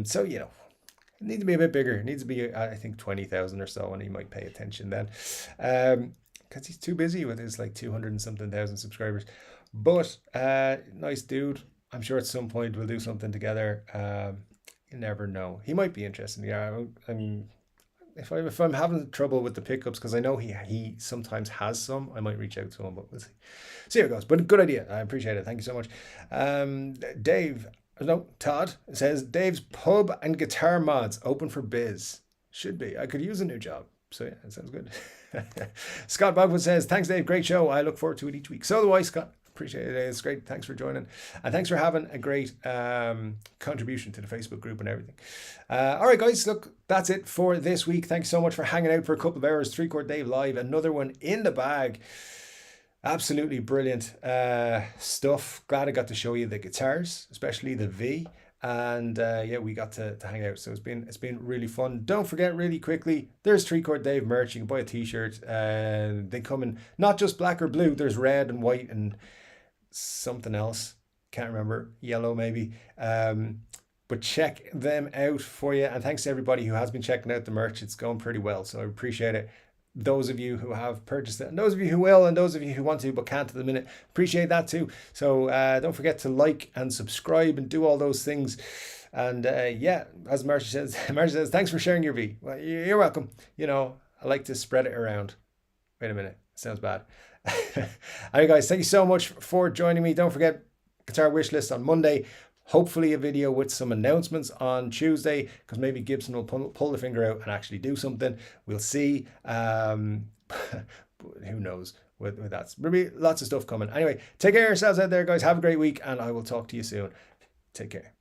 So it needs to be a bit bigger. It needs to be, I think, 20,000 or so, and he might pay attention then. Because he's too busy with his 200 and something thousand subscribers. But nice dude. I'm sure at some point we'll do something together. You never know. He might be interested. Yeah, I mean, if I'm having trouble with the pickups, because I know he sometimes has some, I might reach out to him. But we'll see how it goes. But good idea. I appreciate it. Thank you so much, Dave. no, Todd says Dave's Pub and Guitar Mods open for biz. Should be. I could use a new job. So yeah, that sounds good. Scott Bogwood says, thanks, Dave. Great show. I look forward to it each week. So do I, Scott. Appreciate it. It's great. Thanks for joining. And thanks for having a great contribution to the Facebook group and everything. All right, guys. Look, that's it for this week. Thanks so much for hanging out for a couple of hours. 3-Chord Dave Live. Another one in the bag. Absolutely brilliant stuff. Glad I got to show you the guitars, especially the V. And yeah, we got to hang out, so it's been really fun. Don't forget, really quickly, there's 3-Chord Dave merch. You can buy a t-shirt, and they come in not just black or blue. There's red and white and something else, can't remember, yellow maybe. But check them out for you, and thanks to everybody who has been checking out the merch. It's going pretty well, so I appreciate it. Those of you who have purchased it, and those of you who will, and those of you who want to but can't at the minute, appreciate that too. So don't forget to like and subscribe and do all those things. And yeah, as Marcia says, thanks for sharing your V. Well, you're welcome. You know, I like to spread it around. Wait a minute, sounds bad. All right, guys, thank you so much for joining me. Don't forget, guitar wish list on Monday. Hopefully a video with some announcements on Tuesday, because maybe Gibson will pull the finger out and actually do something. We'll see. Who knows with that. Maybe lots of stuff coming. Anyway, take care of yourselves out there, guys. Have a great week, and I will talk to you soon. Take care.